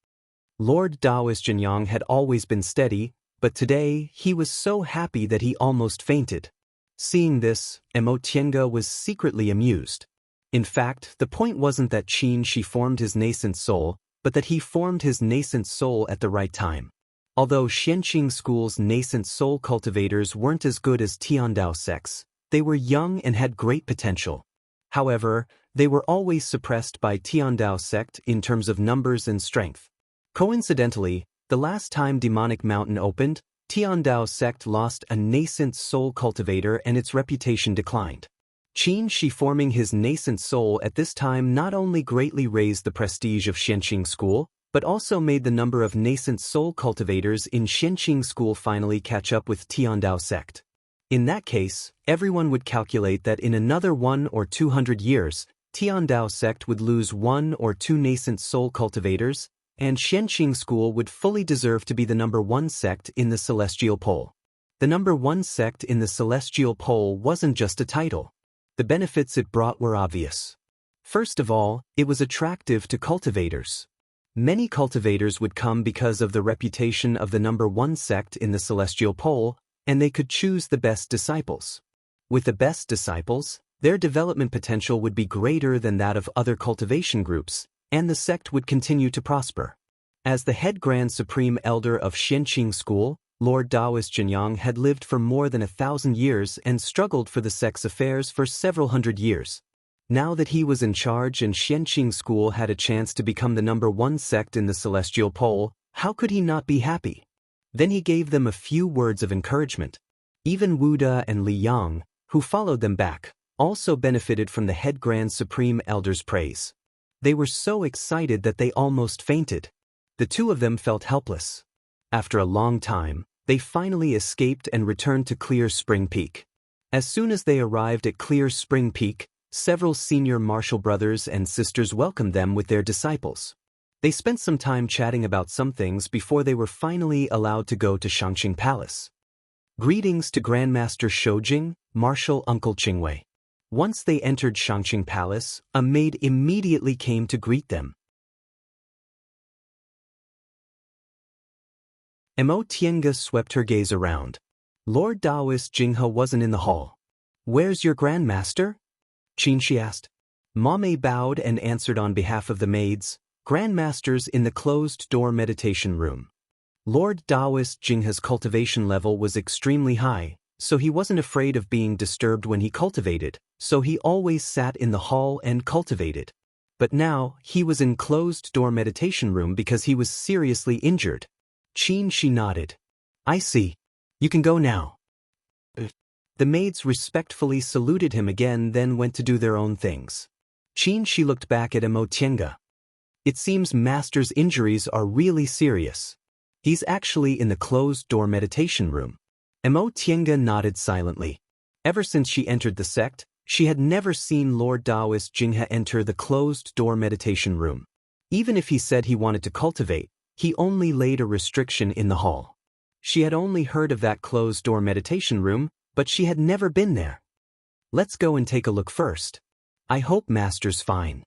Lord Daoist Jinyang had always been steady, but today he was so happy that he almost fainted. Seeing this, Tiange was secretly amused. In fact, the point wasn't that she formed his nascent soul, but that he formed his nascent soul at the right time. Although Xianxia School's nascent soul cultivators weren't as good as Tiandao sects, they were young and had great potential. However, they were always suppressed by Tiandao sect in terms of numbers and strength. Coincidentally, the last time Demonic Mountain opened, Tiandao sect lost a nascent soul cultivator and its reputation declined. Shi forming his nascent soul at this time not only greatly raised the prestige of Xianxia School, but also made the number of nascent soul cultivators in Xianxia School finally catch up with Tiandao sect. In that case, everyone would calculate that in another 100 or 200 years, Tiandao sect would lose 1 or 2 nascent soul cultivators, and Xianxia School would fully deserve to be the number 1 sect in the Celestial Pole. The number 1 sect in the Celestial Pole wasn't just a title. The benefits it brought were obvious. First of all, it was attractive to cultivators. Many cultivators would come because of the reputation of the number 1 sect in the Celestial Pole, and they could choose the best disciples. With the best disciples, their development potential would be greater than that of other cultivation groups, and the sect would continue to prosper. As the head Grand Supreme Elder of Xianxia School, Lord Daoist Jinyang had lived for more than 1,000 years and struggled for the sect's affairs for several hundred years. Now that he was in charge and Xianxia School had a chance to become the number 1 sect in the Celestial Pole, how could he not be happy? Then he gave them a few words of encouragement. Even Wu De and Li Yang, who followed them back, also benefited from the head Grand Supreme Elder's praise. They were so excited that they almost fainted. The two of them felt helpless. After a long time, they finally escaped and returned to Clear Spring Peak. As soon as they arrived at Clear Spring Peak, several senior martial brothers and sisters welcomed them with their disciples. They spent some time chatting about some things before they were finally allowed to go to Shangqing Palace. Greetings to Grandmaster Shoujing, Martial Uncle Qingwei. Once they entered Shangqing Palace, a maid immediately came to greet them. Mo Tiange swept her gaze around. Lord Daoist Jinghe wasn't in the hall. Where's your grandmaster? Xianxia asked. Mame bowed and answered on behalf of the maids, Grandmaster's in the closed-door meditation room. Lord Daoist Jinghe's cultivation level was extremely high, so he wasn't afraid of being disturbed when he cultivated, so he always sat in the hall and cultivated. But now, he was in closed-door meditation room because he was seriously injured. Xianxia nodded. I see. You can go now. The maids respectfully saluted him again, then went to do their own things. Xianxia looked back at Mo Tiange. It seems Master's injuries are really serious. He's actually in the closed-door meditation room. Mo Tiange nodded silently. Ever since she entered the sect, she had never seen Lord Daoist Jinghe enter the closed-door meditation room. Even if he said he wanted to cultivate, he only laid a restriction in the hall. She had only heard of that closed-door meditation room, but she had never been there. Let's go and take a look first. I hope Master's fine.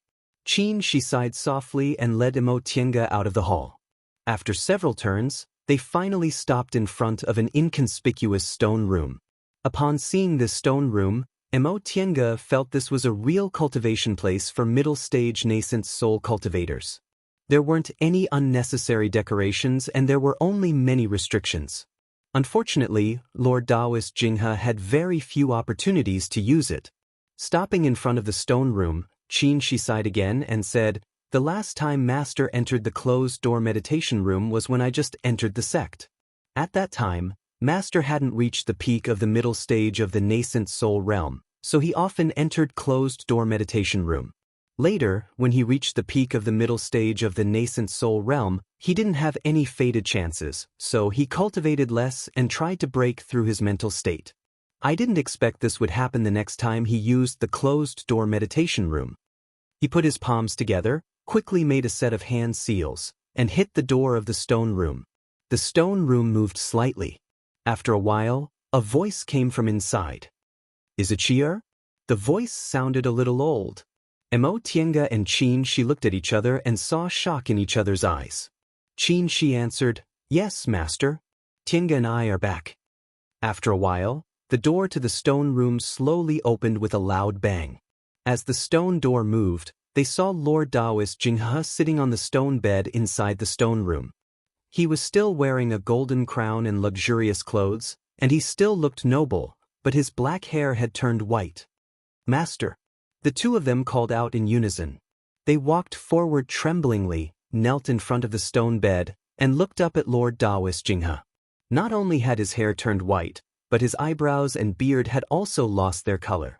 Xianxia sighed softly and led Mo Tiange out of the hall. After several turns, they finally stopped in front of an inconspicuous stone room. Upon seeing this stone room, Mo Tiange felt this was a real cultivation place for middle-stage nascent soul cultivators. There weren't any unnecessary decorations and there were only many restrictions. Unfortunately, Lord Daoist Jinghe had very few opportunities to use it. Stopping in front of the stone room, Xianxia sighed again and said, The last time Master entered the closed-door meditation room was when I just entered the sect. At that time, Master hadn't reached the peak of the middle stage of the nascent soul realm, so he often entered closed-door meditation room. Later, when he reached the peak of the middle stage of the nascent soul realm, he didn't have any faded chances, so he cultivated less and tried to break through his mental state. I didn't expect this would happen the next time he used the closed-door meditation room. He put his palms together, quickly made a set of hand seals, and hit the door of the stone room. The stone room moved slightly. After a while, a voice came from inside. Is it Xier? The voice sounded a little old. Mo Tiange and Xianxia looked at each other and saw shock in each other's eyes. Xianxia answered, Yes, Master. Tiange and I are back. After a while, the door to the stone room slowly opened with a loud bang. As the stone door moved, they saw Lord Daoist Jinghe sitting on the stone bed inside the stone room. He was still wearing a golden crown and luxurious clothes, and he still looked noble, but his black hair had turned white. Master. The two of them called out in unison. They walked forward tremblingly, knelt in front of the stone bed, and looked up at Lord Daoist Jinghe. Not only had his hair turned white, but his eyebrows and beard had also lost their color.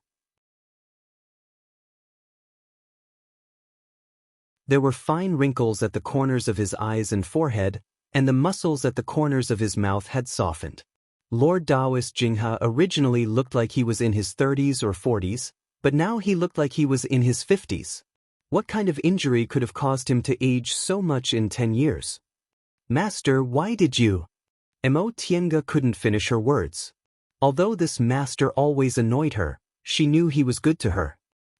There were fine wrinkles at the corners of his eyes and forehead, and the muscles at the corners of his mouth had softened. Lord Daoist Jinghe originally looked like he was in his 30s or 40s, but now he looked like he was in his 50s. What kind of injury could have caused him to age so much in 10 years? Master, why did you? Mo Tiange couldn't finish her words. Although this master always annoyed her, she knew he was good to her.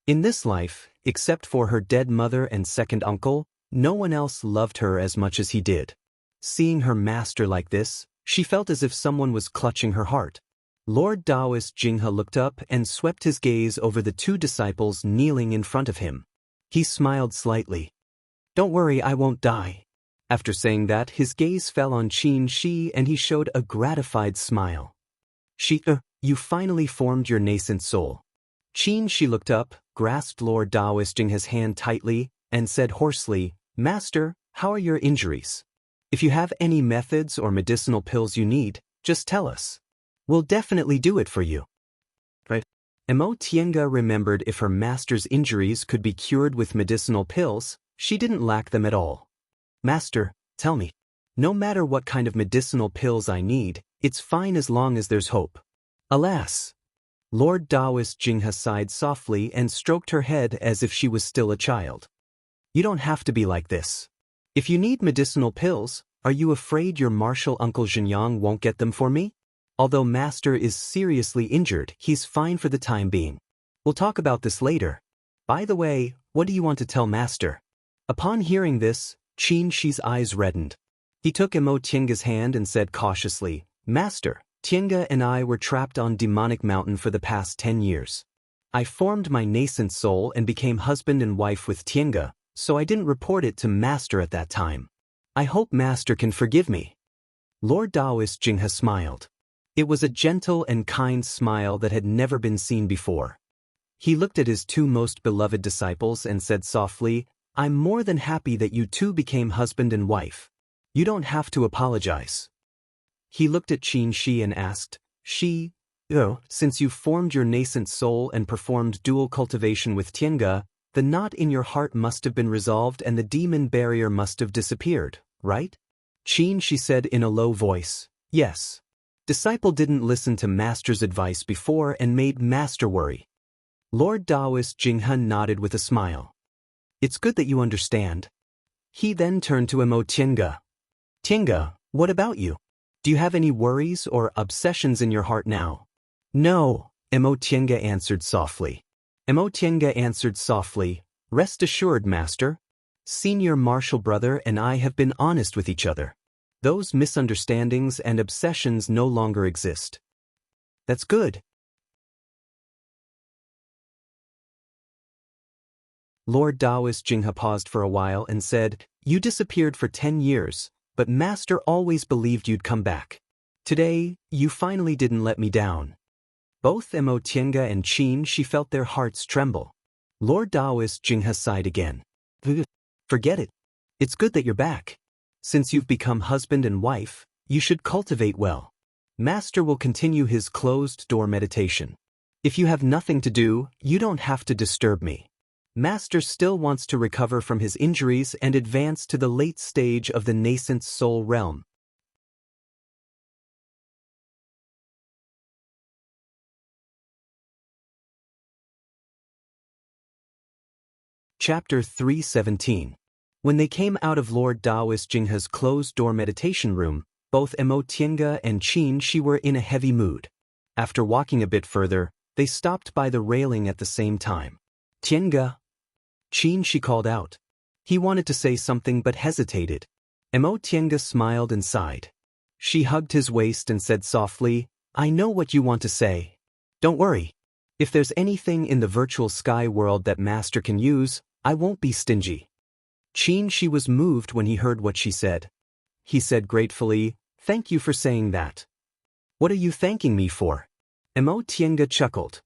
In this life, except for her dead mother and second uncle, no one else loved her as much as he did. Seeing her master like this, she felt as if someone was clutching her heart. Lord Daoist Jinghe looked up and swept his gaze over the two disciples kneeling in front of him. He smiled slightly. Don't worry, I won't die. After saying that, his gaze fell on Xianxia and he showed a gratified smile. Xia, you finally formed your nascent soul. Xianxia looked up, grasped Lord Daoist Jinghe's hand tightly, and said hoarsely, Master, how are your injuries? If you have any methods or medicinal pills you need, just tell us. We'll definitely do it for you. Right? Tienga remembered if her master's injuries could be cured with medicinal pills, she didn't lack them at all. Master, tell me. No matter what kind of medicinal pills I need, it's fine as long as there's hope. Alas! Lord Daoist Jinghe sighed softly and stroked her head as if she was still a child. You don't have to be like this. If you need medicinal pills, are you afraid your martial uncle Xianxia won't get them for me? Although Master is seriously injured, he's fine for the time being. We'll talk about this later. By the way, what do you want to tell Master? Upon hearing this, Xianxia's eyes reddened. He took Tienga's hand and said cautiously, Master, Tienga and I were trapped on Demonic Mountain for the past 10 years. I formed my nascent soul and became husband and wife with Tienga, so I didn't report it to Master at that time. I hope Master can forgive me. Lord Daoist Jinghe smiled. It was a gentle and kind smile that had never been seen before. He looked at his two most beloved disciples and said softly, I'm more than happy that you two became husband and wife. You don't have to apologize. He looked at Xianxia and asked, since you formed your nascent soul and performed dual cultivation with Tienga, the knot in your heart must have been resolved and the demon barrier must have disappeared, right? Xianxia said in a low voice, yes. Disciple didn't listen to Master's advice before and made Master worry. Lord Daoist Jinghe nodded with a smile. It's good that you understand. He then turned to Tienga. Tienga, what about you? Do you have any worries or obsessions in your heart now? No, Tienga answered softly. Tienga answered softly, rest assured, Master. Senior martial brother and I have been honest with each other. Those misunderstandings and obsessions no longer exist. That's good. Lord Daoist Jinghe paused for a while and said, You disappeared for 10 years, but Master always believed you'd come back. Today, you finally didn't let me down. Both Tienga and Xianxia felt their hearts tremble. Lord Daoist Jinghe sighed again. Forget it. It's good that you're back. Since you've become husband and wife, you should cultivate well. Master will continue his closed-door meditation. If you have nothing to do, you don't have to disturb me. Master still wants to recover from his injuries and advance to the late stage of the nascent soul realm. Chapter 317. When they came out of Lord Daoist Jinghe's closed-door meditation room, both Tienga and Xianxia were in a heavy mood. After walking a bit further, they stopped by the railing at the same time. Tienga, Xianxia called out. He wanted to say something but hesitated. Tienga smiled and sighed. She hugged his waist and said softly, I know what you want to say. Don't worry. If there's anything in the virtual sky world that Master can use, I won't be stingy. Xianxia was moved when he heard what she said. He said gratefully, Thank you for saying that. What are you thanking me for? Tienga chuckled.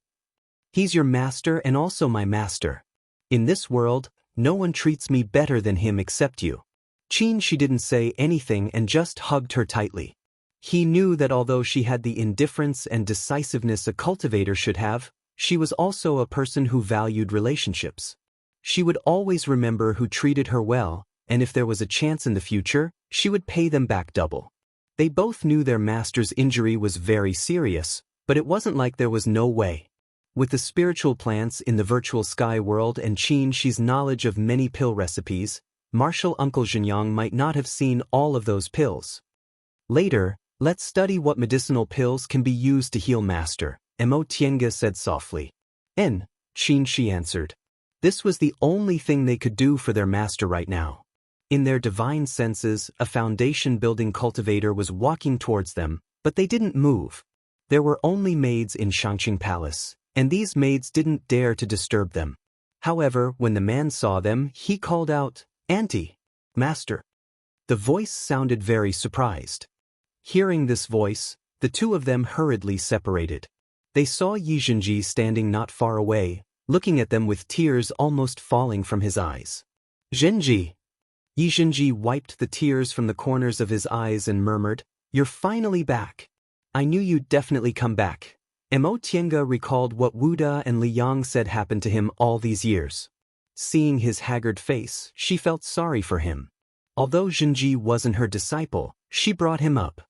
He's your master and also my master. In this world, no one treats me better than him except you. Xianxia didn't say anything and just hugged her tightly. He knew that although she had the indifference and decisiveness a cultivator should have, she was also a person who valued relationships. She would always remember who treated her well, and if there was a chance in the future, she would pay them back double. They both knew their master's injury was very serious, but it wasn't like there was no way. With the spiritual plants in the virtual sky world and Xianxia's knowledge of many pill recipes, martial Uncle Xianxia might not have seen all of those pills. Later, let's study what medicinal pills can be used to heal Master, Tienga said softly. Xianxia answered. This was the only thing they could do for their master right now. In their divine senses, a foundation-building cultivator was walking towards them, but they didn't move. There were only maids in Shangqing Palace, and these maids didn't dare to disturb them. However, when the man saw them, he called out, Auntie, Master. The voice sounded very surprised. Hearing this voice, the two of them hurriedly separated. They saw Yizhenji standing not far away, looking at them with tears almost falling from his eyes. Zhenji! Yizhenji wiped the tears from the corners of his eyes and murmured, You're finally back. I knew you'd definitely come back. Mo Tiange recalled what Wuda and Liang said happened to him all these years. Seeing his haggard face, she felt sorry for him. Although Zhenji wasn't her disciple, she brought him up.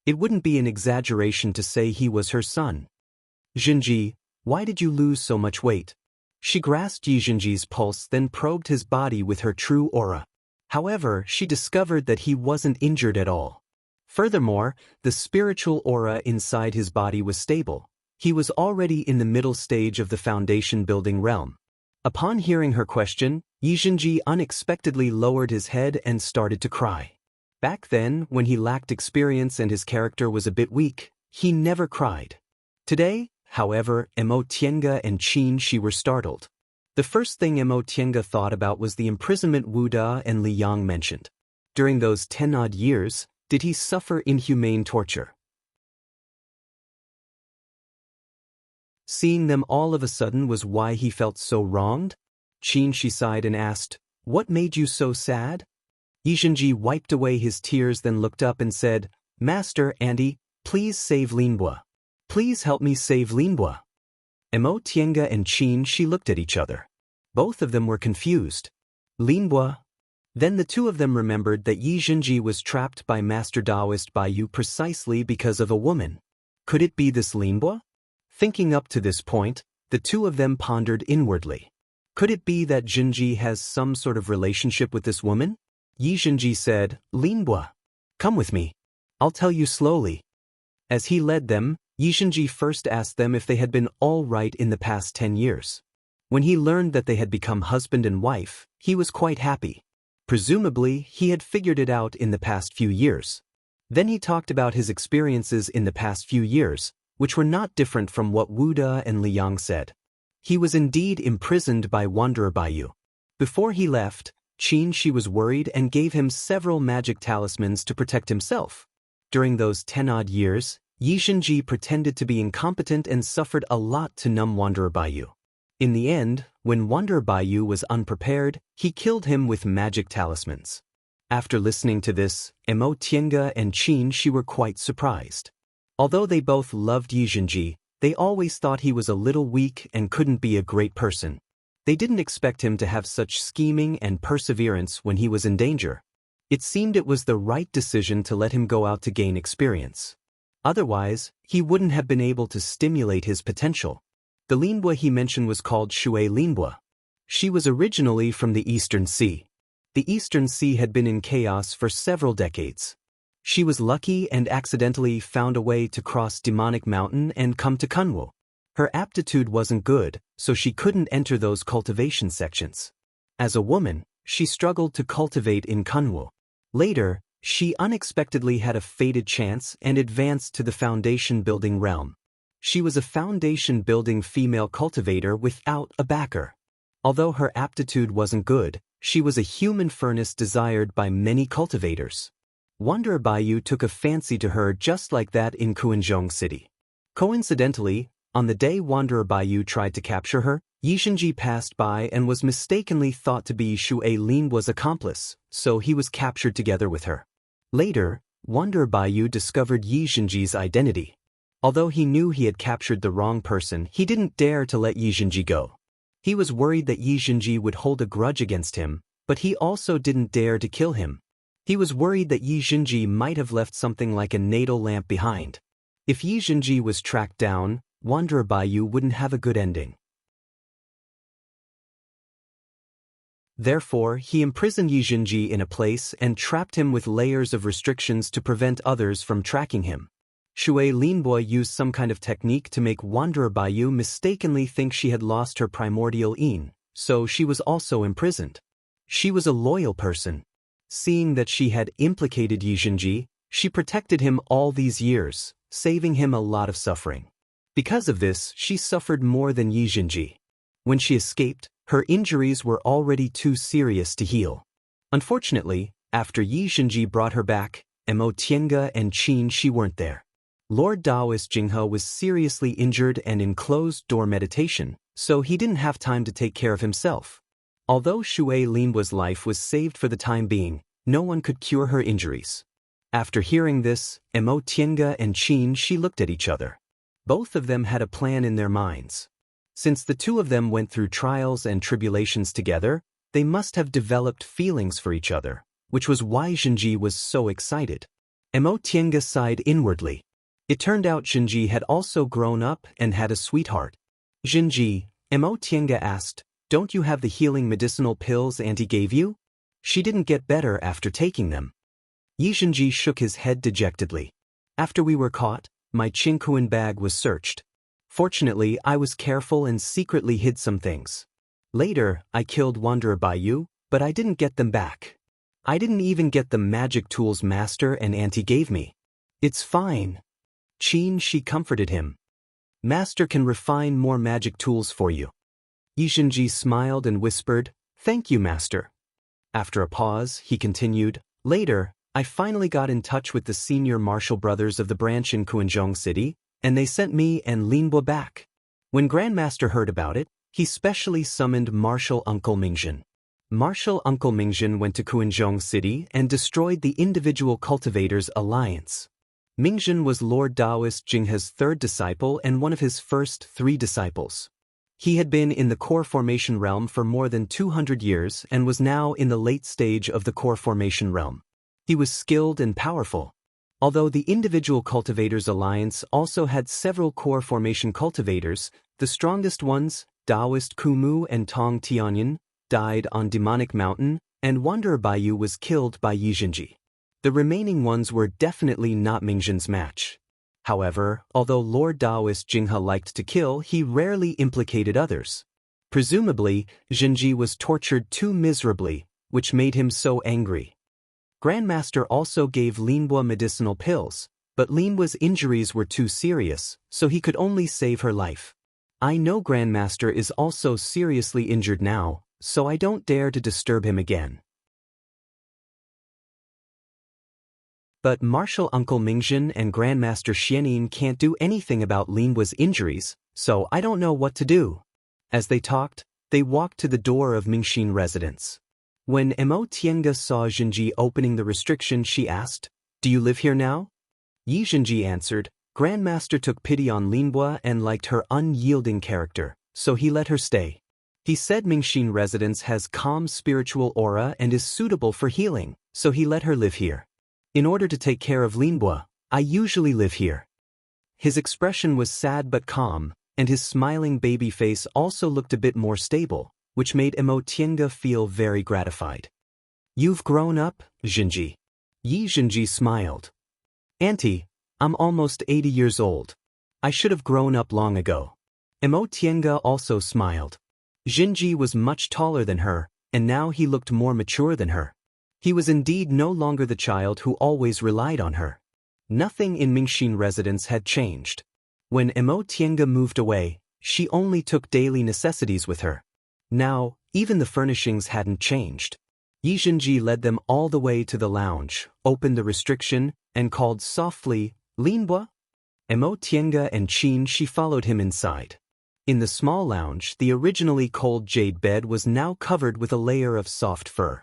It wouldn't be an exaggeration to say he was her son. Zhenji, why did you lose so much weight? She grasped Yi Zhenji's pulse, then probed his body with her true aura. However, she discovered that he wasn't injured at all. Furthermore, the spiritual aura inside his body was stable. He was already in the middle stage of the foundation building realm. Upon hearing her question, Yi Zhenji unexpectedly lowered his head and started to cry. Back then, when he lacked experience and his character was a bit weak, he never cried. Today, however, Mo Tiange and Xianxia were startled. The first thing Mo Tiange thought about was the imprisonment Wuda and Liang mentioned. During those 10-odd years, did he suffer inhumane torture? Seeing them all of a sudden was why he felt so wronged? Xianxia sighed and asked, "What made you so sad?" Yi Zhenji wiped away his tears, then looked up and said, "Master Andy, please save Linbua. Please help me save Linbua." Mo Tiange and Xianxia looked at each other. Both of them were confused. Linbua? Then the two of them remembered that Yi Zhenji was trapped by Master Daoist Baiyu precisely because of a woman. Could it be this Linbua? Thinking up to this point, the two of them pondered inwardly. Could it be that Zhenji has some sort of relationship with this woman? Yi Zhenji said, "Linbua, come with me. I'll tell you slowly." As he led them, Yi Zhenji first asked them if they had been all right in the past 10 years. When he learned that they had become husband and wife, he was quite happy. Presumably, he had figured it out in the past few years. Then he talked about his experiences in the past few years, which were not different from what Wuda and Liang said. He was indeed imprisoned by Wanderer Baiyu. Before he left, Xianxia was worried and gave him several magic talismans to protect himself. During those 10-odd years, Yi Zhenji pretended to be incompetent and suffered a lot to numb Wanderer Baiyu. In the end, when Wanderer Baiyu was unprepared, he killed him with magic talismans. After listening to this, Mo Tiange and Xianxia were quite surprised. Although they both loved Yi Zhenji, they always thought he was a little weak and couldn't be a great person. They didn't expect him to have such scheming and perseverance when he was in danger. It seemed it was the right decision to let him go out to gain experience. Otherwise, he wouldn't have been able to stimulate his potential. The Linbua he mentioned was called Shui Linbua. She was originally from the Eastern Sea. The Eastern Sea had been in chaos for several decades. She was lucky and accidentally found a way to cross Demonic Mountain and come to Kunwu. Her aptitude wasn't good, so she couldn't enter those cultivation sections. As a woman, she struggled to cultivate in Kunwu. Later, she unexpectedly had a fated chance and advanced to the foundation-building realm. She was a foundation-building female cultivator without a backer. Although her aptitude wasn't good, she was a human furnace desired by many cultivators. Wanderer Baiyu took a fancy to her just like that in Kuanzhong City. Coincidentally, on the day Wanderer Baiyu tried to capture her, Yi Zhenji passed by and was mistakenly thought to be Shui Linbua's accomplice, so he was captured together with her. Later, Wanderer Baiyu discovered Yi Zhenji's identity. Although he knew he had captured the wrong person, he didn't dare to let Yi Zhenji go. He was worried that Yi Zhenji would hold a grudge against him, but he also didn't dare to kill him. He was worried that Yi Zhenji might have left something like a natal lamp behind. If Yi Zhenji was tracked down, Wanderer Baiyu wouldn't have a good ending. Therefore, he imprisoned Yi Zhenji in a place and trapped him with layers of restrictions to prevent others from tracking him. Shui Linbua used some kind of technique to make Wanderer Baiyu mistakenly think she had lost her primordial yin, so she was also imprisoned. She was a loyal person. Seeing that she had implicated Yi Zhenji, she protected him all these years, saving him a lot of suffering. Because of this, she suffered more than Yi Zhenji. When she escaped, her injuries were already too serious to heal. Unfortunately, after Yi Zhenji brought her back, Mo Tiange and Xianxia weren't there. Lord Daoist Jinghe was seriously injured and in closed-door meditation, so he didn't have time to take care of himself. Although Shui Linbua's life was saved for the time being, no one could cure her injuries. After hearing this, Mo Tiange and Xianxia looked at each other. Both of them had a plan in their minds. Since the two of them went through trials and tribulations together, they must have developed feelings for each other, which was why Xianxia was so excited. Xianxia sighed inwardly. It turned out Xianxia had also grown up and had a sweetheart. Xianxia, Xianxia asked, "Don't you have the healing medicinal pills Auntie gave you?" "She didn't get better after taking them." Xianxia shook his head dejectedly. "After we were caught, my Qingquan bag was searched. Fortunately, I was careful and secretly hid some things. Later, I killed Wanderer Baiyu, but I didn't get them back. I didn't even get the magic tools Master and Auntie gave me." "It's fine." She comforted him. "Master can refine more magic tools for you." Xianxia smiled and whispered, "Thank you, Master." After a pause, he continued, "Later, I finally got in touch with the senior martial brothers of the branch in Kuanzhong City, and they sent me and Linbo back. When Grandmaster heard about it, he specially summoned Martial Uncle Mingzhen. Martial Uncle Mingzhen went to Kuanzhong City and destroyed the individual cultivators' alliance. Mingzhen was Lord Daoist Jinghe's third disciple and one of his first 3 disciples. He had been in the core formation realm for more than 200 years and was now in the late stage of the core formation realm. He was skilled and powerful. Although the individual cultivators' alliance also had several core formation cultivators, the strongest ones, Daoist Kumu and Tong Tianyan, died on Demonic Mountain, and Wanderer Baiyu was killed by Xianxia. The remaining ones were definitely not Mingzhen's match. However, although Lord Daoist Jinghe liked to kill, he rarely implicated others. Presumably, Xianxia was tortured too miserably, which made him so angry. Grandmaster also gave Linbo medicinal pills, but Linbo's injuries were too serious, so he could only save her life. I know Grandmaster is also seriously injured now, so I don't dare to disturb him again. But Martial Uncle Mingzhen and Grandmaster Xianin can't do anything about Linbo's injuries, so I don't know what to do." As they talked, they walked to the door of Mingxin residence. When Xianxia saw Xianxia opening the restriction, she asked, "Do you live here now?" Xianxia answered, "Grandmaster took pity on Linbo and liked her unyielding character, so he let her stay. He said Mingxin residence has calm spiritual aura and is suitable for healing, so he let her live here. In order to take care of Linbo, I usually live here." His expression was sad but calm, and his smiling baby face also looked a bit more stable, which made Xianxia feel very gratified. "You've grown up, Xianxia." Xianxia smiled. "Auntie, I'm almost 80 years old. I should have grown up long ago." Xianxia also smiled. Xianxia was much taller than her, and now he looked more mature than her. He was indeed no longer the child who always relied on her. Nothing in Mingxin residence had changed. When Xianxia moved away, she only took daily necessities with her. Now, even the furnishings hadn't changed. Xianxia led them all the way to the lounge, opened the restriction, and called softly, "Linbo?" Xianxia and she followed him inside. In the small lounge, the originally cold jade bed was now covered with a layer of soft fur.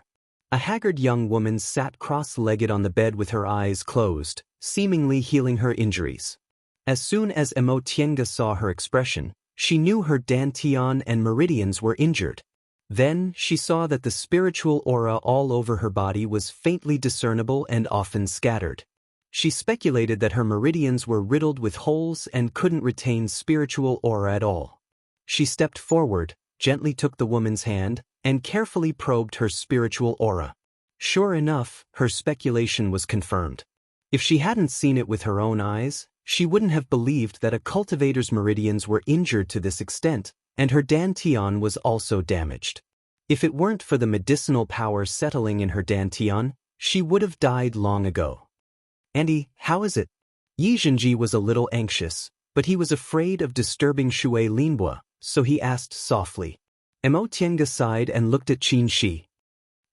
A haggard young woman sat cross-legged on the bed with her eyes closed, seemingly healing her injuries. As soon as Xianxia saw her expression, she knew her dantian and meridians were injured. Then, she saw that the spiritual aura all over her body was faintly discernible and often scattered. She speculated that her meridians were riddled with holes and couldn't retain spiritual aura at all. She stepped forward, gently took the woman's hand, and carefully probed her spiritual aura. Sure enough, her speculation was confirmed. If she hadn't seen it with her own eyes, she wouldn't have believed that a cultivator's meridians were injured to this extent, and her dantian was also damaged. If it weren't for the medicinal power settling in her dantian, she would have died long ago. "Auntie, how is it?" Xianxia was a little anxious, but he was afraid of disturbing Shui Linbo, so he asked softly. Xianxia sighed and looked at Shi.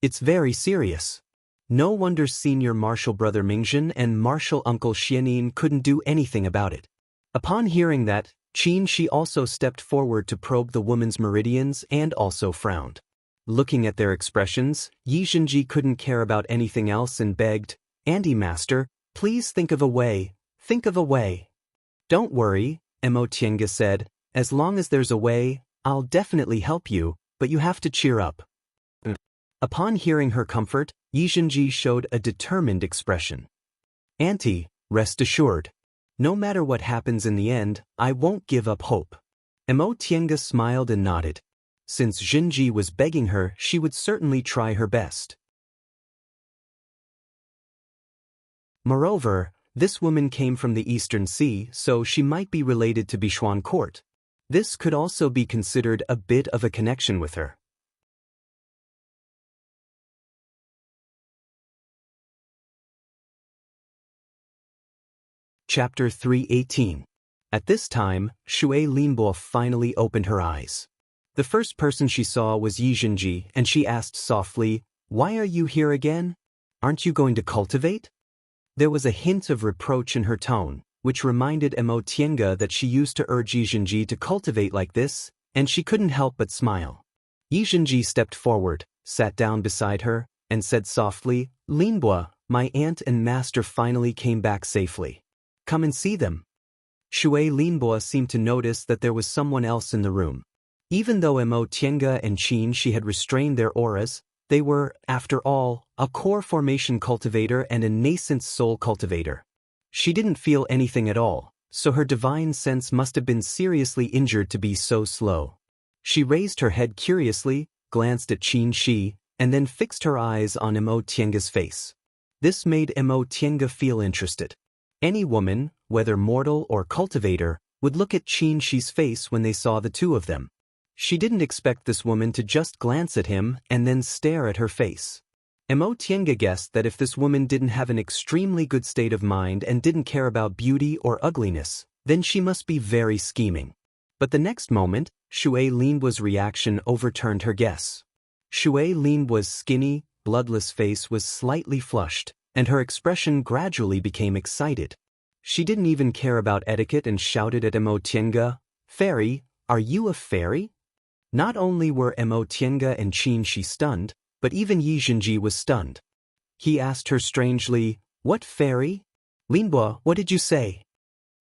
"It's very serious. No wonder senior martial brother Mingzhen and martial uncle Xianin couldn't do anything about it." Upon hearing that, Shi also stepped forward to probe the woman's meridians and also frowned. Looking at their expressions, Xianxia couldn't care about anything else and begged, "Auntie Master, please think of a way, think of a way." "Don't worry," Xianxia said, "As long as there's a way, I'll definitely help you, but you have to cheer up." Upon hearing her comfort, Yizhenji showed a determined expression. "Auntie, rest assured. No matter what happens in the end, I won't give up hope." Xianxia smiled and nodded. Since Yizhenji was begging her, she would certainly try her best. Moreover, this woman came from the Eastern Sea, so she might be related to Bishuan court. This could also be considered a bit of a connection with her. Chapter 318. At this time, Shui Linbo finally opened her eyes. The first person she saw was Yizhenji, and she asked softly, "Why are you here again? Aren't you going to cultivate?" There was a hint of reproach in her tone, which reminded Xianxia that she used to urge Yizhenji to cultivate like this, and she couldn't help but smile. Yizhenji stepped forward, sat down beside her, and said softly, "Linbo, my aunt and master finally came back safely. Come and see them." Shui Linbo seemed to notice that there was someone else in the room. Even though Xianxia and Xianxia had restrained their auras, they were, after all, a core formation cultivator and a nascent soul cultivator. She didn't feel anything at all, so her divine sense must have been seriously injured to be so slow. She raised her head curiously, glanced at Xianxia, and then fixed her eyes on Xianxia's face. This made Xianxia feel interested. Any woman, whether mortal or cultivator, would look at Xianxia's face when they saw the two of them. She didn't expect this woman to just glance at him and then stare at her face. Xianxia guessed that if this woman didn't have an extremely good state of mind and didn't care about beauty or ugliness, then she must be very scheming. But the next moment, Shui Linbo's reaction overturned her guess. Shui Linbo's skinny, bloodless face was slightly flushed, and her expression gradually became excited. She didn't even care about etiquette and shouted at Xianxia, "Fairy, are you a fairy?" Not only were Xianxia and Xianxia stunned, but even Yizhenji was stunned. He asked her strangely, "What fairy? Linbo, what did you say?"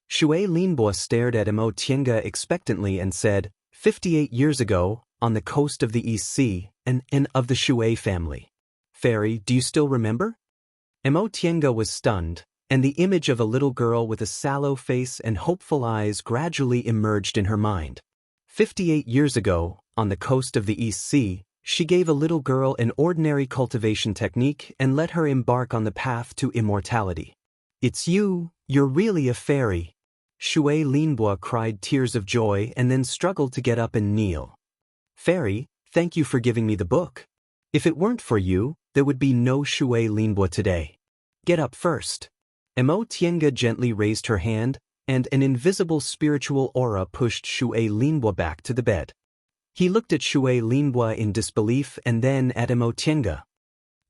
Shui Linbo stared at Xianxia expectantly and said, 58 years ago, on the coast of the East Sea, and of the Shui family. Fairy, do you still remember?" Xianxia was stunned, and the image of a little girl with a sallow face and hopeful eyes gradually emerged in her mind. 58 years ago, on the coast of the East Sea, she gave a little girl an ordinary cultivation technique and let her embark on the path to immortality. "It's you, you're really a fairy." Shui Linbo cried tears of joy and then struggled to get up and kneel. "Fairy, thank you for giving me the book. If it weren't for you, there would be no Shui Linbo today. Get up first." Xianxia gently raised her hand, and an invisible spiritual aura pushed Shui Linbo back to the bed. He looked at Shui Linbo in disbelief and then at Xianxia.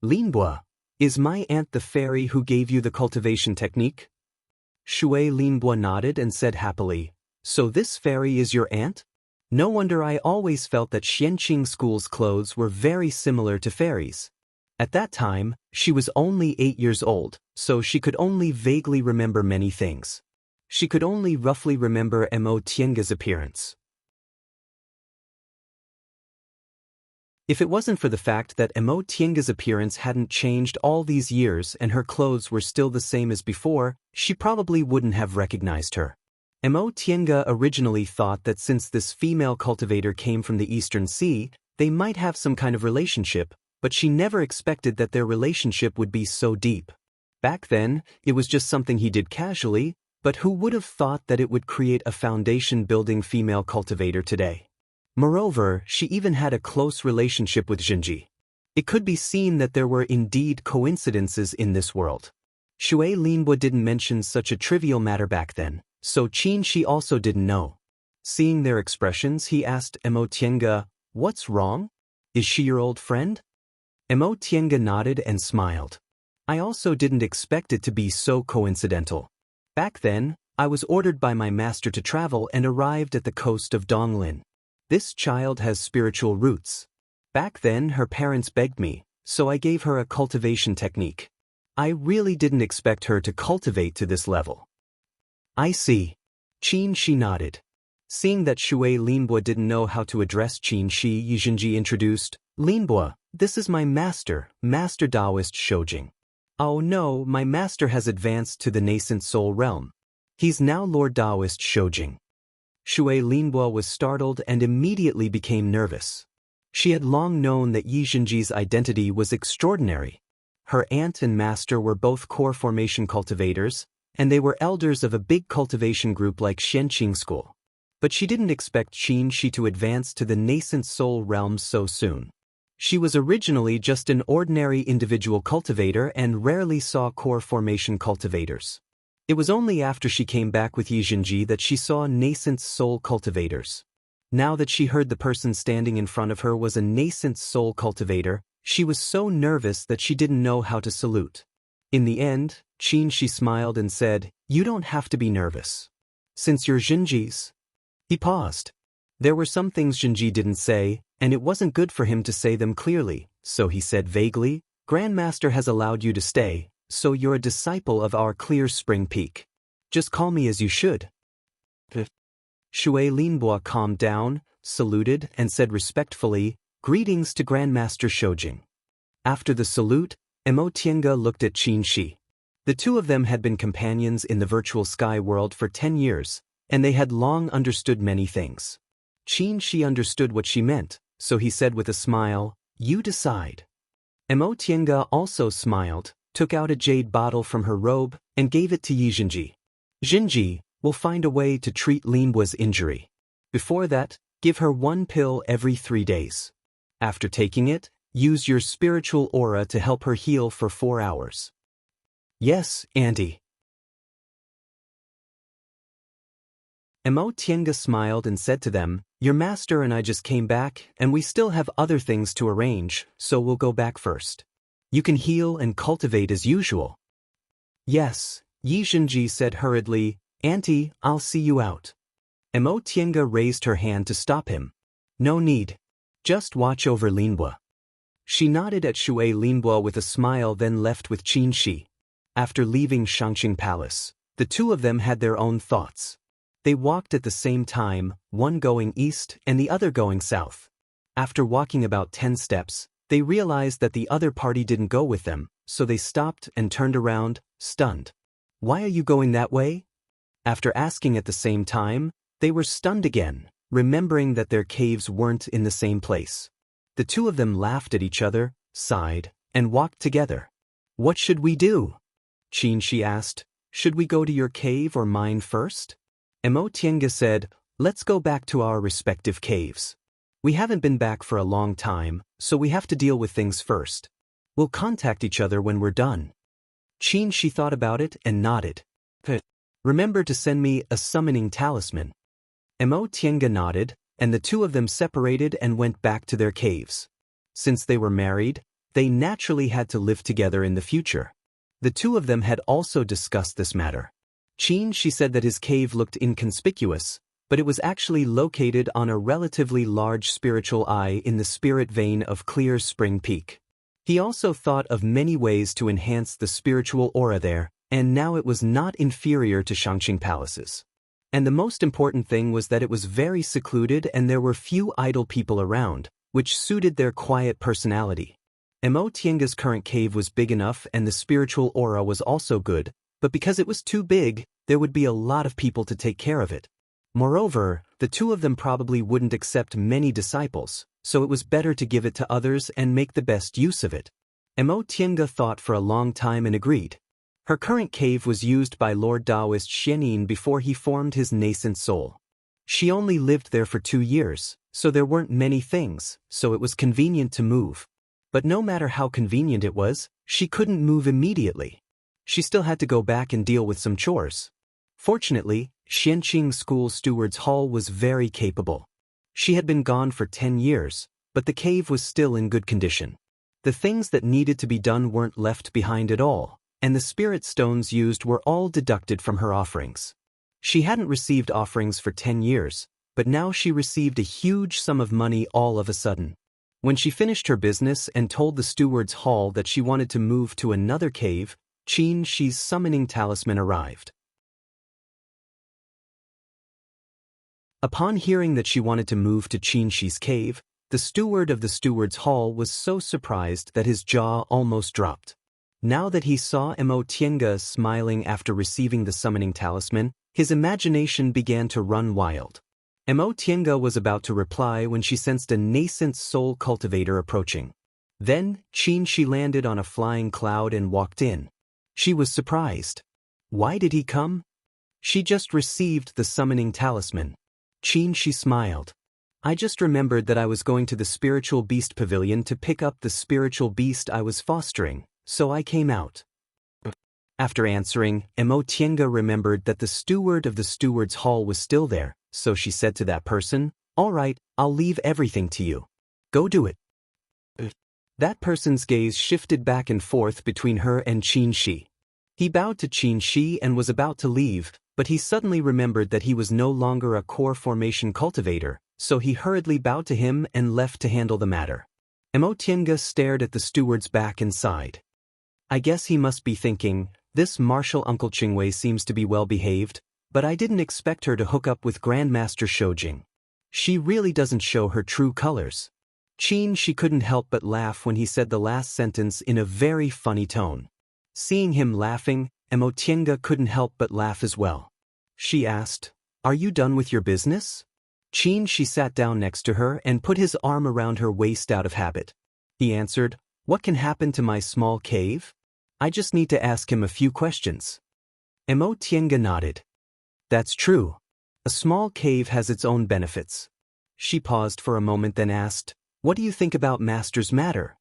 "Linbo, is my aunt the fairy who gave you the cultivation technique?" Shui Linbo nodded and said happily, "So this fairy is your aunt? No wonder I always felt that Xianqing School's clothes were very similar to fairies." At that time, she was only 8 years old, so she could only vaguely remember many things. She could only roughly remember Xianxia's appearance. If it wasn't for the fact that Xianxia's appearance hadn't changed all these years and her clothes were still the same as before, she probably wouldn't have recognized her. Xianxia originally thought that since this female cultivator came from the Eastern Sea, they might have some kind of relationship, but she never expected that their relationship would be so deep. Back then, it was just something he did casually, but who would have thought that it would create a foundation-building female cultivator today? Moreover, she even had a close relationship with Yizhenji. It could be seen that there were indeed coincidences in this world. Shui Linbo didn't mention such a trivial matter back then, so Xianxia also didn't know. Seeing their expressions, he asked Xianxia, "What's wrong? Is she your old friend?" Xianxia nodded and smiled. "I also didn't expect it to be so coincidental. Back then, I was ordered by my master to travel and arrived at the coast of Wang Lin. This child has spiritual roots. Back then, her parents begged me, so I gave her a cultivation technique. I really didn't expect her to cultivate to this level." "I see." Qin Shi nodded. Seeing that Shui Linbo didn't know how to address Qin Shi, Yizhenji introduced, Linbo, this is my master, Master Daoist Shoujing. Oh no, my master has advanced to the nascent soul realm. He's now Lord Daoist Shoujing. Shui Linbo was startled and immediately became nervous. She had long known that Yizhenji's identity was extraordinary. Her aunt and master were both core formation cultivators, and they were elders of a big cultivation group like Xianxia School. But she didn't expect Qin Shi to advance to the nascent soul realm so soon. She was originally just an ordinary individual cultivator and rarely saw core formation cultivators. It was only after she came back with Yizhenji that she saw nascent soul cultivators. Now that she heard the person standing in front of her was a nascent soul cultivator, she was so nervous that she didn't know how to salute. In the end, Qin Shi smiled and said, "You don't have to be nervous. Since you're Zhenji's." He paused. There were some things Zhenji didn't say, and it wasn't good for him to say them clearly, so he said vaguely, "Grandmaster has allowed you to stay, so you're a disciple of our Clear Spring Peak. Just call me as you should." Shui Linbo calmed down, saluted, and said respectfully, "Greetings to Grandmaster Shoujing." After the salute, Emo Tiange looked at Qin Shi. The two of them had been companions in the virtual sky world for 10 years, and they had long understood many things. Qin Shi understood what she meant, so he said with a smile, "You decide." Emo Tiange also smiled, took out a jade bottle from her robe, and gave it to Yizhenji. "Zhenji, we'll find a way to treat Linbo's injury. Before that, give her 1 pill every 3 days. After taking it, use your spiritual aura to help her heal for 4 hours." "Yes, Auntie." Emo Tiange smiled and said to them, "Your master and I just came back, and we still have other things to arrange, so we'll go back first. You can heal and cultivate as usual." "Yes," Yizhenji said hurriedly, "Auntie, I'll see you out." Emo Tiange raised her hand to stop him. "No need. Just watch over Linbo." She nodded at Shui Linbo with a smile, then left with Qin Shi. After leaving Shangqing Palace, the two of them had their own thoughts. They walked at the same time, one going east and the other going south. After walking about 10 steps, they realized that the other party didn't go with them, so they stopped and turned around, stunned. "Why are you going that way?" After asking at the same time, they were stunned again, remembering that their caves weren't in the same place. The two of them laughed at each other, sighed, and walked together. "What should we do?" Qin Shi asked. "Should we go to your cave or mine first?" Emo Tiange said, "Let's go back to our respective caves. We haven't been back for a long time, so we have to deal with things first. We'll contact each other when we're done." Qin Shi thought about it and nodded. "Remember to send me a summoning talisman." Emo Tiange nodded, and the two of them separated and went back to their caves. Since they were married, they naturally had to live together in the future. The two of them had also discussed this matter. Qin Shi said that his cave looked inconspicuous, but it was actually located on a relatively large spiritual eye in the spirit vein of Clear Spring Peak. He also thought of many ways to enhance the spiritual aura there, and now it was not inferior to Shangqing Palaces. And the most important thing was that it was very secluded and there were few idle people around, which suited their quiet personality. Emo Tiange's current cave was big enough and the spiritual aura was also good, but because it was too big, there would be a lot of people to take care of it. Moreover, the two of them probably wouldn't accept many disciples, so it was better to give it to others and make the best use of it. Emo Tiange thought for a long time and agreed. Her current cave was used by Lord Daoist Xianxia before he formed his nascent soul. She only lived there for 2 years, so there weren't many things, so it was convenient to move. But no matter how convenient it was, she couldn't move immediately. She still had to go back and deal with some chores. Fortunately, Xianxia School Steward's Hall was very capable. She had been gone for 10 years, but the cave was still in good condition. The things that needed to be done weren't left behind at all, and the spirit stones used were all deducted from her offerings. She hadn't received offerings for 10 years, but now she received a huge sum of money all of a sudden. When she finished her business and told the Steward's Hall that she wanted to move to another cave, Qin Shi's summoning talisman arrived. Upon hearing that she wanted to move to Xianxia's cave, the steward of the steward's hall was so surprised that his jaw almost dropped. Now that he saw Tiange smiling after receiving the summoning talisman, his imagination began to run wild. Tiange was about to reply when she sensed a nascent soul cultivator approaching. Then, Xianxia landed on a flying cloud and walked in. She was surprised. Why did he come? She just received the summoning talisman. Xianxia smiled. I just remembered that I was going to the spiritual beast pavilion to pick up the spiritual beast I was fostering, so I came out. After answering, Tiange remembered that the steward of the steward's hall was still there, so she said to that person, "All right, I'll leave everything to you. Go do it." That person's gaze shifted back and forth between her and Xianxia. He bowed to Xianxia and was about to leave, but he suddenly remembered that he was no longer a core formation cultivator, so he hurriedly bowed to him and left to handle the matter. Tiange stared at the steward's back and sighed. I guess he must be thinking, this martial Uncle Qingwei seems to be well behaved, but I didn't expect her to hook up with Grandmaster Shoujing. She really doesn't show her true colors. She couldn't help but laugh when he said the last sentence in a very funny tone. Seeing him laughing, Tiange couldn't help but laugh as well. She asked, "Are you done with your business?" She sat down next to her and put his arm around her waist out of habit. He answered, "What can happen to my small cave? I just need to ask him a few questions." Tiange nodded. That's true. A small cave has its own benefits. She paused for a moment then asked, "What do you think about Master's matter?"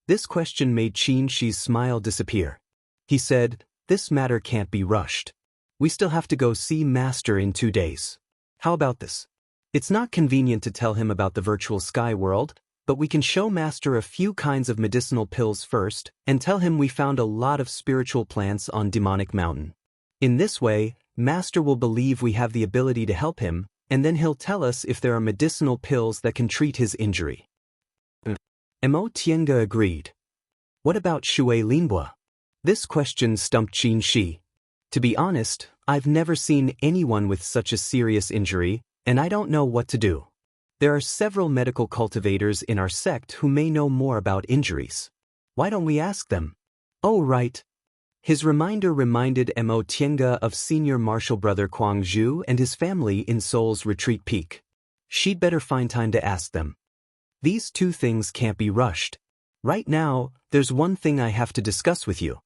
This question made Xianxia's smile disappear. He said, "This matter can't be rushed. We still have to go see Master in 2 days. How about this? It's not convenient to tell him about the virtual sky world, but we can show Master a few kinds of medicinal pills first and tell him we found a lot of spiritual plants on Demonic Mountain. In this way, Master will believe we have the ability to help him, and then he'll tell us if there are medicinal pills that can treat his injury." Tiange agreed. What about Shui Linbua? This question stumped Xianxia. To be honest, I've never seen anyone with such a serious injury, and I don't know what to do. There are several medical cultivators in our sect who may know more about injuries. Why don't we ask them? Oh, right. His reminder reminded Tiange of senior martial brother Kuang Zhu and his family in Seoul's Retreat Peak. She'd better find time to ask them. These 2 things can't be rushed. Right now, there's one thing I have to discuss with you.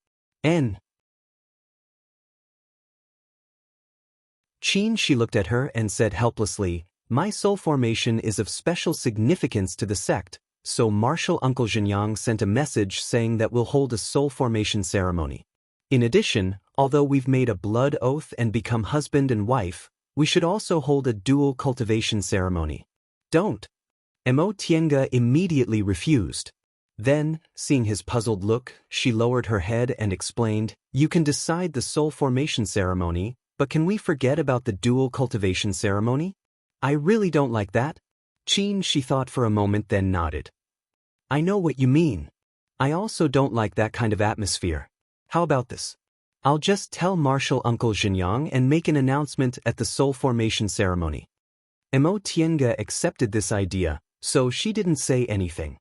She looked at her and said helplessly, "My soul formation is of special significance to the sect, so Martial Uncle Zhenyang sent a message saying that we'll hold a soul formation ceremony. In addition, although we've made a blood oath and become husband and wife, we should also hold a dual cultivation ceremony." Don't. Tiange immediately refused. Then, seeing his puzzled look, she lowered her head and explained, "You can decide the soul formation ceremony, but can we forget about the dual cultivation ceremony? I really don't like that." She thought for a moment then nodded. "I know what you mean. I also don't like that kind of atmosphere. How about this? I'll just tell Martial Uncle Zhenyang and make an announcement at the soul formation ceremony." Tiange accepted this idea, so she didn't say anything.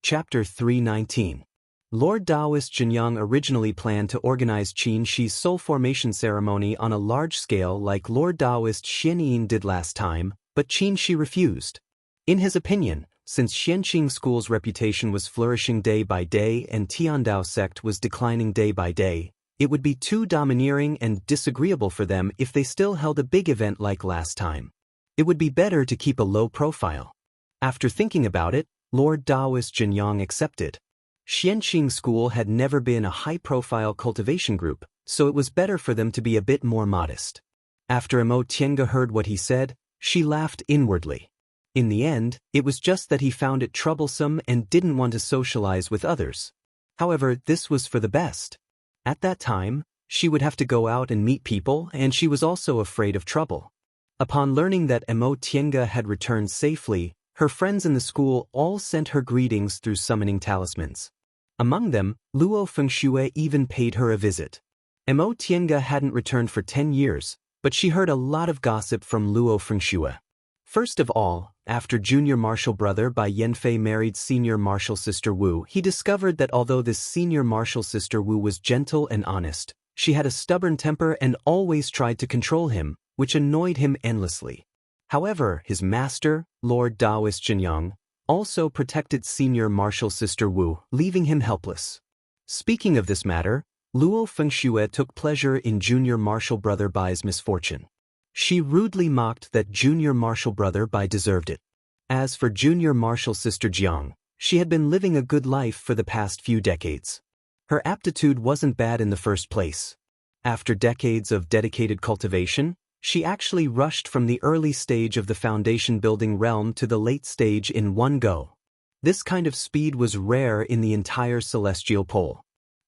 Chapter 319. Lord Daoist Zhenyang originally planned to organize Xianxia's soul formation ceremony on a large scale like Lord Daoist Xianyin did last time, but Xianxia refused. In his opinion, since Xianqing School's reputation was flourishing day by day and Tiandao sect was declining day by day, it would be too domineering and disagreeable for them if they still held a big event like last time. It would be better to keep a low profile. After thinking about it, Lord Daoist Zhenyang accepted. Xianqing School had never been a high-profile cultivation group, so it was better for them to be a bit more modest. After Tiange heard what he said, she laughed inwardly. In the end, it was just that he found it troublesome and didn't want to socialize with others. However, this was for the best. At that time, she would have to go out and meet people, and she was also afraid of trouble. Upon learning that Tiange had returned safely, her friends in the school all sent her greetings through summoning talismans. Among them, Luo Fengxue even paid her a visit. Mo Tiange hadn't returned for 10 years, but she heard a lot of gossip from Luo Fengxue. First of all, after junior martial brother Bai Yanfei married senior martial sister Wu, he discovered that although this senior martial sister Wu was gentle and honest, she had a stubborn temper and always tried to control him, which annoyed him endlessly. However, his master, Lord Daoist Jinyang, also protected senior martial sister Wu, leaving him helpless. Speaking of this matter, Luo Fengxue took pleasure in junior martial brother Bai's misfortune. She rudely mocked that junior martial brother Bai deserved it. As for junior martial sister Jiang, she had been living a good life for the past few decades. Her aptitude wasn't bad in the first place. After decades of dedicated cultivation, she actually rushed from the early stage of the foundation building realm to the late stage in one go. This kind of speed was rare in the entire celestial pole.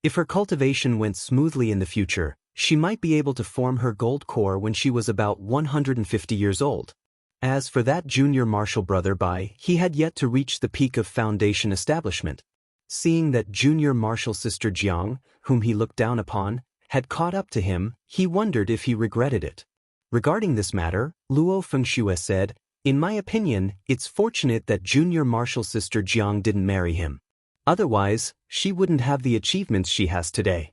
If her cultivation went smoothly in the future, she might be able to form her gold core when she was about 150 years old. As for that junior martial brother Bai, he had yet to reach the peak of foundation establishment. Seeing that junior martial sister Jiang, whom he looked down upon, had caught up to him, he wondered if he regretted it. Regarding this matter, Luo Fengxue said, "In my opinion, it's fortunate that junior martial sister Jiang didn't marry him. Otherwise, she wouldn't have the achievements she has today.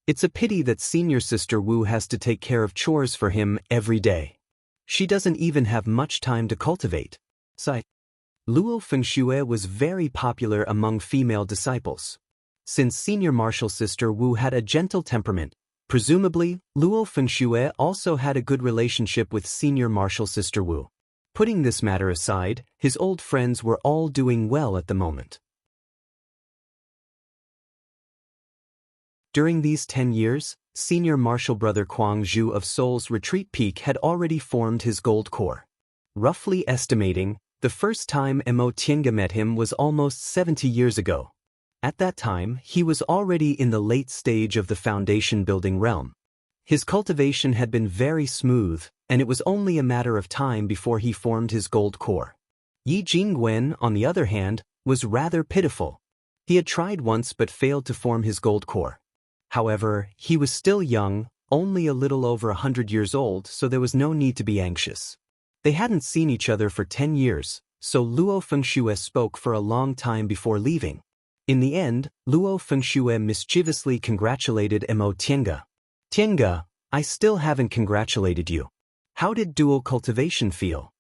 It's a pity that senior sister Wu has to take care of chores for him every day. She doesn't even have much time to cultivate." Sigh. Luo Fengxue was very popular among female disciples. Since senior martial sister Wu had a gentle temperament, presumably, Luo Fengxue also had a good relationship with senior martial sister Wu. Putting this matter aside, his old friends were all doing well at the moment. During these 10 years, senior martial brother Kuang Zhu of Seoul's retreat peak had already formed his gold core. Roughly estimating, the first time Mo Tiange met him was almost 70 years ago. At that time, he was already in the late stage of the foundation building realm. His cultivation had been very smooth, and it was only a matter of time before he formed his gold core. Yi Jingwen, on the other hand, was rather pitiful. He had tried once but failed to form his gold core. However, he was still young, only a little over 100 years old, so there was no need to be anxious. They hadn't seen each other for 10 years, so Luo Fengxue spoke for a long time before leaving. In the end, Luo Fengxue mischievously congratulated Mo Tiange. "Tiange, I still haven't congratulated you. How did dual cultivation feel?"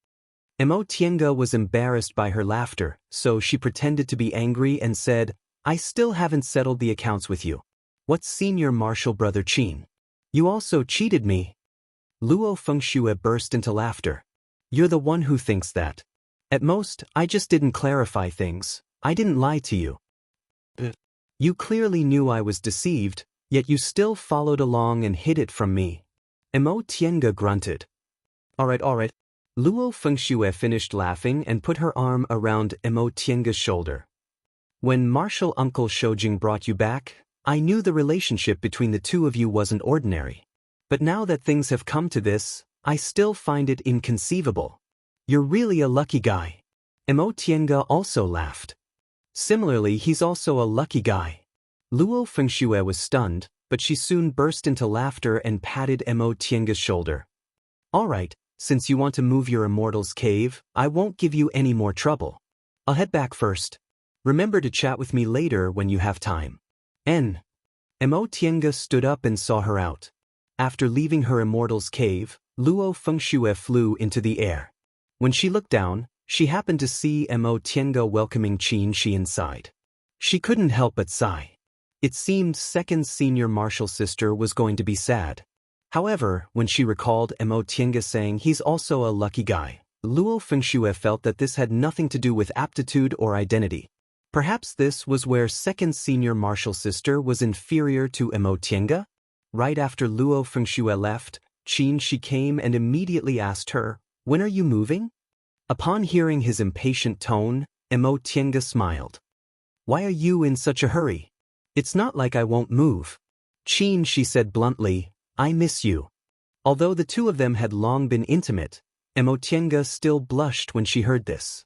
Mo Tiange was embarrassed by her laughter, so she pretended to be angry and said, "I still haven't settled the accounts with you. What's senior martial brother Qin? You also cheated me." Luo Fengxue burst into laughter. "You're the one who thinks that. At most, I just didn't clarify things. I didn't lie to you. You clearly knew I was deceived, yet you still followed along and hid it from me." Mo Tiange grunted. All right. Luo Fengxue finished laughing and put her arm around Mo Tiange's shoulder. "When martial uncle Shoujing brought you back, I knew the relationship between the two of you wasn't ordinary. But now that things have come to this, I still find it inconceivable. You're really a lucky guy." Mo Tiange also laughed. "Similarly, he's also a lucky guy." Luo Fengxue was stunned, but she soon burst into laughter and patted Mo Tiange's shoulder. "All right, since you want to move your immortal's cave, I won't give you any more trouble. I'll head back first. Remember to chat with me later when you have time." Mo Tiange stood up and saw her out. After leaving her immortal's cave, Luo Fengxue flew into the air. When she looked down, she happened to see Mo Tiange welcoming Qin Shi inside. She couldn't help but sigh. It seemed second senior martial sister was going to be sad. However, when she recalled Mo Tiange saying he's also a lucky guy, Luo Fengxue felt that this had nothing to do with aptitude or identity. Perhaps this was where second senior martial sister was inferior to Mo Tiange? Right after Luo Fengxue left, Qin Shi came and immediately asked her, "When are you moving?" Upon hearing his impatient tone, Mo Tiange smiled. "Why are you in such a hurry? It's not like I won't move." "Qin," she said bluntly, "I miss you." Although the two of them had long been intimate, Mo Tiange still blushed when she heard this.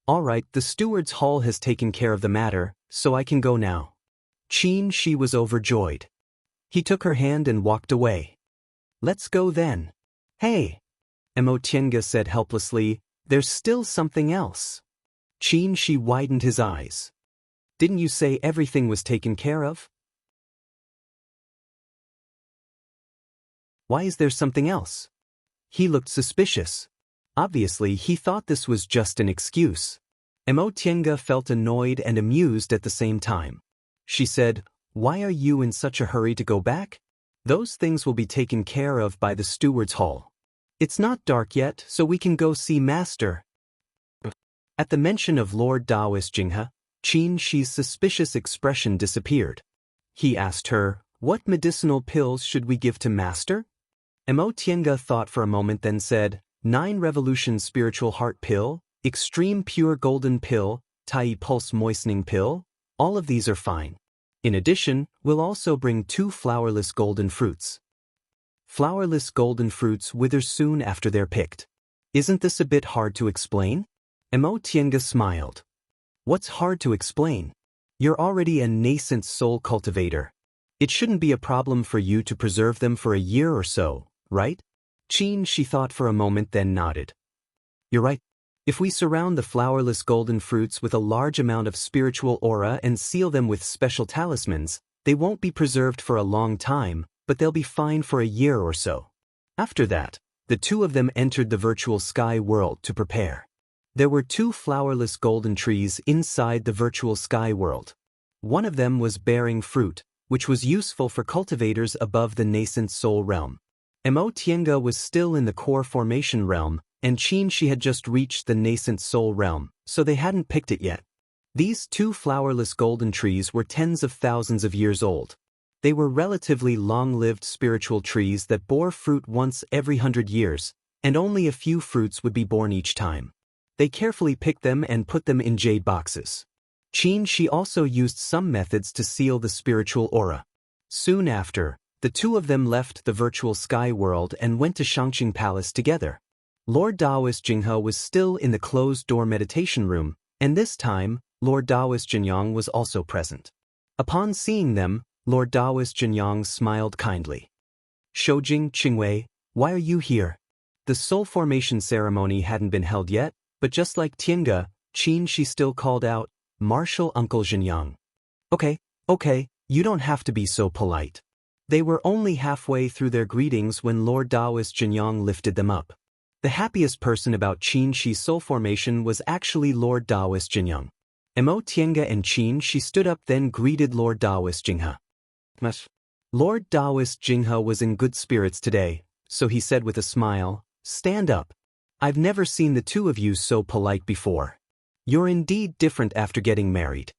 "All right, the steward's hall has taken care of the matter, so I can go now." Qin Shi was overjoyed. He took her hand and walked away. Let's go then. Hey, Tiange said helplessly, there's still something else. Qin Shi widened his eyes. Didn't you say everything was taken care of? Why is there something else? He looked suspicious. Obviously, he thought this was just an excuse. Tiange felt annoyed and amused at the same time. She said, why are you in such a hurry to go back? Those things will be taken care of by the steward's hall. It's not dark yet, so we can go see Master. At the mention of Lord Daoist Jinghe, Qin Shi's suspicious expression disappeared. He asked her, what medicinal pills should we give to Master? Tiange thought for a moment, then said, 9 Revolution Spiritual Heart Pill, Extreme Pure Golden Pill, Tai Pulse Moistening Pill, all of these are fine. In addition, we'll also bring 2 flowerless golden fruits. Flowerless golden fruits wither soon after they're picked. Isn't this a bit hard to explain? Tiange smiled. What's hard to explain? You're already a nascent soul cultivator. It shouldn't be a problem for you to preserve them for a year or so, right? Qin Shi thought for a moment, then nodded. You're right. If we surround the flowerless golden fruits with a large amount of spiritual aura and seal them with special talismans, they won't be preserved for a long time, but they'll be fine for a year or so. After that, the 2 of them entered the virtual sky world to prepare. There were 2 flowerless golden trees inside the virtual sky world. One of them was bearing fruit, which was useful for cultivators above the nascent soul realm. Tiange was still in the core formation realm, and Qin Shi had just reached the nascent soul realm, so they hadn't picked it yet. These 2 flowerless golden trees were tens of thousands of years old. They were relatively long-lived spiritual trees that bore fruit once every 100 years, and only a few fruits would be born each time. They carefully picked them and put them in jade boxes. Qin Shi also used some methods to seal the spiritual aura. Soon after, the 2 of them left the virtual sky world and went to Shangqing Palace together. Lord Daoist Jinghe was still in the closed-door meditation room, and this time, Lord Daoist Jinyang was also present. Upon seeing them, Lord Daoist Jinyang smiled kindly. Shoujing Qingwei, why are you here? The soul formation ceremony hadn't been held yet, but just like Tiange, Qin Shi still called out, Martial Uncle Jinyang. Okay, you don't have to be so polite. They were only halfway through their greetings when Lord Daoist Jinyang lifted them up. The happiest person about Qin Shi's soul formation was actually Lord Daoist Jinyang. Tiange and Qin Shi stood up, then greeted Lord Daoist Jinghe. Lord Daoist Jinghe was in good spirits today, so he said with a smile, stand up. I've never seen the 2 of you so polite before. You're indeed different after getting married.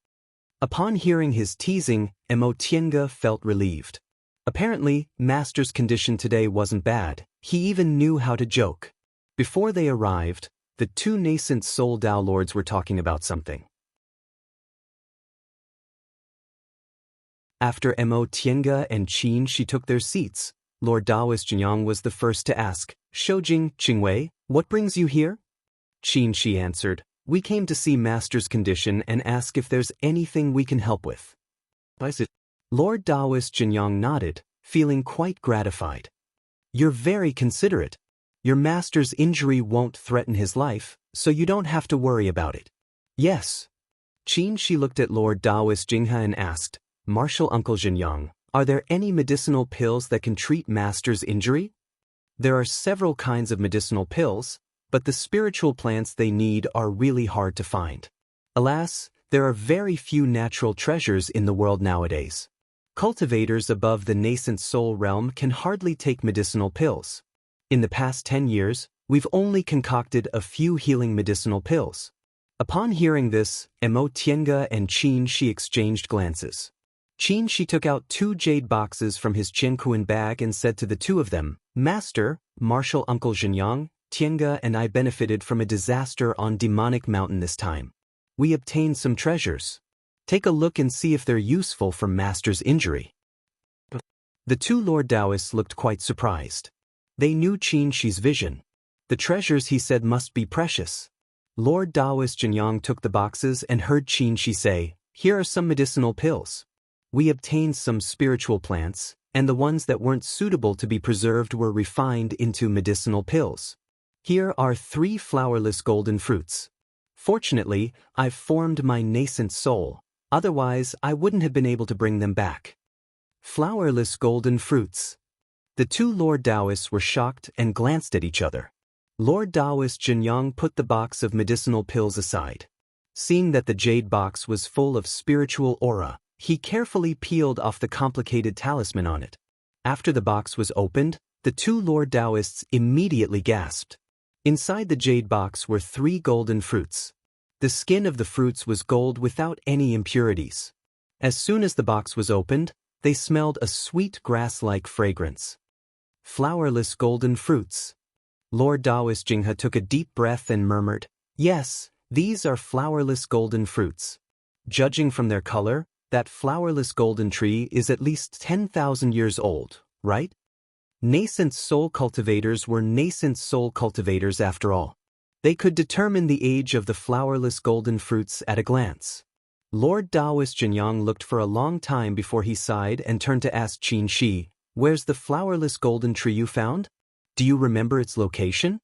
Upon hearing his teasing, Tiange felt relieved. Apparently, Master's condition today wasn't bad. He even knew how to joke. Before they arrived, the 2 nascent soul Dao Lords were talking about something. After Tiange and Qin Shi took their seats, Lord Daoist Jinyang was the first to ask, Shoujing Qingwei, what brings you here? Qin Shi answered, we came to see Master's condition and ask if there's anything we can help with. Lord Daoist Jinyang nodded, feeling quite gratified. You're very considerate. Your Master's injury won't threaten his life, so you don't have to worry about it. Yes. Qin Shi looked at Lord Daoist Jinghe and asked, Martial Uncle Jinyang, are there any medicinal pills that can treat Master's injury? There are several kinds of medicinal pills, but the spiritual plants they need are really hard to find. Alas, there are very few natural treasures in the world nowadays. Cultivators above the nascent soul realm can hardly take medicinal pills. In the past 10 years, we've only concocted a few healing medicinal pills. Upon hearing this, Tiange and Qin Shi exchanged glances. Qin Shi took out 2 jade boxes from his Qianquan bag and said to the 2 of them, Master, Martial Uncle Jinyang, Tiange and I benefited from a disaster on Demonic Mountain this time. We obtained some treasures. Take a look and see if they're useful for Master's injury. The 2 Lord Daoists looked quite surprised. They knew Qin Shi's vision. The treasures, he said, must be precious. Lord Daoist Jinyang took the boxes and heard Qin Shi say, here are some medicinal pills. We obtained some spiritual plants, and the ones that weren't suitable to be preserved were refined into medicinal pills. Here are 3 flowerless golden fruits. Fortunately, I've formed my nascent soul, otherwise I wouldn't have been able to bring them back. Flowerless golden fruits. The 2 Lord Daoists were shocked and glanced at each other. Lord Daoist Jinyang put the box of medicinal pills aside. Seeing that the jade box was full of spiritual aura, he carefully peeled off the complicated talisman on it. After the box was opened, the 2 Lord Daoists immediately gasped. Inside the jade box were 3 golden fruits. The skin of the fruits was gold without any impurities. As soon as the box was opened, they smelled a sweet grass-like fragrance. Flowerless golden fruits. Lord Daoist Jinghe took a deep breath and murmured, "Yes, these are flowerless golden fruits. Judging from their color, that flowerless golden tree is at least 10,000 years old, right?" Nascent soul cultivators were nascent soul cultivators after all. They could determine the age of the flowerless golden fruits at a glance. Lord Daoist Jinyang looked for a long time before he sighed and turned to ask Qin Shi, "Where's the flowerless golden tree you found? Do you remember its location?"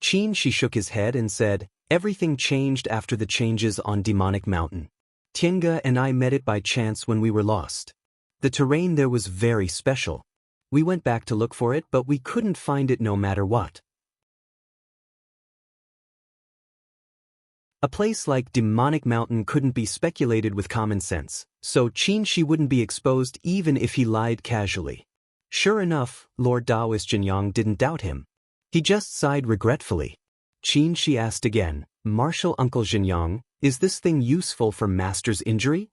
Qin Shi shook his head and said, "Everything changed after the changes on Demonic Mountain. Tiange and I met it by chance when we were lost. The terrain there was very special. We went back to look for it, but we couldn't find it no matter what. A place like Demonic Mountain couldn't be speculated with common sense, so Qin Shi wouldn't be exposed even if he lied casually." Sure enough, Lord Daoist Jinyang didn't doubt him. He just sighed regretfully. Qin Shi asked again, "Martial Uncle Jinyang, is this thing useful for Master's injury?"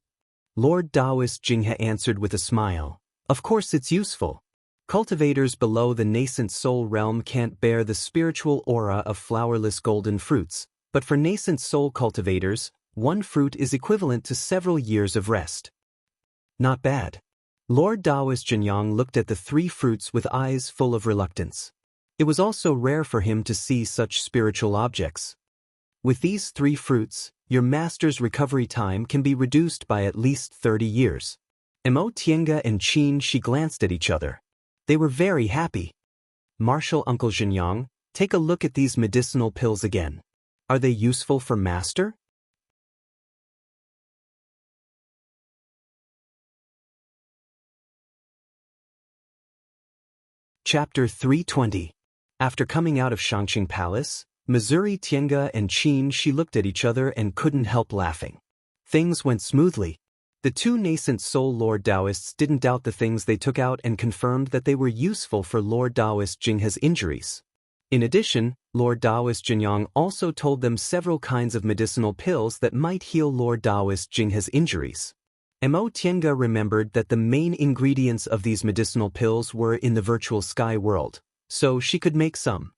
Lord Daoist Jinghe answered with a smile, "Of course it's useful. Cultivators below the nascent soul realm can't bear the spiritual aura of flowerless golden fruits, but for nascent soul cultivators, 1 fruit is equivalent to several years of rest." Not bad. Lord Daoist Jinyang looked at the 3 fruits with eyes full of reluctance. It was also rare for him to see such spiritual objects. With these 3 fruits, your master's recovery time can be reduced by at least 30 years. Mo Tiange and Qin Shi glanced at each other. They were very happy. "Martial Uncle Jinyang, take a look at these medicinal pills again. Are they useful for Master?" Chapter 320. After coming out of Shangqing Palace, Missouri Tiange and Qin Shi looked at each other and couldn't help laughing. Things went smoothly. The 2 nascent soul Lord Daoists didn't doubt the things they took out and confirmed that they were useful for Lord Daoist Jinghe's injuries. In addition, Lord Daoist Jinyang also told them several kinds of medicinal pills that might heal Lord Daoist Jinghe's injuries. Mo Tiange remembered that the main ingredients of these medicinal pills were in the virtual sky world, so she could make some.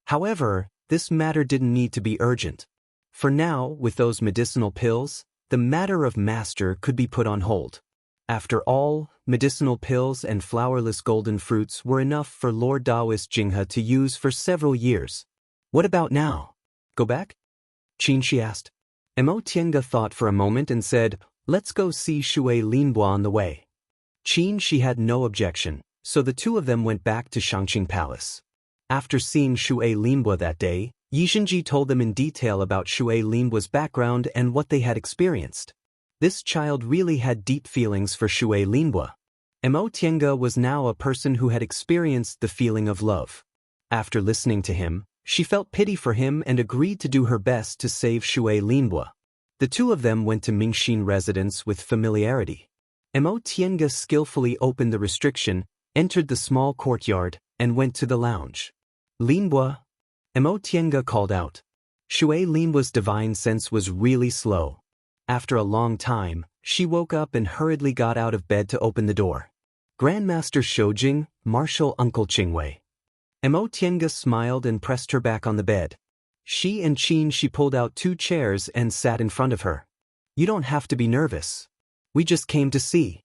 However, this matter didn't need to be urgent. For now, with those medicinal pills, the matter of Master could be put on hold. After all, medicinal pills and flowerless golden fruits were enough for Lord Daoist Jinghe to use for several years. What about now? Go back? Qin Shi asked. Mo Tiange thought for a moment and said, "Let's go see Shui Linbo on the way." Qin Shi had no objection, so the 2 of them went back to Shangqing Palace. After seeing Shui Linbo that day, Yixinji told them in detail about Shui Linbo's background and what they had experienced. This child really had deep feelings for Shui Linbo. Mo Tiange was now a person who had experienced the feeling of love. After listening to him, she felt pity for him and agreed to do her best to save Shui Linbo. The 2 of them went to Mingxin residence with familiarity. Mo Tiange skillfully opened the restriction, entered the small courtyard, and went to the lounge. "Linbo?" Mo Tiange called out. Shui Linbo's divine sense was really slow. After a long time, she woke up and hurriedly got out of bed to open the door. "Grandmaster Shoujing, Martial Uncle Qingwei." Mo Tiange smiled and pressed her back on the bed. She and Qin Shi pulled out 2 chairs and sat in front of her. "You don't have to be nervous. We just came to see."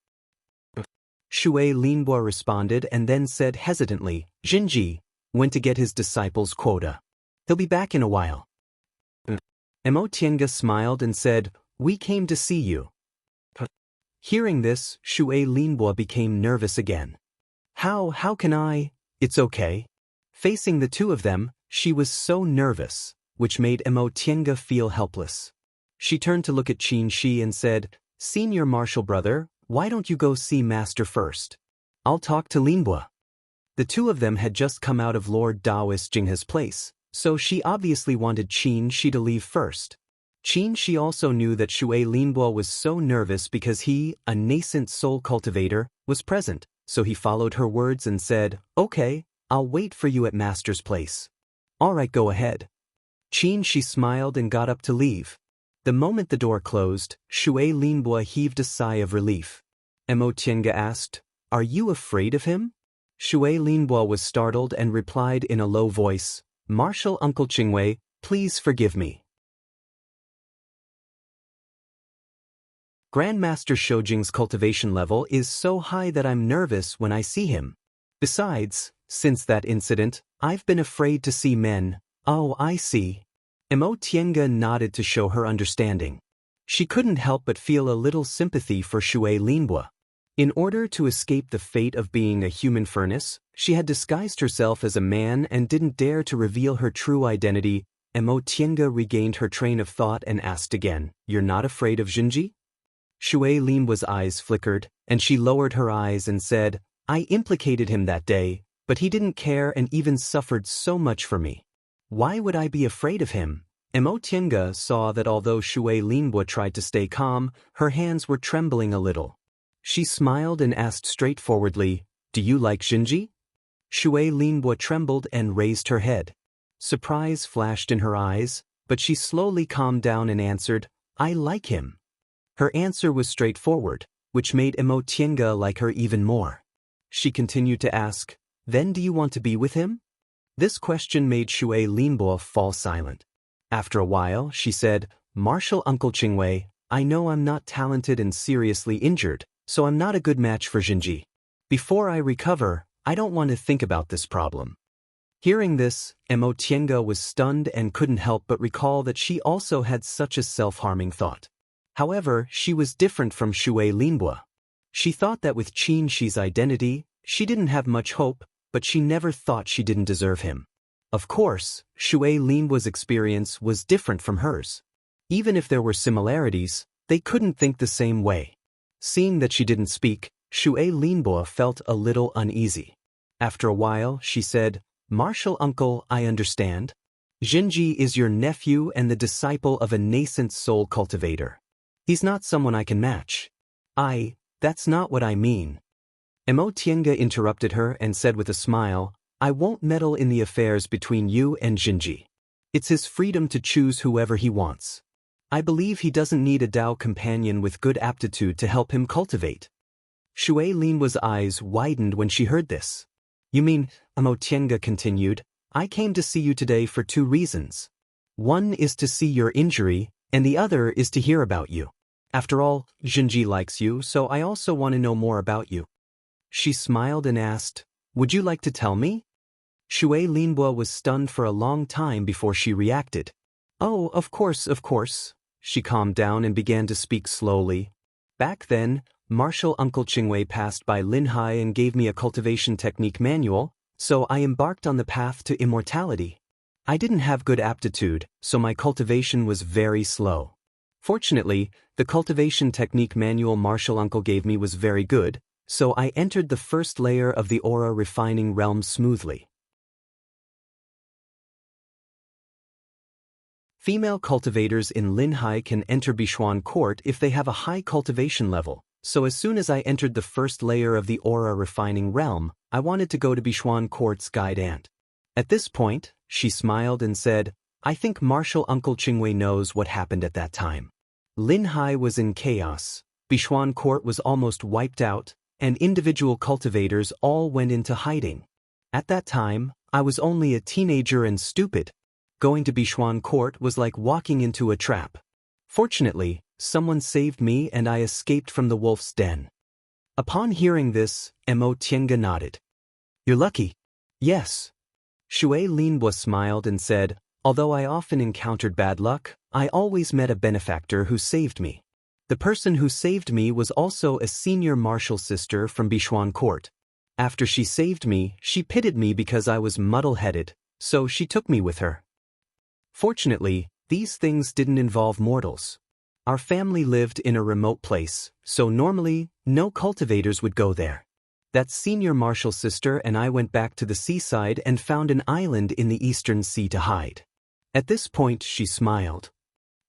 Shui Linbo responded and then said hesitantly, "Jinji went to get his disciples' quota. He'll be back in a while." Mo Tiange smiled and said, "We came to see you." Hearing this, Shui Linbo became nervous again. How can I? It's okay. Facing the two of them, she was so nervous, which made Mo Tiange feel helpless. She turned to look at Qin Shi and said, Senior martial brother, why don't you go see master first? I'll talk to Linbo. The two of them had just come out of Lord Daoist Jinghe's place, so she obviously wanted Qin Shi to leave first. Qin Shi also knew that Shui Linbo was so nervous because he, a nascent soul cultivator, was present, so he followed her words and said, Okay, I'll wait for you at master's place. Alright, go ahead. Qin Shi smiled and got up to leave. The moment the door closed, Shui Linbo heaved a sigh of relief. Mo Tiange asked, Are you afraid of him? Shui Linbo was startled and replied in a low voice, Martial Uncle Qingwei, please forgive me. Grandmaster Shoujing's cultivation level is so high that I'm nervous when I see him. Besides, since that incident, I've been afraid to see men. Oh, I see. Mo Tiange nodded to show her understanding. She couldn't help but feel a little sympathy for Shui Linbo. In order to escape the fate of being a human furnace, she had disguised herself as a man and didn't dare to reveal her true identity. Mo Tiange regained her train of thought and asked again, You're not afraid of Jinji? Shui Linbo's eyes flickered, and she lowered her eyes and said, I implicated him that day, but he didn't care and even suffered so much for me. Why would I be afraid of him? Mo Tiange saw that although Shui Linbo tried to stay calm, her hands were trembling a little. She smiled and asked straightforwardly, Do you like Jinji? Shui Linbo trembled and raised her head. Surprise flashed in her eyes, but she slowly calmed down and answered, I like him. Her answer was straightforward, which made Mo Tiange like her even more. She continued to ask, Then do you want to be with him? This question made Shui Linbo fall silent. After a while, she said, Martial Uncle Qingwei, I know I'm not talented and seriously injured, so I'm not a good match for Jinji. Before I recover, I don't want to think about this problem. Hearing this, Mo Tiange was stunned and couldn't help but recall that she also had such a self-harming thought. However, she was different from Shui Linbo. She thought that with Qin Shi's identity, she didn't have much hope, but she never thought she didn't deserve him. Of course, Shui Linbo's experience was different from hers. Even if there were similarities, they couldn't think the same way. Seeing that she didn't speak, Shui Linbo felt a little uneasy. After a while, she said, Martial Uncle, I understand. Jinji is your nephew and the disciple of a nascent soul cultivator. He's not someone I can match. That's not what I mean. Mo Tiange interrupted her and said with a smile, I won't meddle in the affairs between you and Jinji. It's his freedom to choose whoever he wants. I believe he doesn't need a Dao companion with good aptitude to help him cultivate. Shui Linbo's eyes widened when she heard this. You mean, Mo Tiange continued, I came to see you today for two reasons. One is to see your injury, and the other is to hear about you. After all, Jinji likes you, so I also want to know more about you. She smiled and asked, Would you like to tell me? Shui Linbo was stunned for a long time before she reacted. Oh, of course. She calmed down and began to speak slowly. Back then, Martial Uncle Qingwei passed by Linhai and gave me a cultivation technique manual, so I embarked on the path to immortality. I didn't have good aptitude, so my cultivation was very slow. Fortunately, the cultivation technique manual Martial Uncle gave me was very good, so I entered the first layer of the aura refining realm smoothly. Female cultivators in Linhai can enter Bichuan Court if they have a high cultivation level, so as soon as I entered the first layer of the aura refining realm, I wanted to go to Bichuan Court's guide aunt. At this point, she smiled and said, I think Martial Uncle Qingwei knows what happened at that time. Linhai was in chaos, Bichuan Court was almost wiped out, and individual cultivators all went into hiding. At that time, I was only a teenager and stupid. Going to Bichuan Court was like walking into a trap. Fortunately, someone saved me and I escaped from the wolf's den. Upon hearing this, Mo Tiange nodded. You're lucky. Yes. Shui Linbo smiled and said, Although I often encountered bad luck, I always met a benefactor who saved me. The person who saved me was also a senior martial sister from Bichuan court. After she saved me, she pitied me because I was muddle-headed, so she took me with her. Fortunately, these things didn't involve mortals. Our family lived in a remote place, so normally, no cultivators would go there. That senior martial sister and I went back to the seaside and found an island in the eastern sea to hide. At this point, she smiled.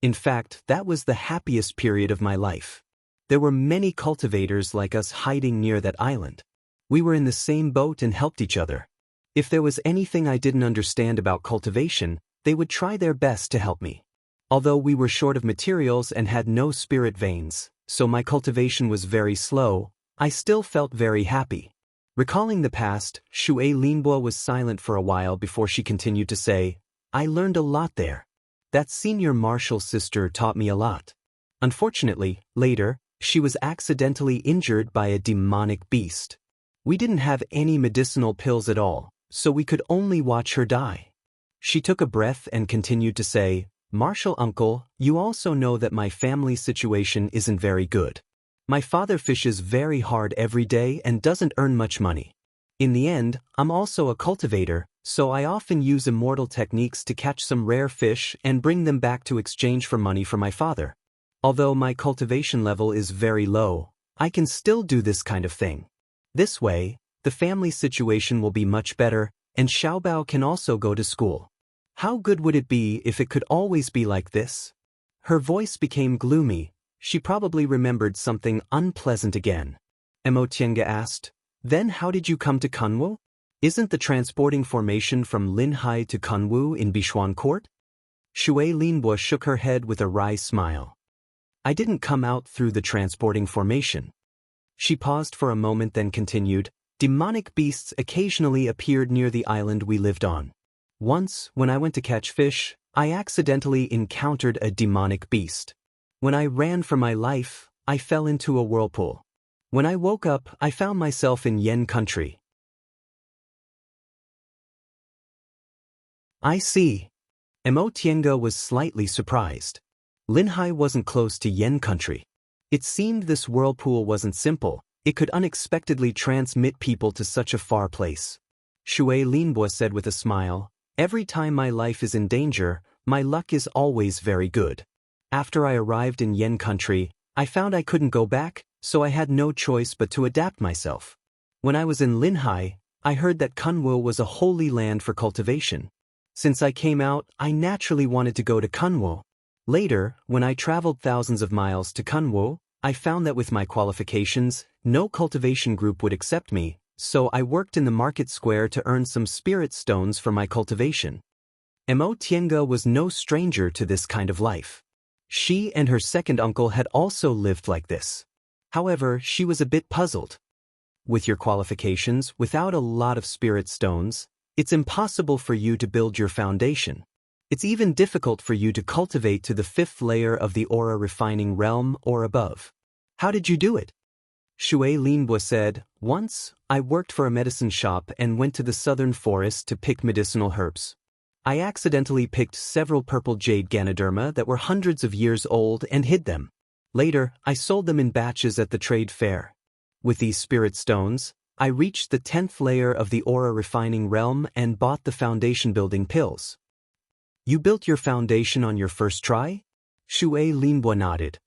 In fact, that was the happiest period of my life. There were many cultivators like us hiding near that island. We were in the same boat and helped each other. If there was anything I didn't understand about cultivation, they would try their best to help me. Although we were short of materials and had no spirit veins, so my cultivation was very slow, I still felt very happy. Recalling the past, Shui Linbo was silent for a while before she continued to say, I learned a lot there. That senior martial sister taught me a lot. Unfortunately, later, she was accidentally injured by a demonic beast. We didn't have any medicinal pills at all, so we could only watch her die. She took a breath and continued to say, Martial uncle, you also know that my family situation isn't very good. My father fishes very hard every day and doesn't earn much money. In the end, I'm also a cultivator, so I often use immortal techniques to catch some rare fish and bring them back to exchange for money for my father. Although my cultivation level is very low, I can still do this kind of thing. This way, the family situation will be much better, and Xiaobao can also go to school. How good would it be if it could always be like this? Her voice became gloomy. She probably remembered something unpleasant again. Mo Tiange asked, Then how did you come to Kunwu? Isn't the transporting formation from Linhai to Kunwu in Bichuan court? Shui Linbo shook her head with a wry smile. I didn't come out through the transporting formation. She paused for a moment then continued, Demonic beasts occasionally appeared near the island we lived on. Once, when I went to catch fish, I accidentally encountered a demonic beast. When I ran for my life, I fell into a whirlpool. When I woke up, I found myself in Yen country. I see. Mo Tiange was slightly surprised. Linhai wasn't close to Yen country. It seemed this whirlpool wasn't simple. It could unexpectedly transmit people to such a far place. Shui Linbo said with a smile, Every time my life is in danger, my luck is always very good. After I arrived in Yen country, I found I couldn't go back, so I had no choice but to adapt myself. When I was in Linhai, I heard that Kunwu was a holy land for cultivation. Since I came out, I naturally wanted to go to Kunwu. Later, when I traveled thousands of miles to Kunwu, I found that with my qualifications, no cultivation group would accept me, so I worked in the market square to earn some spirit stones for my cultivation. Mo Tiange was no stranger to this kind of life. She and her second uncle had also lived like this. However, she was a bit puzzled. With your qualifications, without a lot of spirit stones, it's impossible for you to build your foundation. It's even difficult for you to cultivate to the 5th layer of the aura refining realm or above. How did you do it? Shui Linbo said, Once, I worked for a medicine shop and went to the southern forest to pick medicinal herbs. I accidentally picked several purple jade Ganoderma that were hundreds of years old and hid them. Later, I sold them in batches at the trade fair. With these spirit stones, I reached the 10th layer of the aura refining realm and bought the foundation building pills. You built your foundation on your first try? Shui Linbo nodded.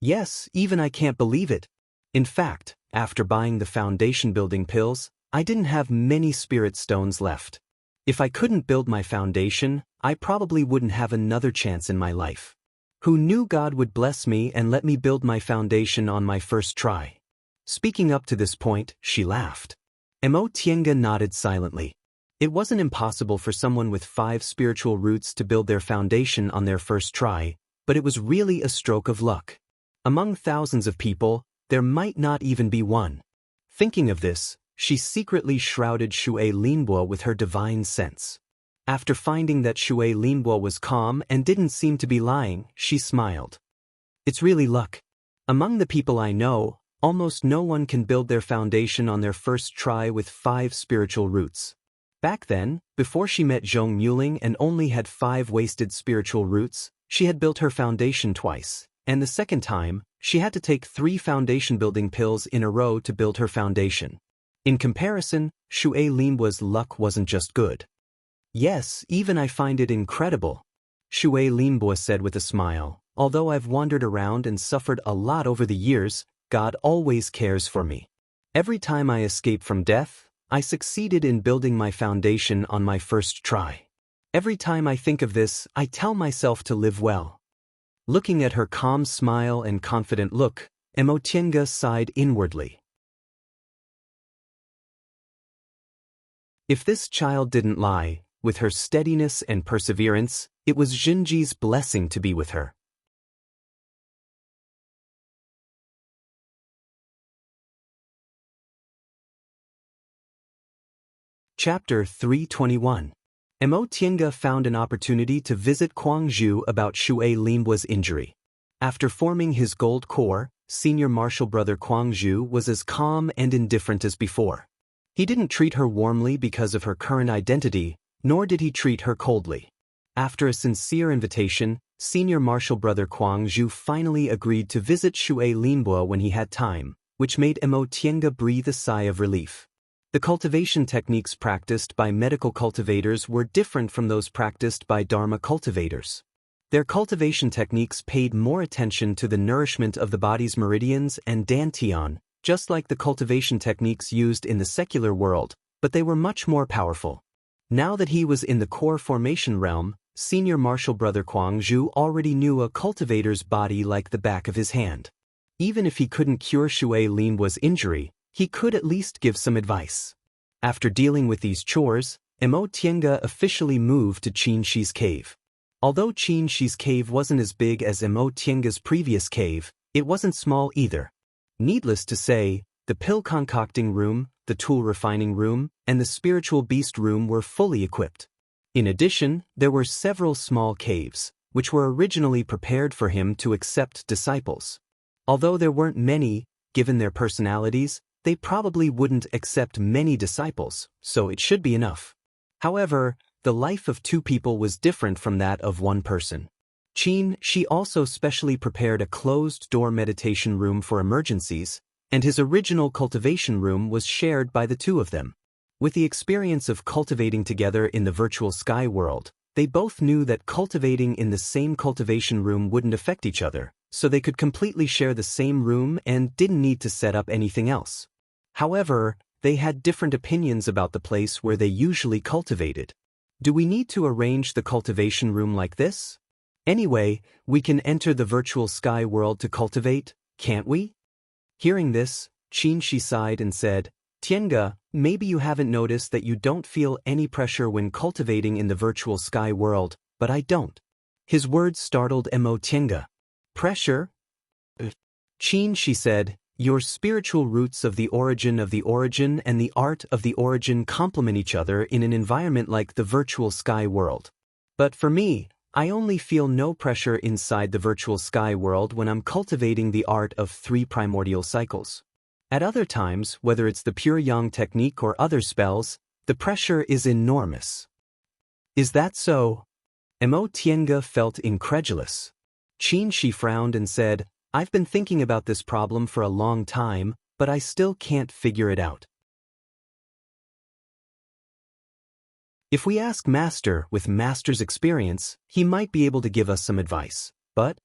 Yes, even I can't believe it. In fact, after buying the foundation building pills, I didn't have many spirit stones left. If I couldn't build my foundation, I probably wouldn't have another chance in my life. Who knew God would bless me and let me build my foundation on my first try? Speaking up to this point, she laughed. Mo Tiange nodded silently. It wasn't impossible for someone with 5 spiritual roots to build their foundation on their first try, but it was really a stroke of luck. Among thousands of people, there might not even be one. Thinking of this, she secretly shrouded Shui Linbo with her divine sense. After finding that Shui Linbo was calm and didn't seem to be lying, she smiled. It's really luck. Among the people I know, almost no one can build their foundation on their first try with 5 spiritual roots. Back then, before she met Zhong Muling and only had 5 wasted spiritual roots, she had built her foundation twice, and the second time, she had to take 3 foundation-building pills in a row to build her foundation. In comparison, Shui Linbo's luck wasn't just good. Yes, even I find it incredible, Shui Linbo said with a smile. Although I've wandered around and suffered a lot over the years, God always cares for me. Every time I escape from death, I succeeded in building my foundation on my first try. Every time I think of this, I tell myself to live well. Looking at her calm smile and confident look, Emotienga sighed inwardly. If this child didn't lie, with her steadiness and perseverance, it was Jinji's blessing to be with her. Chapter 321. Emotienga found an opportunity to visit Guangzhou about Shui Linbo's injury. After forming his gold core, senior martial brother Guangzhou was as calm and indifferent as before. He didn't treat her warmly because of her current identity, nor did he treat her coldly. After a sincere invitation, senior martial brother Guangzhou finally agreed to visit Shui Linbo when he had time, which made Emotienga breathe a sigh of relief. The cultivation techniques practiced by medical cultivators were different from those practiced by Dharma cultivators. Their cultivation techniques paid more attention to the nourishment of the body's meridians and dantian, just like the cultivation techniques used in the secular world, but they were much more powerful. Now that he was in the core formation realm, senior martial brother Guangzhou already knew a cultivator's body like the back of his hand. Even if he couldn't cure Shui Linbo's injury, he could at least give some advice. After dealing with these chores, Emotienga officially moved to Qianxi's cave. Although Qianxi's cave wasn't as big as Emotienga's previous cave, it wasn't small either. Needless to say, the pill concocting room, the tool refining room, and the spiritual beast room were fully equipped. In addition, there were several small caves, which were originally prepared for him to accept disciples. Although there weren't many, given their personalities, they probably wouldn't accept many disciples, so it should be enough. However, the life of 2 people was different from that of 1 person. She also specially prepared a closed-door meditation room for emergencies, and his original cultivation room was shared by the 2 of them. With the experience of cultivating together in the virtual sky world, they both knew that cultivating in the same cultivation room wouldn't affect each other, so they could completely share the same room and didn't need to set up anything else. However, they had different opinions about the place where they usually cultivated. Do we need to arrange the cultivation room like this? Anyway, we can enter the virtual sky world to cultivate, can't we? Hearing this, Qianxi sighed and said, Tienga, maybe you haven't noticed that you don't feel any pressure when cultivating in the virtual sky world, but I don't. His words startled Emotienga. Pressure? Qianxi said, your spiritual roots of the origin and the art of the origin complement each other in an environment like the virtual sky world. But for me, I only feel no pressure inside the virtual sky world when I'm cultivating the art of 3 primordial cycles. At other times, whether it's the pure yang technique or other spells, the pressure is enormous. Is that so? Emotienga felt incredulous. Qianxi frowned and said, I've been thinking about this problem for a long time, but I still can't figure it out. If we ask Master with Master's experience, he might be able to give us some advice. But,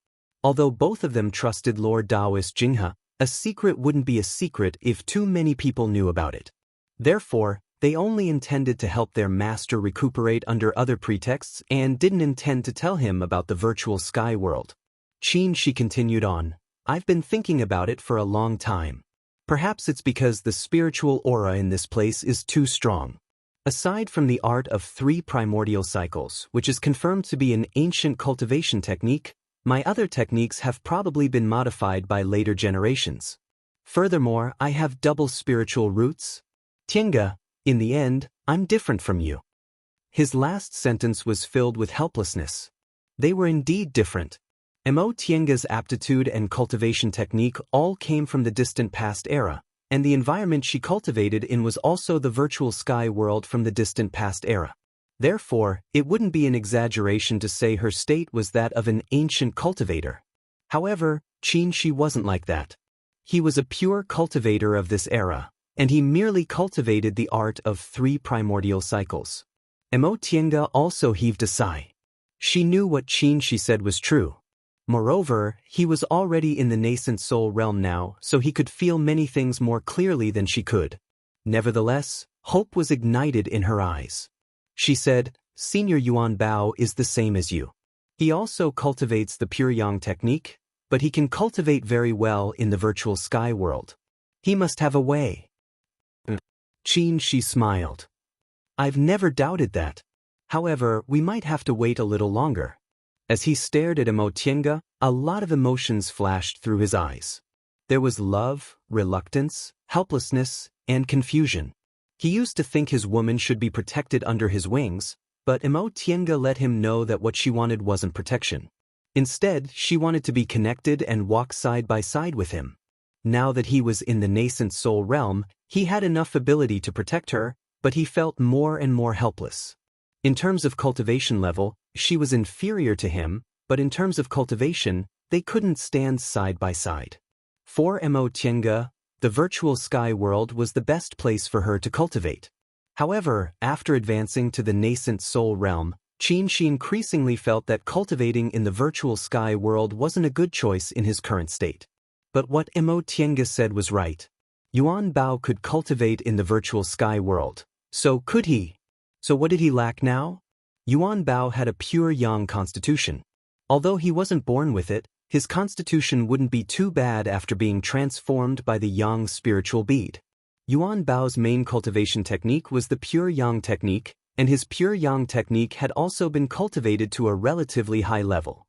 although both of them trusted Lord Daoist Jinghe, a secret wouldn't be a secret if too many people knew about it. Therefore, they only intended to help their master recuperate under other pretexts and didn't intend to tell him about the virtual sky world. Qianxi continued on, I've been thinking about it for a long time. Perhaps it's because the spiritual aura in this place is too strong. Aside from the art of 3 primordial cycles, which is confirmed to be an ancient cultivation technique, my other techniques have probably been modified by later generations. Furthermore, I have double spiritual roots. Tienga, in the end, I'm different from you. His last sentence was filled with helplessness. They were indeed different. Emotienga's aptitude and cultivation technique all came from the distant past era, and the environment she cultivated in was also the virtual sky world from the distant past era. Therefore, it wouldn't be an exaggeration to say her state was that of an ancient cultivator. However, Xianxia wasn't like that. He was a pure cultivator of this era, and he merely cultivated the art of 3 primordial cycles. Imotienga also heaved a sigh. She knew what Xianxia said was true. Moreover, he was already in the nascent soul realm now, so he could feel many things more clearly than she could. Nevertheless, hope was ignited in her eyes. She said, Senior Yuan Bao is the same as you. He also cultivates the pure yang technique, but he can cultivate very well in the virtual sky world. He must have a way. Xianxia smiled. I've never doubted that. However, we might have to wait a little longer. As he stared at Imotienga, a lot of emotions flashed through his eyes. There was love, reluctance, helplessness, and confusion. He used to think his woman should be protected under his wings, but Imotienga let him know that what she wanted wasn't protection. Instead, she wanted to be connected and walk side by side with him. Now that he was in the nascent soul realm, he had enough ability to protect her, but he felt more and more helpless. In terms of cultivation level, she was inferior to him, but in terms of cultivation, they couldn't stand side by side. For Imotienga, the virtual sky world was the best place for her to cultivate. However, after advancing to the nascent soul realm, Xianxia increasingly felt that cultivating in the virtual sky world wasn't a good choice in his current state. But what Imotienga said was right. Yuan Bao could cultivate in the virtual sky world. So could he? So what did he lack now? Yuan Bao had a pure yang constitution. Although he wasn't born with it, his constitution wouldn't be too bad after being transformed by the yang spiritual bead. Yuan Bao's main cultivation technique was the pure yang technique, and his pure yang technique had also been cultivated to a relatively high level.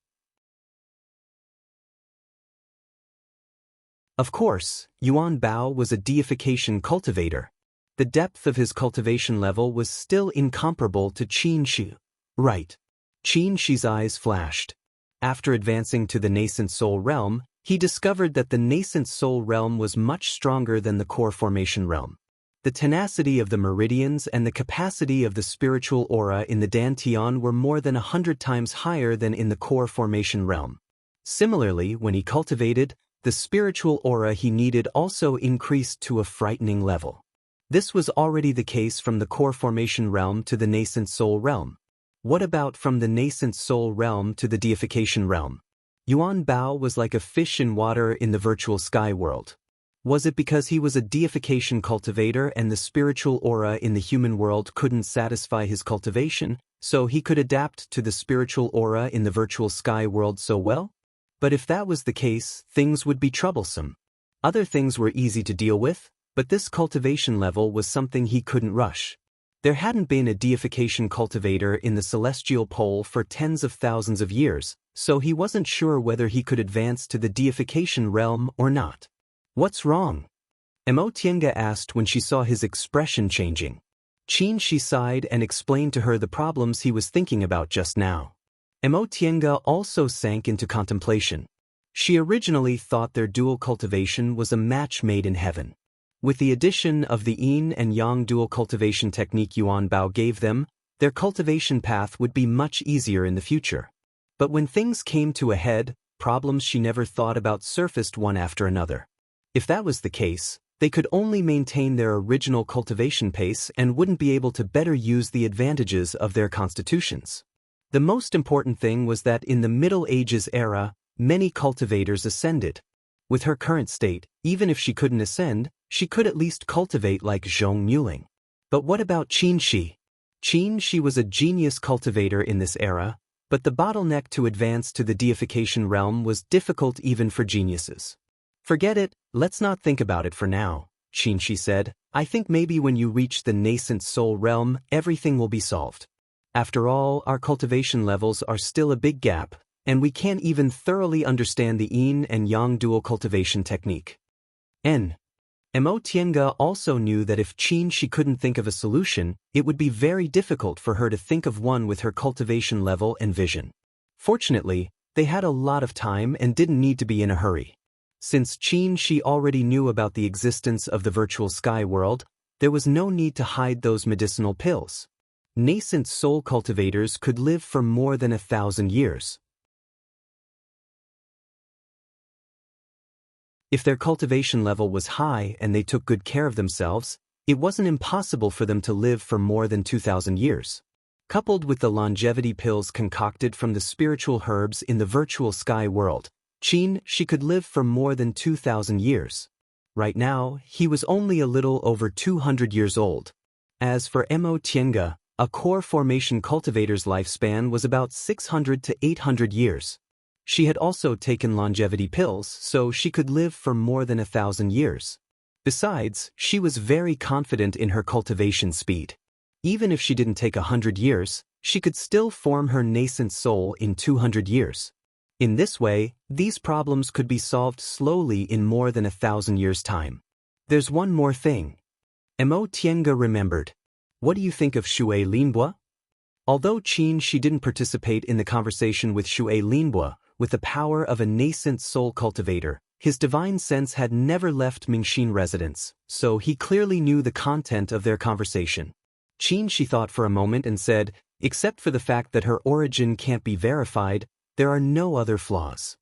Of course, Yuan Bao was a deification cultivator. The depth of his cultivation level was still incomparable to Xianxia. Right. Xianxia's eyes flashed. After advancing to the nascent soul realm, he discovered that the nascent soul realm was much stronger than the core formation realm. The tenacity of the meridians and the capacity of the spiritual aura in the Dantian were more than 100 times higher than in the core formation realm. Similarly, when he cultivated, the spiritual aura he needed also increased to a frightening level. This was already the case from the core formation realm to the nascent soul realm. What about from the nascent soul realm to the deification realm? Yuan Bao was like a fish in water in the virtual sky world. Was it because he was a deification cultivator and the spiritual aura in the human world couldn't satisfy his cultivation, so he could adapt to the spiritual aura in the virtual sky world so well? But if that was the case, things would be troublesome. Other things were easy to deal with, but this cultivation level was something he couldn't rush. There hadn't been a deification cultivator in the celestial pole for tens of thousands of years, so he wasn't sure whether he could advance to the deification realm or not. What's wrong? Imotienga asked when she saw his expression changing. Xianxia sighed and explained to her the problems he was thinking about just now. Imotienga also sank into contemplation. She originally thought their dual cultivation was a match made in heaven. With the addition of the yin and yang dual cultivation technique Yuan Bao gave them, their cultivation path would be much easier in the future. But when things came to a head, problems she never thought about surfaced one after another. If that was the case, they could only maintain their original cultivation pace and wouldn't be able to better use the advantages of their constitutions. The most important thing was that in the Middle Ages era, many cultivators ascended. With her current state, even if she couldn't ascend, she could at least cultivate like Zhong Muling. But what about Xianxia? Xianxia was a genius cultivator in this era, but the bottleneck to advance to the deification realm was difficult even for geniuses. Forget it, let's not think about it for now, Xianxia said. I think maybe when you reach the nascent soul realm, everything will be solved. After all, our cultivation levels are still a big gap, and we can't even thoroughly understand the yin and yang dual cultivation technique. Imotienga also knew that if Xianxia couldn't think of a solution, it would be very difficult for her to think of one with her cultivation level and vision. Fortunately, they had a lot of time and didn't need to be in a hurry. Since Xianxia already knew about the existence of the virtual sky world, there was no need to hide those medicinal pills. Nascent soul cultivators could live for more than 1,000 years. If their cultivation level was high and they took good care of themselves, it wasn't impossible for them to live for more than 2,000 years. Coupled with the longevity pills concocted from the spiritual herbs in the virtual sky world, she could live for more than 2,000 years. Right now, he was only a little over 200 years old. As for Mo Tiange, a core formation cultivator's lifespan was about 600 to 800 years. She had also taken longevity pills, so she could live for more than 1,000 years. Besides, she was very confident in her cultivation speed. Even if she didn't take 100 years, she could still form her nascent soul in 200 years. In this way, these problems could be solved slowly in more than 1,000 years' time. There's one more thing. Mo Tiange remembered. What do you think of Shui Linbo? Although she didn't participate in the conversation with Shui Linbo, with the power of a nascent soul cultivator, his divine sense had never left Mingxin residence, so he clearly knew the content of their conversation. She thought for a moment and said, except for the fact that her origin can't be verified, there are no other flaws.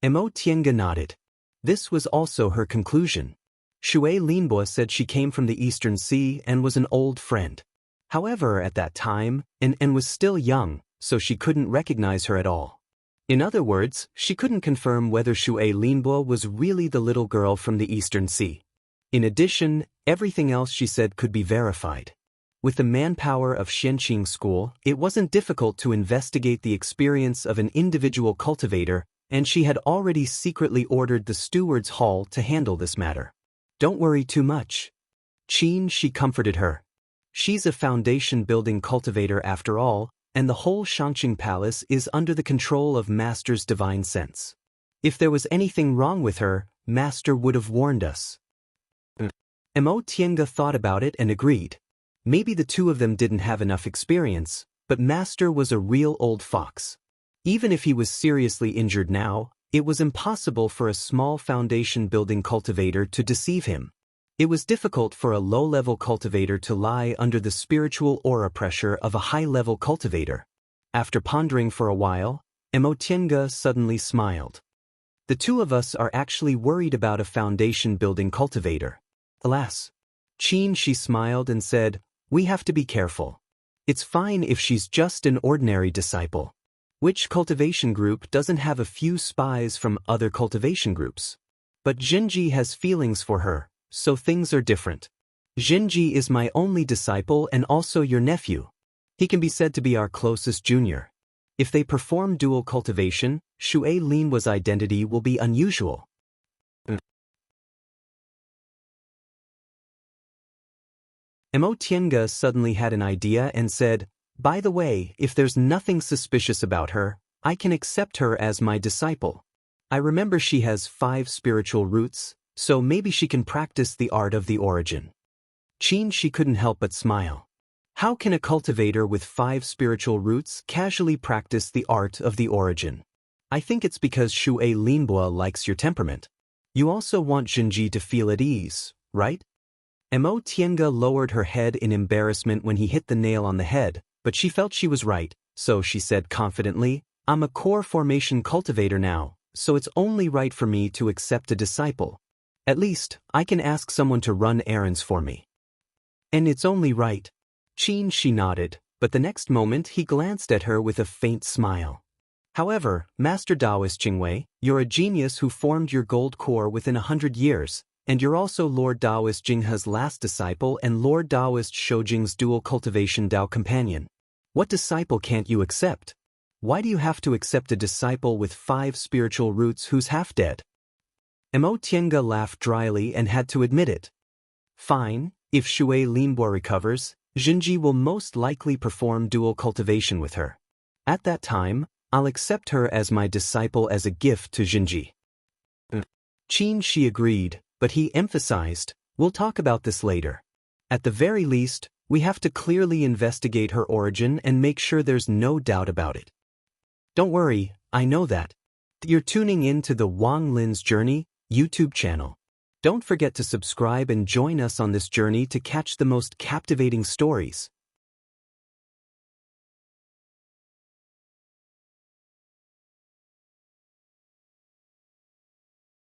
Mo Tiange nodded. This was also her conclusion. Shui Linbo said she came from the Eastern Sea and was an old friend. However, at that time, and was still young, so she couldn't recognize her at all. In other words, she couldn't confirm whether Shui Linbo was really the little girl from the Eastern Sea. In addition, everything else she said could be verified. With the manpower of Xianxia School, it wasn't difficult to investigate the experience of an individual cultivator, and she had already secretly ordered the steward's hall to handle this matter. Don't worry too much. She comforted her. She's a foundation-building cultivator after all, and the whole Shangqing Palace is under the control of Master's divine sense. If there was anything wrong with her, Master would have warned us. Mo Tiange thought about it and agreed. Maybe the two of them didn't have enough experience, but Master was a real old fox. Even if he was seriously injured now, it was impossible for a small foundation-building cultivator to deceive him. It was difficult for a low-level cultivator to lie under the spiritual aura pressure of a high-level cultivator. After pondering for a while, Mo Tiange suddenly smiled. The two of us are actually worried about a foundation-building cultivator. Alas. She smiled and said, we have to be careful. It's fine if she's just an ordinary disciple. Which cultivation group doesn't have a few spies from other cultivation groups? But Jinji has feelings for her, so things are different. Jinji is my only disciple and also your nephew. He can be said to be our closest junior. If they perform dual cultivation, Shui Linbo's identity will be unusual. Mo Tiange suddenly had an idea and said, by the way, if there's nothing suspicious about her, I can accept her as my disciple. I remember she has 5 spiritual roots, so maybe she can practice the art of the origin. She couldn't help but smile. How can a cultivator with 5 spiritual roots casually practice the art of the origin? I think it's because Shui Linbo likes your temperament. You also want Jinji to feel at ease, right? Mo Tiange lowered her head in embarrassment when he hit the nail on the head, but she felt she was right, so she said confidently, I'm a core formation cultivator now, so it's only right for me to accept a disciple. At least, I can ask someone to run errands for me. And it's only right. She nodded, but the next moment he glanced at her with a faint smile. However, Master Daoist Jingwei, you're a genius who formed your gold core within 100 years, and you're also Lord Daoist Jinghe's last disciple and Lord Daoist Shoujing's dual cultivation Dao companion. What disciple can't you accept? Why do you have to accept a disciple with 5 spiritual roots who's half dead? Mo Tiange laughed dryly and had to admit it. Fine, if Shui Linbo recovers, Jinji will most likely perform dual cultivation with her. At that time, I'll accept her as my disciple as a gift to Jinji. She agreed, but he emphasized, we'll talk about this later. At the very least, we have to clearly investigate her origin and make sure there's no doubt about it. Don't worry, I know that. You're tuning in to the Wang Lin's Journey YouTube channel. Don't forget to subscribe and join us on this journey to catch the most captivating stories.